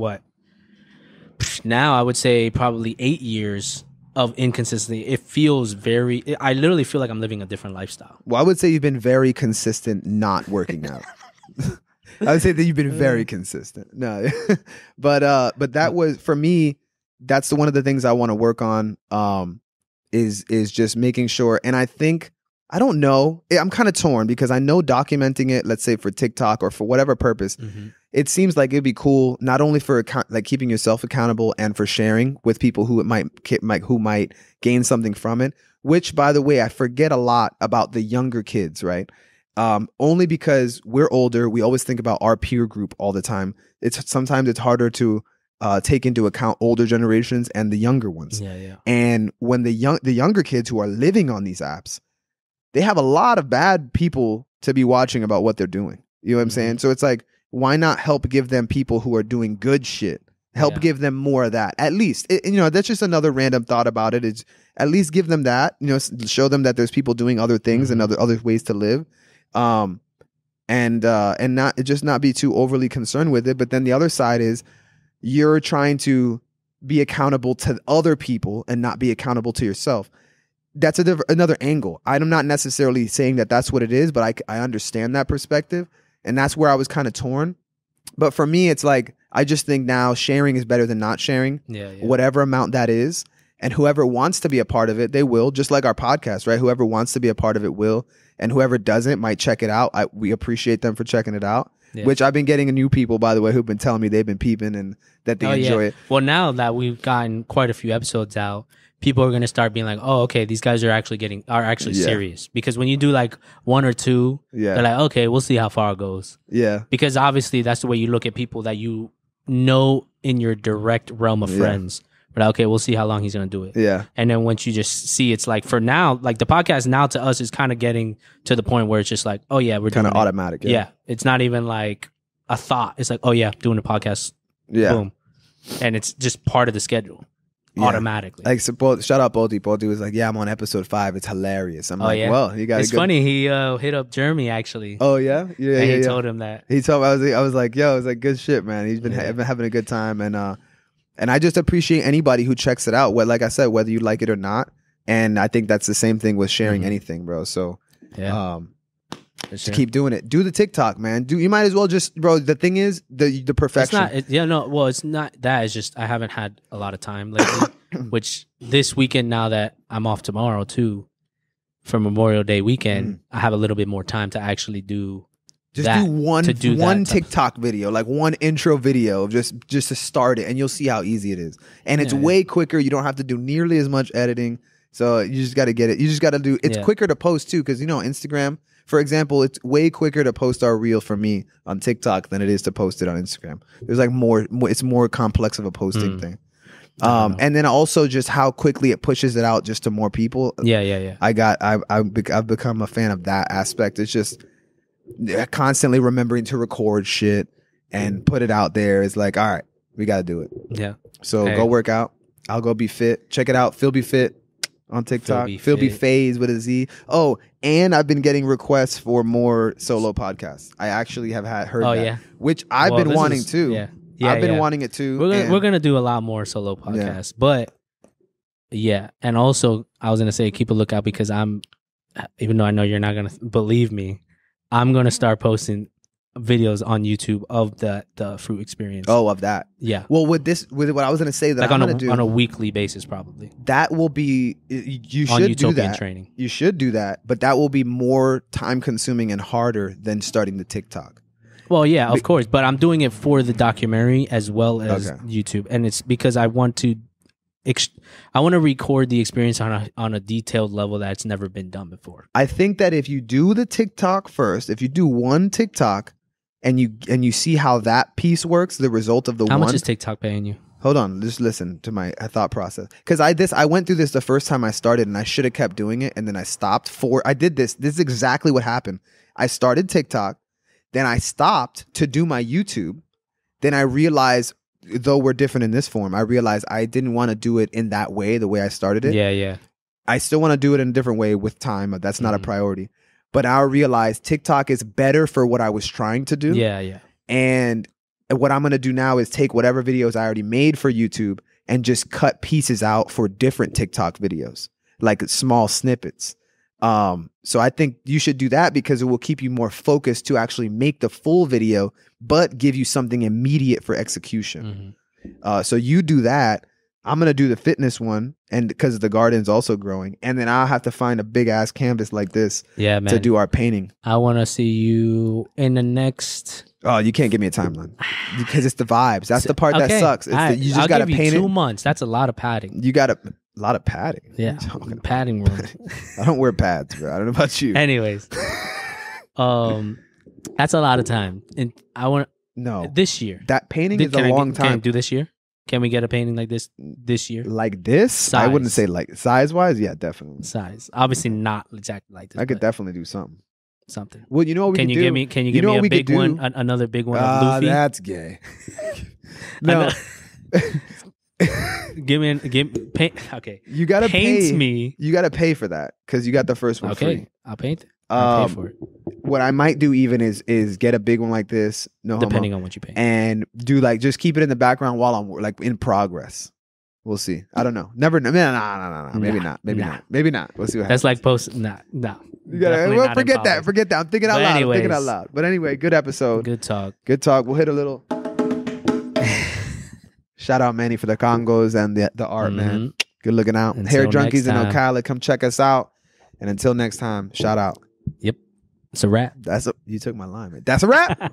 now I would say probably 8 years of inconsistency. It feels I literally feel like I'm living a different lifestyle. Well, I would say you've been very consistent not working out. I would say that you've been very consistent. No, but that was, for me, that's one of the things I want to work on, is just making sure. And I think, I don't know, I'm kind of torn because I know documenting it, let's say for TikTok or for whatever purpose, it seems like it'd be cool, not only for like keeping yourself accountable and for sharing with people who might gain something from it, which, by the way, I forget a lot about the younger kids, right? Only because we're older, we always think about our peer group all the time. Sometimes it's harder to take into account older generations and the younger ones. Yeah. And when the younger kids who are living on these apps, they have a lot of bad people to be watching about what they're doing. You know what I'm saying? So it's like, why not help give them people who are doing good shit? Help give them more of that. At least, that's just another random thought about it. Is at least give them that, show them that there's people doing other things and other ways to live. And and not be too overly concerned with it. But then the other side is you're trying to be accountable to other people and not be accountable to yourself. That's another angle. I'm not necessarily saying that that's what it is, but I understand that perspective, and that's where I was kind of torn. But for me, it's like, I just think now sharing is better than not sharing, whatever amount that is. And whoever wants to be a part of it, they will, just like our podcast, right? Whoever wants to be a part of it will. And whoever doesn't might check it out. We appreciate them for checking it out, which I've been getting new people, by the way, who've been telling me they've been peeping and that they enjoy it. Well, now that we've gotten quite a few episodes out, people are going to start being like, oh, okay, these guys are actually serious. Because when you do like one or two, they're like, okay, we'll see how far it goes. Yeah. Because obviously that's the way you look at people that you know in your direct realm of friends. But okay, we'll see how long he's going to do it. Yeah. And then once you just see, it's like, for now, like the podcast now to us is kind of getting to the point where it's just like, oh yeah, we're kind of automatic. Yeah. It's not even like a thought. It's like, oh yeah, doing a podcast. Yeah. Boom. And it's just part of the schedule. Automatically. Like, so shout out Boldy. Boldy was like, yeah, I'm on episode 5. It's hilarious. I'm well, you got it's funny. He hit up Jeremy actually. Oh yeah? Yeah. He told him that. He told me, I was like, yo, it's like good shit, man. He's been having a good time, and I just appreciate anybody who checks it out. Like I said, whether you like it or not. And I think that's the same thing with sharing anything, bro. So to keep doing it. Do the TikTok, man. You might as well just, bro. The thing is, the perfection. It's not that. It's just I haven't had a lot of time lately. Which this weekend, now that I'm off tomorrow too, for Memorial Day weekend, I have a little bit more time to actually do. Just do one TikTok video, like one intro video, just to start it, and you'll see how easy it is. And it's way quicker. You don't have to do nearly as much editing. So you just got to get it. You just got to do. It's quicker to post too, because Instagram, for example, it's way quicker to post our reel for me on TikTok than it is to post it on Instagram. There's like more it's more complex of a posting thing. And then also just how quickly it pushes it out just to more people. Yeah. I've become a fan of that aspect. It's just constantly remembering to record shit and put it out there. It's like, all right, we got to do it. Yeah. So go work out. I'll go be fit. Check it out. Philby Fit on TikTok. Philby Fadez with a Z. Oh, and I've been getting requests for more solo podcasts. I actually have heard that, which I've been wanting too. I've been wanting it too. We're gonna do a lot more solo podcasts, but and also I was gonna say keep a lookout, because even though I know you're not gonna believe me, I'm gonna start posting videos on YouTube of the fruit experience. Oh, of that. Yeah. Well, with what I was gonna say that like I'm gonna do on a weekly basis, probably. That will be you should on Utopian do that. Training. You should do that, but that will be more time consuming and harder than starting the TikTok. Well, yeah, of course, but I'm doing it for the documentary as well as YouTube, and it's because I want to record the experience on a detailed level that's never been done before. I think that if you do the TikTok first, if you do one TikTok and you see how that piece works, the result of how much is TikTok paying you? Hold on, just listen to my thought process, because I went through this the first time I started, and I should have kept doing it, and then I stopped. I did this. This is exactly what happened. I started TikTok. Then I stopped to do my YouTube. Then I realized, though we're different in this form, I realized I didn't want to do it in that way, the way I started it. Yeah. I still want to do it in a different way with time. But that's not a priority. But I realized TikTok is better for what I was trying to do. Yeah. And what I'm going to do now is take whatever videos I already made for YouTube and just cut pieces out for different TikTok videos, like small snippets. So I think you should do that, because it will keep you more focused to actually make the full video, but give you something immediate for execution. So you do that. I'm going to do the fitness one, and because the garden's also growing, and then I'll have to find a big ass canvas like this to do our painting. I want to see you in the next. Oh, you can't give me a timeline, because it's the vibes. That's the part that sucks. You just got to paint 2 months. That's a lot of padding. You got a lot of padding. Yeah, padding room. I don't wear pads, bro. I don't know about you. Anyways, that's a lot of time, and I want this year. That painting is a long time. Can I do this year? Can we get a painting like this year? Like this? Size. I wouldn't say like size-wise. Yeah, definitely. Size. Obviously not exactly like this. I could definitely do something. Well, you know what we can do? Can you give me a big one? Another big one of Luffy? That's gay. No. Paint. Okay. You gotta paint me. You gotta pay for that, because you got the first one free. I'll paint it. I'll pay for it. what I might do even is get a big one like this. No, Depending on what you pay. and do like just keep it in the background while I'm like in progress. We'll see. I don't know. Never. No. Maybe not. Maybe not. Maybe not. We'll see what happens. That's like post. No. You gotta, well, forget that. Forget that. I'm thinking out loud. Anyways, I'm thinking out loud. But anyway, good episode. Good talk. Good talk. We'll hit a little. Shout out Manny for the Congos and the art, man. Good looking out. Until Hair Junkies in next time. Ocala, come check us out. And until next time, shout out. Yep. It's a wrap. You took my line, man. That's a wrap.